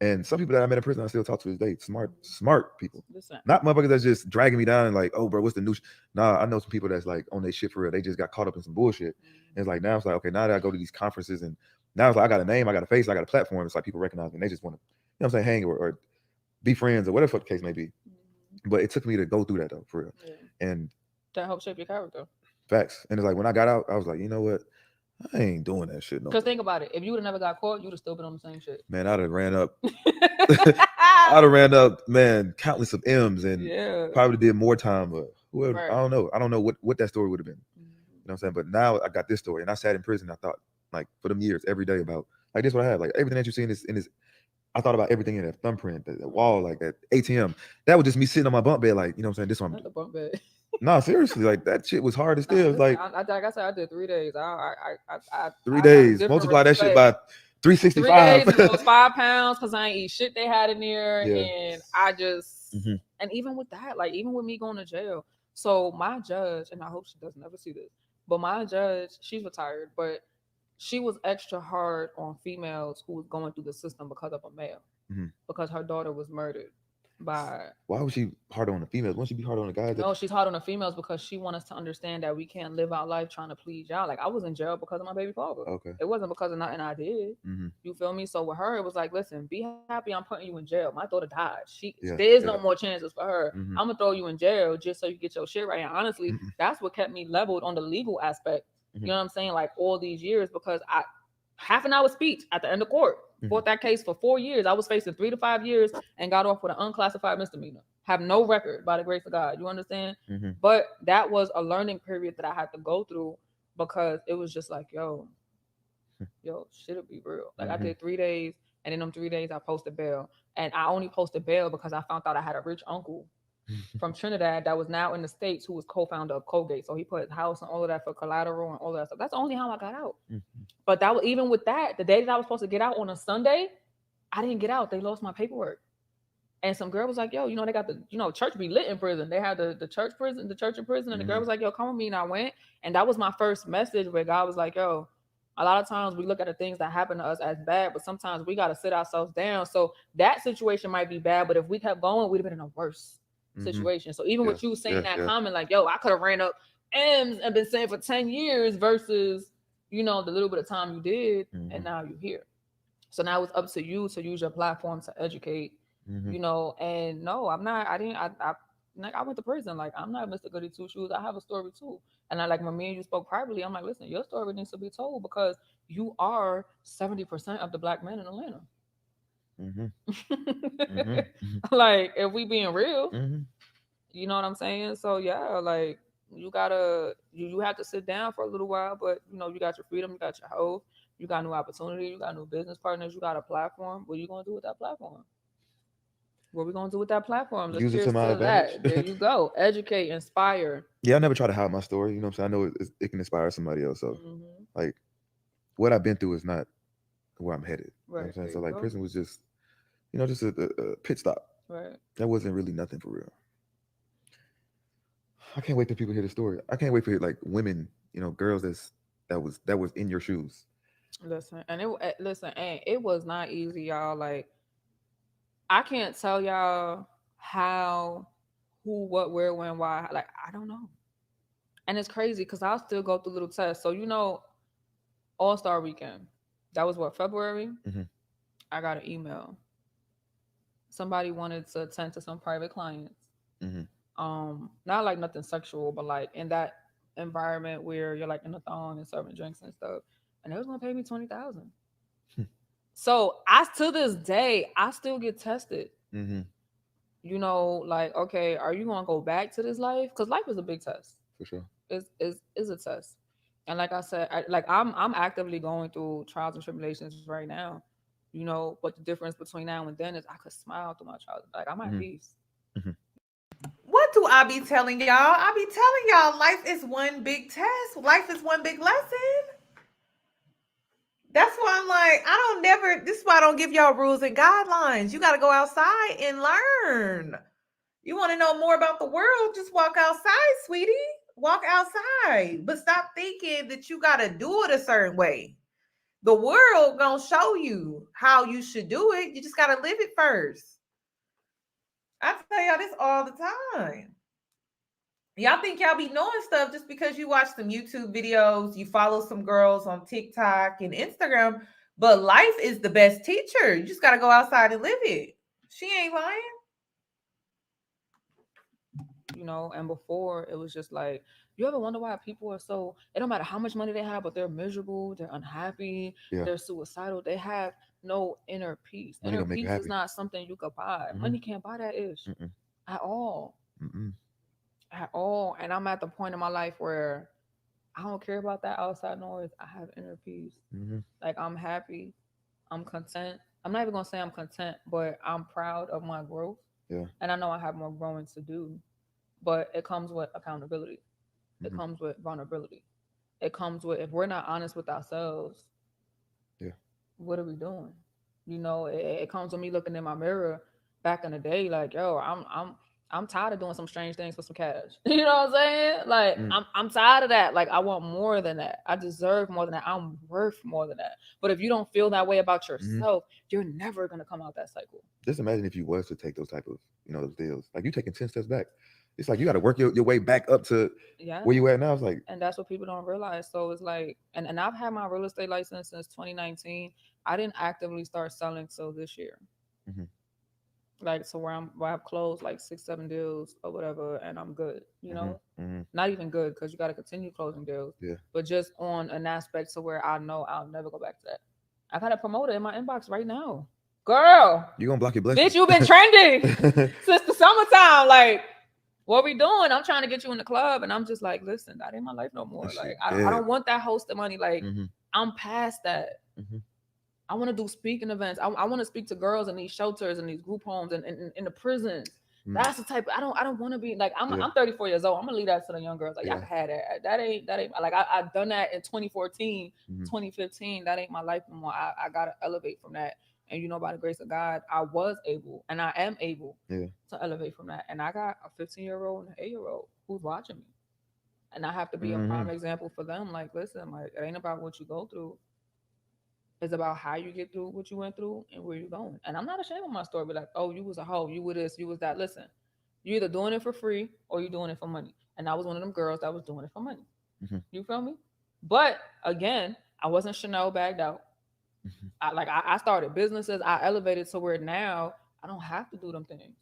and some people that I met in prison, I still talk to this day. Smart people. Listen. Not motherfuckers that's just dragging me down and like, oh bro, what's the new Nah, I know some people that's like on their shit for real. They just got caught up in some bullshit. And it's like now it's like, okay, now that I go to these conferences and now it's like I got a name, I got a face, I got a platform. It's like people recognize me and they just want to, you know what I'm saying, hang or be friends or whatever the case may be. But it took me to go through that though, for real. Yeah. And that helped shape your character. Facts. And it's like when I got out, I was like, you know what? I ain't doing that shit no. Because think about it. If you would have never got caught, you'd have still been on the same shit. Man, I'd have ran up. I'd have ran up, man, countless of M's and probably did more time. But whoever, I don't know. I don't know what that story would have been. You know what I'm saying? But now I got this story. And I sat in prison. I thought, like, for them years, every day about Like this, what I had. Like everything that you see in this. I thought about everything in that thumbprint, the wall, like that ATM. That was just me sitting on my bunk bed, like, you know what I'm saying? This one. Not the bunk bed. No, seriously, like that shit was hard as still. Listen, Like like I said, I did 3 days. 3 days. Multiply that shit by 365. 3 days and lost 5 pounds because I ain't eat shit they had in there. Yeah. And I just, Mhm. and even with that, like even with me going to jail. So my judge, and I hope she doesn't ever see this, but my judge, she's retired, but she was extra hard on females who was going through the system because of a male, Mhm. because her daughter was murdered by. Why was she hard on the females? Wouldn't she be hard on the guys? No, she's hard on the females because she wants us to understand that we can't live our life trying to please y'all. Like I was in jail because of my baby father. Okay. It wasn't because of nothing I did. Mhm. You feel me? So with her, it was like, listen, be happy I'm putting you in jail. My daughter died. Yeah, There's yeah. no more chances for her. Mhm. I'm gonna throw you in jail just so you get your shit right. And honestly, Mhm. that's what kept me leveled on the legal aspect. Mhm. You know what I'm saying? Like all these years, because I half an hour speech at the end of court. Fought that case for 4 years. I was facing 3 to 5 years and got off with an unclassified misdemeanor. Have no record by the grace of God. You understand? Mhm. But that was a learning period that I had to go through because it was just like, yo, shit'll be real. Like I did 3 days, and in them 3 days I posted bail. And I only posted bail because I found out I had a rich uncle from Trinidad that was now in the States who was co-founder of Colgate. So he put his house and all of that for collateral and all that stuff. That's the only how I got out. But that was, even with that, the day that I was supposed to get out on a Sunday, I didn't get out. They lost my paperwork. And some girl was like, yo, they got the, church be lit in prison. They had the church prison, the church in prison. And the girl was like, yo, come with me. And I went. And that was my first message where God was like, yo, a lot of times we look at the things that happen to us as bad, but sometimes we got to sit ourselves down. So that situation might be bad, but if we kept going, we'd have been in a worse situation. So even with you saying that comment, like, yo, I could have ran up M's and been saying for 10 years versus, the little bit of time you did, and now you're here. So now it's up to you to use your platform to educate, and no, I'm not, I went to prison. Like, I'm not Mr. Goody Two Shoes. I have a story too. And when me and you spoke privately, I'm like, listen, your story needs to be told because you are 70% of the Black men in Atlanta. Like, if we being real, you know what I'm saying? So yeah, like, you gotta, you have to sit down for a little while, but you got your freedom, you got your hope, you got new opportunity, you got new business partners, you got a platform. What are you gonna do with that platform? What are we gonna do with that platform? Let's Use it to my advantage. There you go. Educate, inspire. Yeah, I never try to hide my story. You know what I'm saying? I know it can inspire somebody else. So, like, what I've been through is not where I'm headed. Right. You know what I'm saying? So, like, prison was just, just a pit stop. Right. That wasn't really nothing for real. I can't wait till people hear the story. I can't wait for like women, girls that was in your shoes. Listen, and it was not easy, y'all. Like, I can't tell y'all how, who, what, where, when, why. Like, I don't know. And it's crazy because I'll still go through little tests. So, All-Star Weekend. That was what, February? I got an email. Somebody wanted to attend to some private clients. Not like nothing sexual, but like in that environment where you're like in the thong and serving drinks and stuff. And they was gonna pay me $20,000. So to this day, I still get tested. Like, okay, are you gonna go back to this life? Because life is a big test. For sure. It's a test. And like I said, I'm actively going through trials and tribulations right now. But the difference between now and then is I could smile through my trials. Like, I'm at peace. What do I be telling y'all? I be telling y'all life is one big test. Life is one big lesson. That's why I'm like, this is why I don't give y'all rules and guidelines. You got to go outside and learn. You want to know more about the world? Just walk outside, sweetie. Walk outside. But stop thinking that you got to do it a certain way. The world gonna show you how you should do it. You just got to live it first. I tell y'all this all the time. Y'all think y'all be knowing stuff just because you watch some YouTube videos, you follow some girls on TikTok and Instagram, but life is the best teacher. You just got to go outside and live it. She ain't lying. And before it was just like, you ever wonder why people are so, it don't matter how much money they have, but they're miserable, they're unhappy, they're suicidal, they have no inner peace. Inner peace is not something you could buy. Money can't buy that ish at all. At all. And I'm at the point in my life where I don't care about that outside noise. I have inner peace. Like, I'm happy. I'm content. I'm not even gonna say I'm content, but I'm proud of my growth. Yeah. And I know I have more growing to do, but it comes with accountability. It Mhm. comes with vulnerability. It comes with, if we're not honest with ourselves, Yeah. what are we doing? You know, it comes with me looking in my mirror back in the day, like, yo, I'm tired of doing some strange things for some cash. You know what I'm saying? Like, Mm. I'm tired of that. Like, I want more than that. I deserve more than that. I'm worth more than that. But if you don't feel that way about yourself, you're never gonna come out that cycle. Just imagine if you was to take those type of, those deals. Like you taking 10 steps back. It's like you got to work your way back up to where you at now. It's like, and that's what people don't realize. So it's like, and I've had my real estate license since 2019. I didn't actively start selling till this year. Mhm. Like, so where I've closed like 6-7 deals or whatever, and I'm good. You know, Mhm. not even good, because you got to continue closing deals. Yeah. But just on an aspect to where I know I'll never go back to that. I got a promoter in my inbox right now. Girl, You gonna block your blessings. bitch, you've been trending since the summertime. Like, what we doing? I'm trying to get you in the club. And I'm just like, listen, that ain't my life no more. That Like, shit I don't want that hosted money. Like, Mhm. I'm past that. Mhm. I want to do speaking events. I want to speak to girls in these shelters and these group homes and in the prisons. Mm. That's the type. I don't want to be like, Yeah. I'm 34 years old. I'm gonna leave that to the young girls. Like, y'all Yeah. can have that. That ain't like, I've done that in 2014, Mhm. 2015. That ain't my life no more. I gotta elevate from that. And you know, by the grace of God, I was able and I am able Yeah. to elevate from that. And I got a 15-year-old and an 8-year-old who's watching me. And I have to be a prime example for them. Like, listen, like, it ain't about what you go through. It's about how you get through what you went through and where you're going. And I'm not ashamed of my story. Be like, oh, you was a hoe, you were this, you was that. Listen, you're either doing it for free or you're doing it for money. And I was one of them girls that was doing it for money. Mhm. You feel me? But again, I wasn't Chanel bagged out. Mhm. I started businesses. I elevated to where now I don't have to do them things.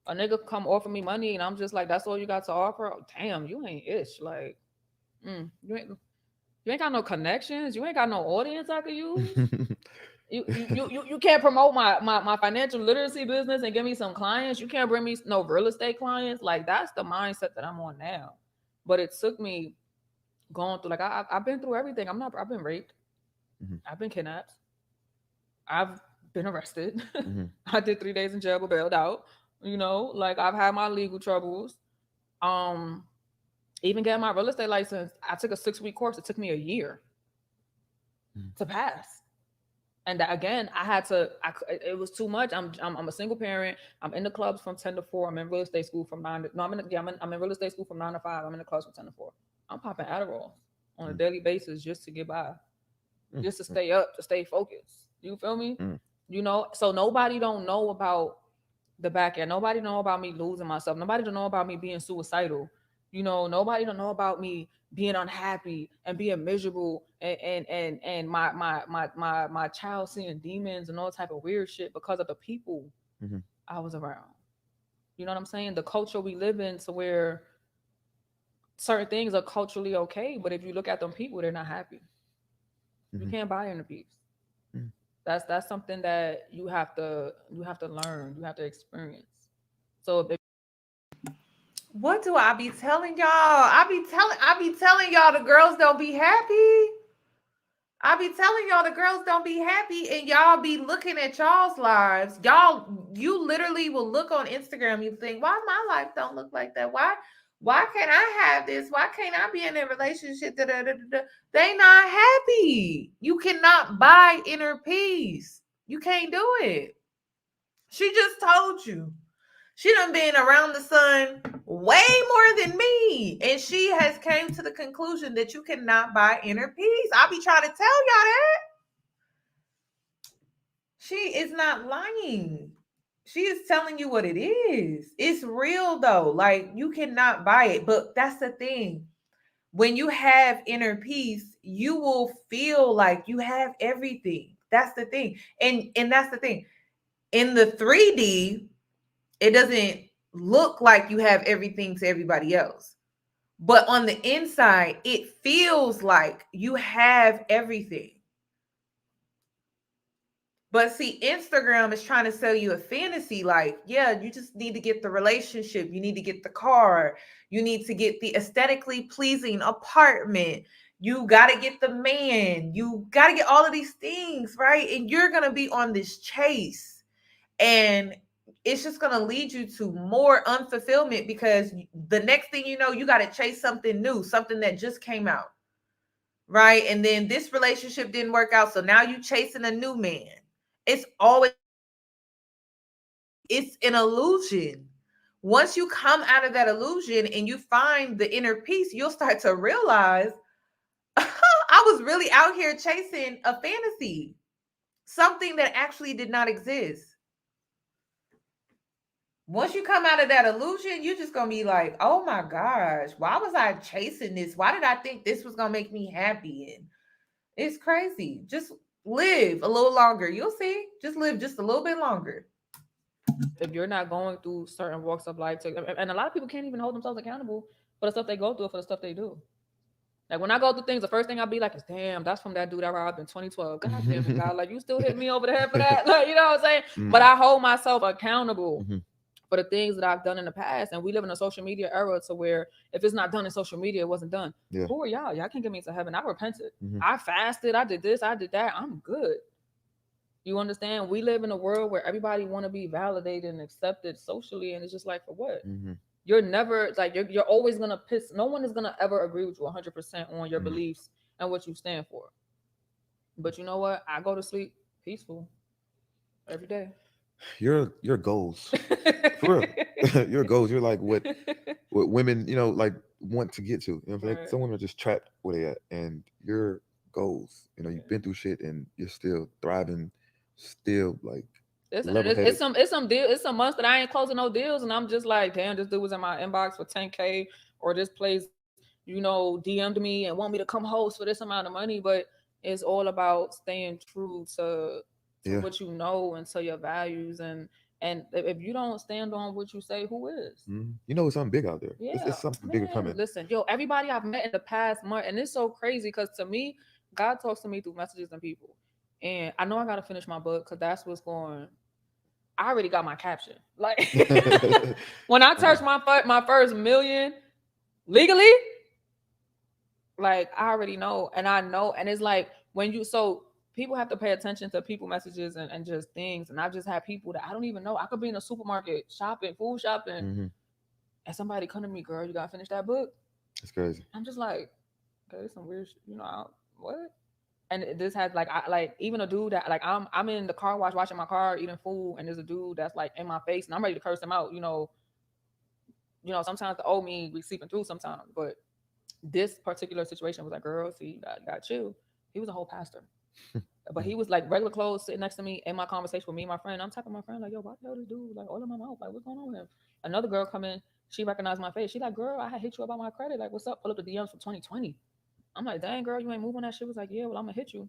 A nigga come offer me money and I'm just like, that's all you got to offer? Oh, damn, you ain't ish. Like, you ain't got no connections. You ain't got no audience I could use. You can't promote my financial literacy business and give me some clients. You can't bring me no real estate clients. Like, that's the mindset that I'm on now. But it took me going through, like, I've been through everything. I've been raped. Mhm. I've been kidnapped. I've been arrested. Mhm. I did 3 days in jail but bailed out. You know, like, I've had my legal troubles. Even getting my real estate license, I took a 6-week course. It took me a year to pass. And again, it was too much. I'm a single parent. I'm in the clubs from 10 to 4. I'm in real estate school from 9 to, no, I'm in real estate school from 9 to 5. I'm in the clubs from 10 to 4. I'm popping Adderall on a daily basis just to get by, just to stay up, to stay focused. You feel me? You know, so nobody don't know about the back end. Nobody know about me losing myself. Nobody don't know about me being suicidal. You know, nobody don't know about me being unhappy and being miserable and my child seeing demons and all type of weird shit because of the people I was around. You know what I'm saying? The culture we live in, to where certain things are culturally okay, but if you look at them people, they're not happy. You can't buy inner peace. That's something that you have to learn, you have to experience. So What do I be telling y'all? I be telling y'all the girls don't be happy. I be telling y'all the girls don't be happy, and y'all be looking at y'all's lives. You literally will look on Instagram, you think, why my life don't look like that? Why can't I have this? Why can't I be in a relationship? They not happy. You cannot buy inner peace. You can't do it. She just told you. She done been around the sun way more than me. And she has came to the conclusion that you cannot buy inner peace. I'll be trying to tell y'all that. She is not lying. She is telling you what it is. It's real though. Like, you cannot buy it. But that's the thing. When you have inner peace, you will feel like you have everything. That's the thing. And that's the thing. In the 3D, it doesn't look like you have everything to everybody else. But on the inside, it feels like you have everything. But see, Instagram is trying to sell you a fantasy like, yeah, you just need to get the relationship. You need to get the car. You need to get the aesthetically pleasing apartment. You got to get the man. You got to get all of these things, right? And you're going to be on this chase. And it's just going to lead you to more unfulfillment because the next thing you know, you got to chase something new, something that just came out, right? And then this relationship didn't work out. So now you chasing a new man. It's an illusion. Once you come out of that illusion and you find the inner peace, you'll start to realize I was really out here chasing a fantasy, something that actually did not exist. Once you come out of that illusion, you're just going to be like, oh my gosh, why was I chasing this? Why did I think this was going to make me happy? And it's crazy. Just live a little longer. You'll see. Just live just a little bit longer. If you're not going through certain walks of life, and a lot of people can't even hold themselves accountable for the stuff they go through or for the stuff they do. Like when I go through things, the first thing I'll be like is, damn, that's from that dude I robbed in 2012. God damn it, God, like you still hit me over the head for that. Like, you know what I'm saying? Mm-hmm. But I hold myself accountable for the things that I've done in the past. And we live in a social media era to where if it's not done in social media, it wasn't done. Yeah. Who are y'all? Y'all can't get me to heaven. I repented. I fasted. I did this. I did that. I'm good. You understand? We live in a world where everybody want to be validated and accepted socially. And it's just like, for what? You're never like, you're always going to piss. No one is going to ever agree with you 100% on your beliefs and what you stand for. But you know what? I go to sleep peaceful every day. Your goals, for real. Your goals. You're like what women, you know, like want to get to. You know what I'm saying? Right. Some women are just trapped where they at, and your goals. You know, you've been through shit, and you're still thriving, still like. It's some months that I ain't closing no deals, and I'm just like, damn, this dude was in my inbox for 10K, or this place, you know, DM'd me and want me to come host for this amount of money. But it's all about staying true to what you know and to your values, and if you don't stand on what you say, who is? You know, it's something big out there. Yeah, it's something bigger coming. Listen, yo, everybody I've met in the past month, and it's so crazy because to me, God talks to me through messages and people. And I know I got to finish my book because that's what's going. I already got my caption. Like when I touched my first million legally, like I already know, and I know, and it's like when you people have to pay attention to people messages and just things. And I've just had people that I don't even know. I could be in a supermarket shopping, food shopping, and somebody come to me, girl, you gotta finish that book. It's crazy. I'm just like, okay, this some weird, you know, what? And this has like, even a dude that like I'm in the car wash washing my car eating food, and there's a dude that's like in my face, and I'm ready to curse him out. You know, sometimes the old me be sleeping through sometimes, but this particular situation was like, girl, see, you got chill. He was a whole pastor, but he was like regular clothes sitting next to me in my conversation with me and my friend. I'm talking to my friend like, yo, why the hell this dude like all in my mouth? Like, what's going on with him? Another girl come in, she recognized my face. She like, girl, I had hit you about my credit. Like, what's up? Pull up the DMs from 2020. I'm like, dang, girl, you ain't moving that shit. Was like, yeah, well, I'm gonna hit you.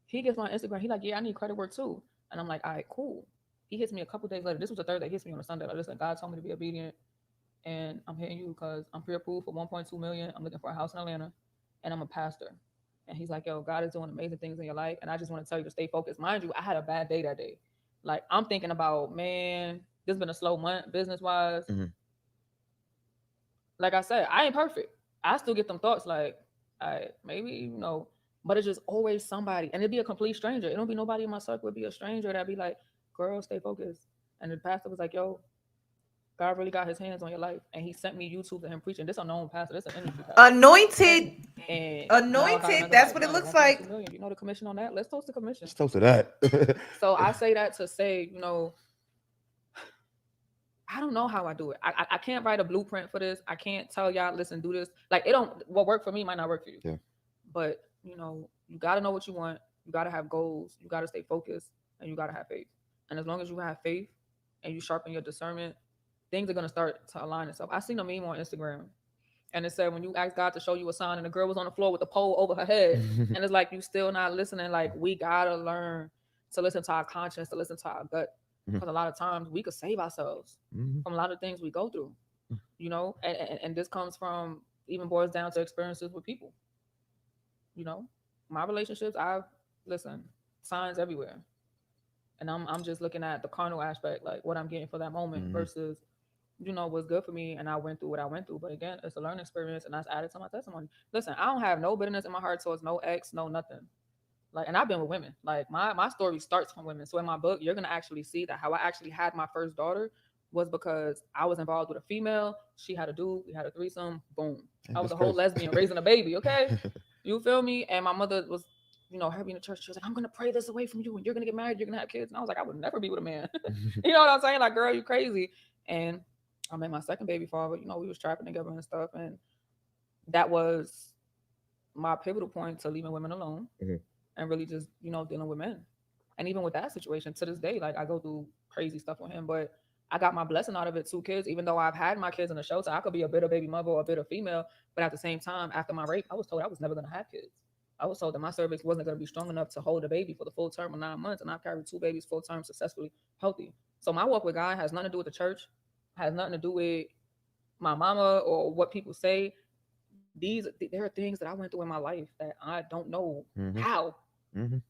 He gets my Instagram. He like, yeah, I need credit work too. And I'm like, all right, cool. He hits me a couple days later. This was the third day. He hits me on a Sunday. Like, listen, God told me to be obedient, and I'm hitting you because I'm pre-approved for 1.2 million. I'm looking for a house in Atlanta, and I'm a pastor. And he's like, yo, God is doing amazing things in your life, and I just want to tell you to stay focused. Mind you, I had a bad day that day. Like, I'm thinking about, man, this has been a slow month business-wise. Like I said, I ain't perfect. I still get them thoughts like, maybe, you know, but it's just always somebody, and it'd be a complete stranger. It don't be nobody in my circle. It'd be a stranger that'd be like, girl, stay focused. And the pastor was like, yo, God really got his hands on your life. And he sent me YouTube of him preaching. This unknown pastor, this an industry pastor. Anointed. That's what it looks like. Million. You know the commission on that? Let's toast the commission. Let's toast to that. So I say that to say, you know, I don't know how I do it. I can't write a blueprint for this. I can't tell y'all, listen, do this. Like, what worked for me might not work for you. Yeah. But, you know, you got to know what you want. You got to have goals. You got to stay focused, and you got to have faith. And as long as you have faith and you sharpen your discernment, things are going to start to align itself. I seen a meme on Instagram, and it said, when you ask God to show you a sign, and the girl was on the floor with the pole over her head, and it's like, you still not listening. Like, we got to learn to listen to our conscience, to listen to our gut. Because a lot of times we could save ourselves from a lot of things we go through, you know, and this comes from, even boils down to experiences with people. You know, my relationships, signs everywhere. And I'm just looking at the carnal aspect, like what I'm getting for that moment versus was good for me, and I went through what I went through. But again, it's a learning experience, and that's added to my testimony. Listen, I don't have no bitterness in my heart towards no ex, no nothing. Like, and I've been with women. Like, my story starts from women. So in my book, you're gonna actually see that how I actually had my first daughter was because I was involved with a female. She had a dude. We had a threesome. Boom. I was a whole lesbian raising a baby. Okay, you feel me? And my mother was, her being in church. She was like, "I'm gonna pray this away from you, and you're gonna get married. You're gonna have kids." And I was like, "I would never be with a man." You know what I'm saying? Like, girl, you crazy. And I met my second baby father. We was trapping together and stuff, and that was my pivotal point to leaving women alone and really just dealing with men. And even with that situation, to this day, like, I go through crazy stuff with him, but I got my blessing out of it. 2 kids, even though I've had my kids in the shelter, I could be a bitter baby mother or a bitter female, but at the same time, after my rape, I was told I was never going to have kids. I was told that my cervix wasn't going to be strong enough to hold a baby for the full term of 9 months, and I've carried 2 babies full term, successfully, healthy. So my walk with God has nothing to do with the church, has nothing to do with my mama or what people say. There are things that I went through in my life that I don't know how.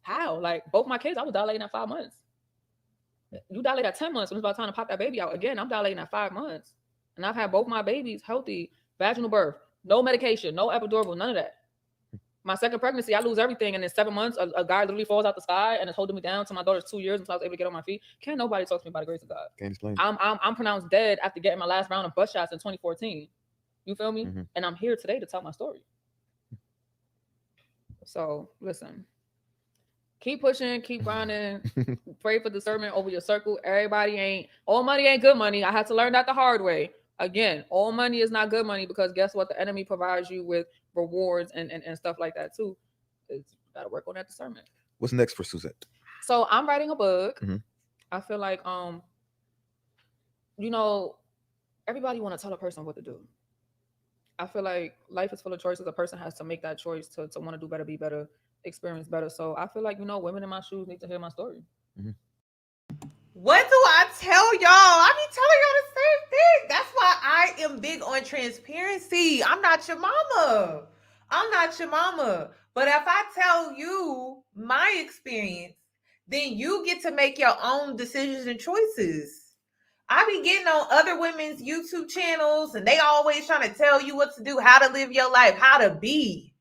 How? Like, both my kids, I was dilating at 5 months. You dilate at 10 months. When it's about time to pop that baby out again, I'm dilating at 5 months. And I've had both my babies healthy, vaginal birth, no medication, no epidural, none of that. My second pregnancy, I lose everything. And in 7 months, a guy literally falls out the sky and is holding me down to my daughter's 2 years until I was able to get on my feet. Can't nobody talk to me by the grace of God. Can't explain. I'm pronounced dead after getting my last round of butt shots in 2014. You feel me? And I'm here today to tell my story. So listen, keep pushing, keep grinding, pray for discernment over your circle. All money ain't good money. I had to learn that the hard way. Again, all money is not good money, because guess what? The enemy provides you with rewards and stuff like that too. It's gotta work on that discernment. What's next for Suzette? So I'm writing a book. I feel like everybody want to tell a person what to do. I feel like life is full of choices. A person has to make that choice to want to do better, be better, experience better. So I feel like, women in my shoes need to hear my story. What do I tell y'all? I be telling y'all the same thing. That's why I am big on transparency. I'm not your mama. But if I tell you my experience, then you get to make your own decisions and choices. I be getting on other women's YouTube channels, and they always trying to tell you what to do, how to live your life, how to be.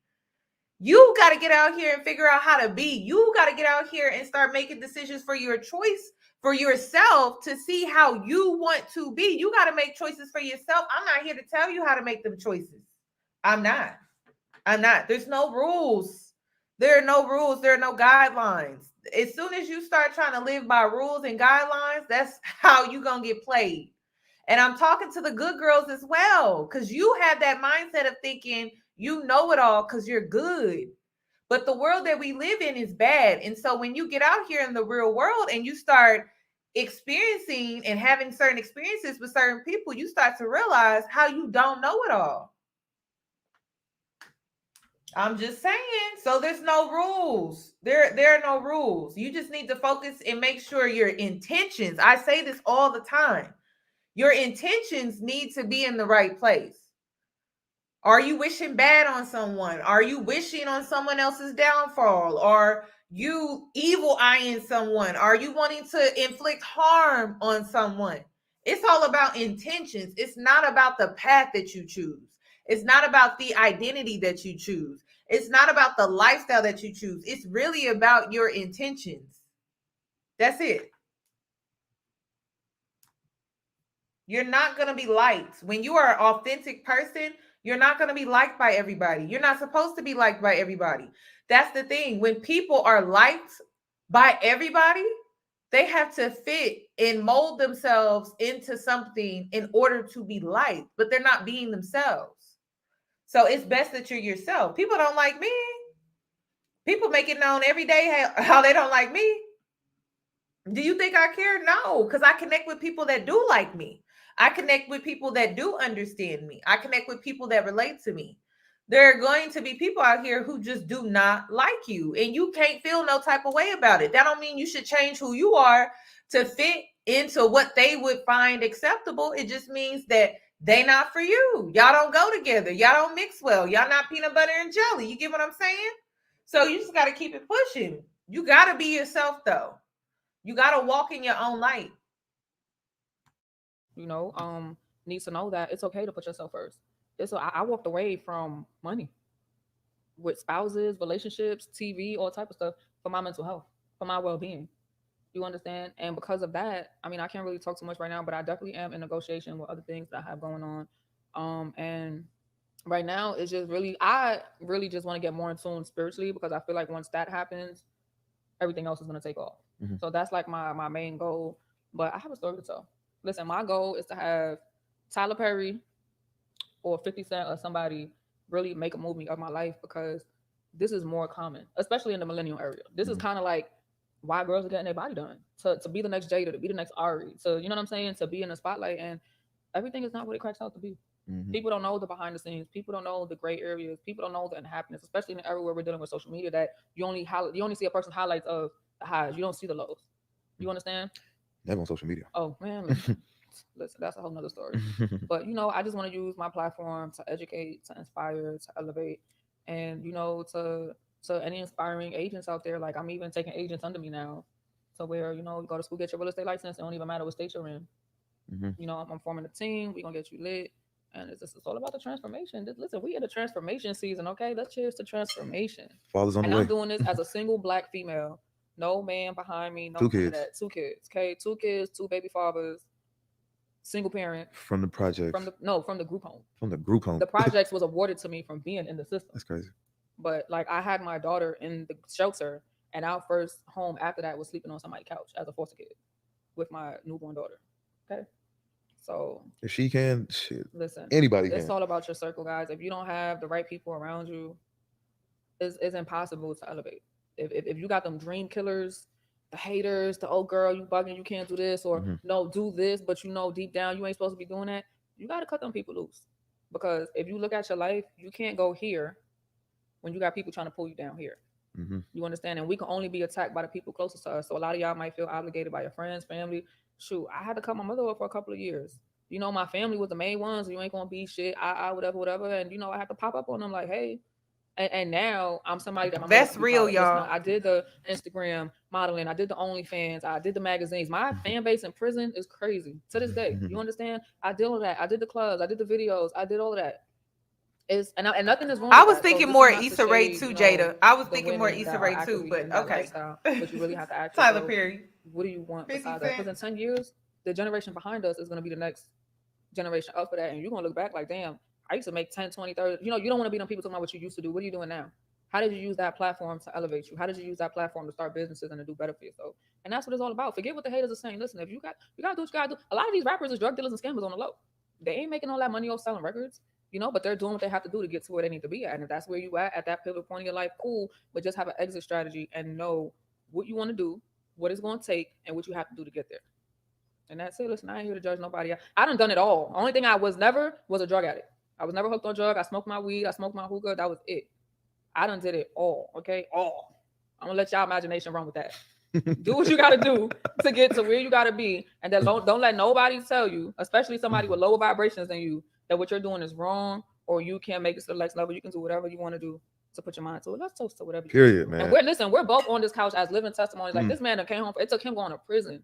You got to get out here and figure out how to be. You got to get out here and start making decisions for your choice, for yourself, to see how you want to be. You got to make choices for yourself. I'm not here to tell you how to make them choices. I'm not. There's no rules. There are no rules. There are no guidelines. As soon as you start trying to live by rules and guidelines, that's how you're going to get played. And I'm talking to the good girls as well, because you have that mindset of thinking you know it all because you're good. But the world that we live in is bad. And so when you get out here in the real world and you start experiencing and having certain experiences with certain people, you start to realize how you don't know it all. I'm just saying. So there's no rules. There are no rules. You just need to focus and make sure your intentions, I say this all the time, your intentions need to be in the right place. Are you wishing bad on someone? Are you wishing on someone else's downfall? Are you evil eyeing someone? Are you wanting to inflict harm on someone? It's all about intentions. It's not about the path that you choose. It's not about the identity that you choose. It's not about the lifestyle that you choose. It's really about your intentions. That's it. You're not going to be liked. When you are an authentic person, you're not going to be liked by everybody. You're not supposed to be liked by everybody. That's the thing. When people are liked by everybody, they have to fit and mold themselves into something in order to be liked, but they're not being themselves. So it's best that you're yourself. People don't like me. People make it known every day how they don't like me. Do you think I care? No, because I connect with people that do like me. I connect with people that do understand me. I connect with people that relate to me. There are going to be people out here who just do not like you, and you can't feel no type of way about it. That don't mean you should change who you are to fit into what they would find acceptable. It just means that they not for you. Y'all don't go together. Y'all don't mix well. Y'all not peanut butter and jelly. You get what I'm saying? So you just got to keep it pushing. You got to be yourself, though. You got to walk in your own light. needs to know that it's okay to put yourself first. I walked away from money with spouses, relationships, TV, all type of stuff for my mental health, for my well-being. You understand? And because of that, I mean, I can't really talk too much right now, but I definitely am in negotiation with other things that I have going on. And right now it's just really, I really just want to get more in tune spiritually, because I feel like once that happens, everything else is going to take off. So that's like my main goal. But I have a story to tell. Listen, my goal is to have Tyler Perry or 50 Cent or somebody really make a movie of my life, because this is more common, especially in the millennial area. This is kind of like why girls are getting their body done, to be the next Jada, to be the next Ari, to, you know what I'm saying, to be in the spotlight. And everything is not what it cracks out to be. People don't know the behind the scenes. People don't know the gray areas. People don't know the unhappiness, especially in the era where we're dealing with social media, that you only see a person's highlights of the highs. You don't see the lows. You understand? Never on social media. Oh man, listen, that's a whole nother story. But I just want to use my platform to educate, to inspire, to elevate, and to any inspiring agents out there. Like, I'm even taking agents under me now, so where you go to school, get your real estate license. It don't even matter what state you're in. I'm forming a team. We're gonna get you lit. And it's all about the transformation. Listen, we in the transformation season, okay? Let's cheers to transformation. Father's on the way. And I'm doing this as a single Black female. No man behind me. No 2 kids. That. 2 kids, okay? 2 kids, 2 baby fathers, single parent. From the projects. From the group home. From the group home. The projects was awarded to me from being in the system. That's crazy. But like, I had my daughter in the shelter, and our first home after that was sleeping on somebody's couch as a foster kid with my newborn daughter, okay? So if she can, shit, listen, anybody can. It's all about your circle, guys. If you don't have the right people around you, it's impossible to elevate. If you got them dream killers, the haters, the old girl, you bugging, you can't do this, or no, do this, but deep down you ain't supposed to be doing that, you got to cut them people loose. Because if you look at your life, you can't go here when you got people trying to pull you down here. You understand? And we can only be attacked by the people closest to us. So a lot of y'all might feel obligated by your friends, family. Shoot, I had to cut my mother off for a couple of years. My family was the main ones. You ain't gonna be shit. Whatever. And I had to pop up on them like, hey. And now I'm somebody that that's real, y'all. I did the Instagram modeling. I did the OnlyFans. I did the magazines. My fan base in prison is crazy to this day. You understand? I did all that. I did the clubs. I did the videos. I did all of that. And nothing is wrong. I was thinking more Issa Rae too, Jada. I was thinking more Issa Rae too, but okay. But you really have to ask Tyler Perry. What do you want besides that? Because in 10 years, the generation behind us is going to be the next generation up for that. And you're going to look back like, damn, I used to make 10, 20, 30. You don't want to be them people talking about what you used to do. What are you doing now? How did you use that platform to elevate you? How did you use that platform to start businesses and to do better for yourself? And that's what it's all about. Forget what the haters are saying. Listen, if you got to do what you got to do. A lot of these rappers are drug dealers and scammers on the low. They ain't making all that money off selling records. But they're doing what they have to do to get to where they need to be at. And if that's where you at that pivot point in your life, cool. But just have an exit strategy and know what you want to do, what it's going to take, and what you have to do to get there. And that's it. Listen, I ain't here to judge nobody. I done it all. Only thing I was never was a drug addict. I was never hooked on drugs. I smoked my weed. I smoked my hookah. That was it. I done did it all. Okay, all. I'm gonna let y'all imagination run with that. Do what you got to do to get to where you got to be, and then don't let nobody tell you, especially somebody with lower vibrations than you, that what you're doing is wrong, or you can't make it to the next level. You can do whatever you want to do to put your mind to it. Let's toast to whatever. Period, man. And we're both on this couch as living testimonies. Like this man that came home, it took him going to prison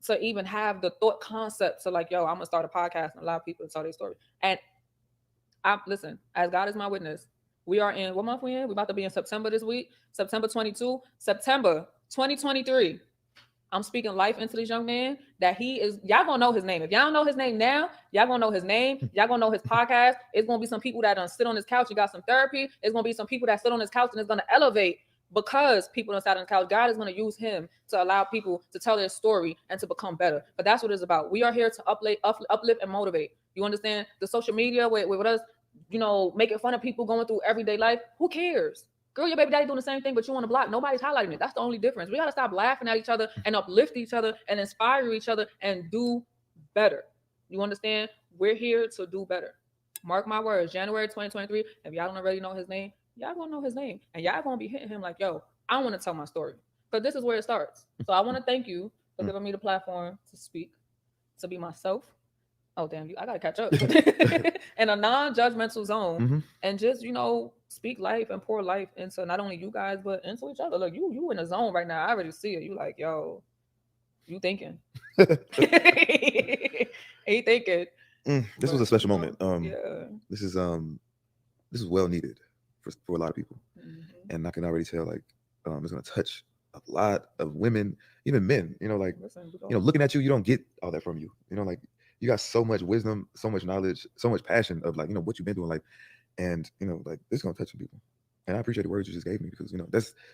to even have the thought concept to like, yo, I'm gonna start a podcast and allow people to tell their story. And listen, as God is my witness, we are in what month we in? We're about to be in September this week, September 22, September 2023. I'm speaking life into this young man that y'all gonna know his name. If y'all don't know his name now, y'all gonna know his name. Y'all gonna know his podcast. It's gonna be some people that don't sit on his couch and got some therapy. It's gonna be some people that sit on his couch and it's gonna elevate because people don't sit on the couch. God is gonna use him to allow people to tell their story and to become better. But that's what it's about. We are here to uplift and motivate. You understand? The social media with us, making fun of people going through everyday life. Who cares? Girl, your baby daddy doing the same thing, but you on the block. Nobody's highlighting it. That's the only difference. We got to stop laughing at each other and uplift each other and inspire each other and do better. You understand? We're here to do better. Mark my words, January 2023, if y'all don't already know his name, y'all going to know his name. And y'all going to be hitting him like, yo, I want to tell my story. Because this is where it starts. So I want to thank you for giving me the platform to speak, to be myself. Oh, damn, I got to catch up. In a non-judgmental zone. And just, speak life and pour life into not only you guys, but into each other. Look, you in a zone right now. I already see it. You like, yo, you thinking. He thinking. This was a special moment. Yeah. This is well needed for a lot of people, and I can already tell like it's gonna touch a lot of women, even men. You know, like looking at you, you don't get all that from you. You know, like you got so much wisdom, so much knowledge, so much passion of like what you've been doing, like, and like this is gonna touch some people. And I appreciate the words you just gave me because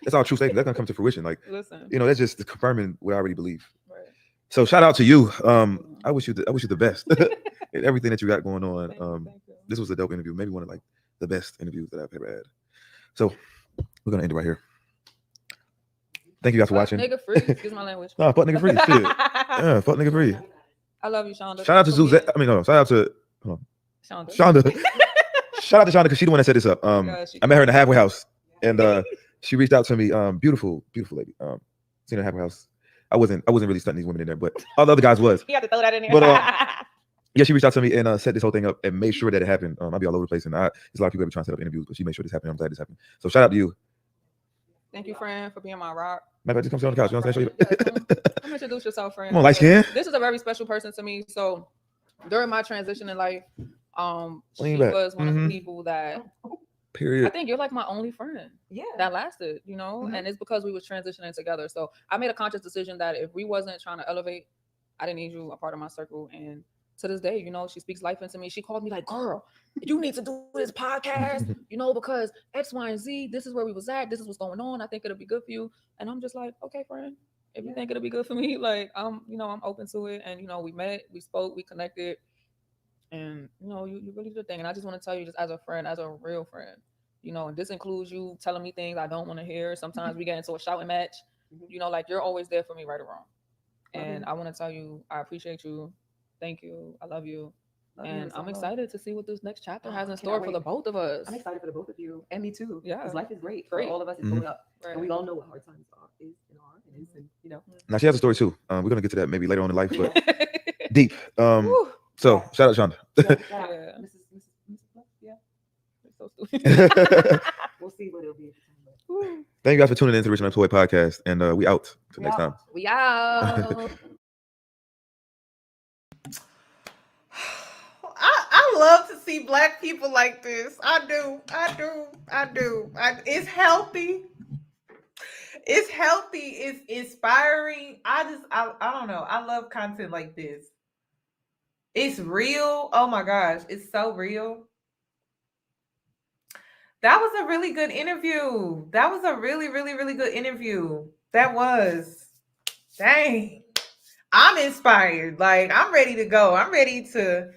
that's all true statements. That's gonna come to fruition. Like, that's just confirming what I already believe. Right. So shout out to you. I wish you the best in everything that you got going on. Thank you. This was a dope interview. Maybe one of like the best interviews that I've ever had. So we're gonna end it right here. Thank you guys for watching. Nigga free. Excuse my language. No, fuck nigga free. Shit. Yeah, fuck nigga free. I love you, Shonda. Shout out to Suzette. Shout out to Shonda. Shout out to Shonda because she's the one that set this up. I met her in the halfway house, and she reached out to me. Beautiful lady. Seen her in the halfway house. I wasn't really stunting these women in there, but all the other guys was. You have to throw that in there. But yeah, she reached out to me and set this whole thing up and made sure that it happened. I'll be all over the place, and there's a lot of people ever trying to set up interviews, but she made sure this happened. I'm glad this happened. So shout out to you. Thank you, friend, for being my rock. Maybe I just come sit on the couch. You know what I'm saying? Come introduce yourself, friend. Come on, light skin. This is a very special person to me. So during my transition in life, she back. was one of the people that. Period. I think you're like my only friend. Yeah. That lasted, and it's because we was transitioning together. So I made a conscious decision that if we wasn't trying to elevate, I didn't need you a part of my circle. And to this day, she speaks life into me. She called me like, girl, you need to do this podcast, because X, Y, and Z, this is where we was at. This is what's going on. I think it'll be good for you. And I'm just like, okay, friend, if you think it'll be good for me, like, I'm open to it. And, we met, we spoke, we connected. And, you really did a thing. And I just want to tell you, just as a friend, as a real friend, and this includes you telling me things I don't want to hear. Sometimes we get into a shouting match, like you're always there for me, right or wrong. And I want to tell you, I appreciate you. Thank you. I love you. And I'm excited to see what this next chapter has in store for the both of us. I'm excited for the both of you and me too. Yeah. Because life is great. For all of us, it's going up. Right. And we all know what hard times is and are and is, and Now she has a story too. We're gonna get to that maybe later on in life, but deep. So shout out Shonda. Yeah. Yeah. So stupid. We'll see what it'll be. Thank you guys for tuning in to the Rich and Employed podcast, and we out till next time. We out. I love to see Black people like this. I do. It's healthy. It's healthy. It's inspiring. I don't know. I love content like this. It's real. Oh my gosh. It's so real. That was a really good interview. That was a really, really, really good interview. That was. Dang. I'm inspired. Like, I'm ready to go. I'm ready to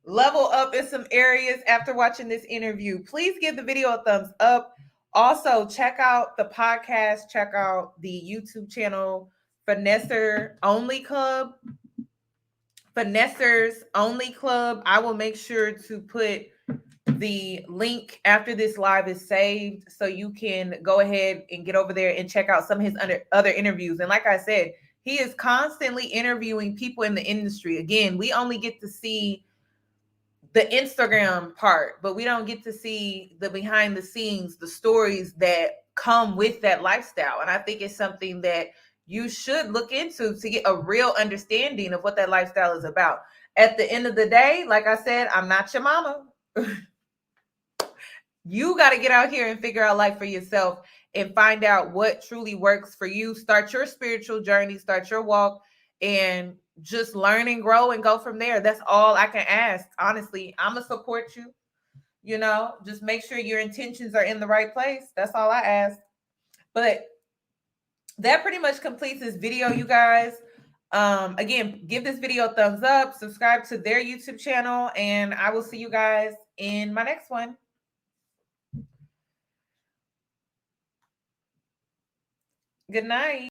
level up in some areas after watching this interview. Please give the video a thumbs up. Also, check out the podcast. Check out the YouTube channel, Finesser Only Club. Finessers Only Club. I will make sure to put the link after this live is saved so you can go ahead and get over there and check out some of his other interviews. And like I said, he is constantly interviewing people in the industry. Again, we only get to see the Instagram part, but we don't get to see the behind the scenes, the stories that come with that lifestyle. And I think it's something that you should look into to get a real understanding of what that lifestyle is about. At the end of the day, like I said, I'm not your mama. You got to get out here and figure out life for yourself and find out what truly works for you. Start your spiritual journey, start your walk, and just learn and grow and go from there. That's all I can ask. Honestly, I'm going to support you. Just make sure your intentions are in the right place. That's all I ask. But that pretty much completes this video, you guys. Again, give this video a thumbs up, subscribe to their YouTube channel, and I will see you guys in my next one. Good night.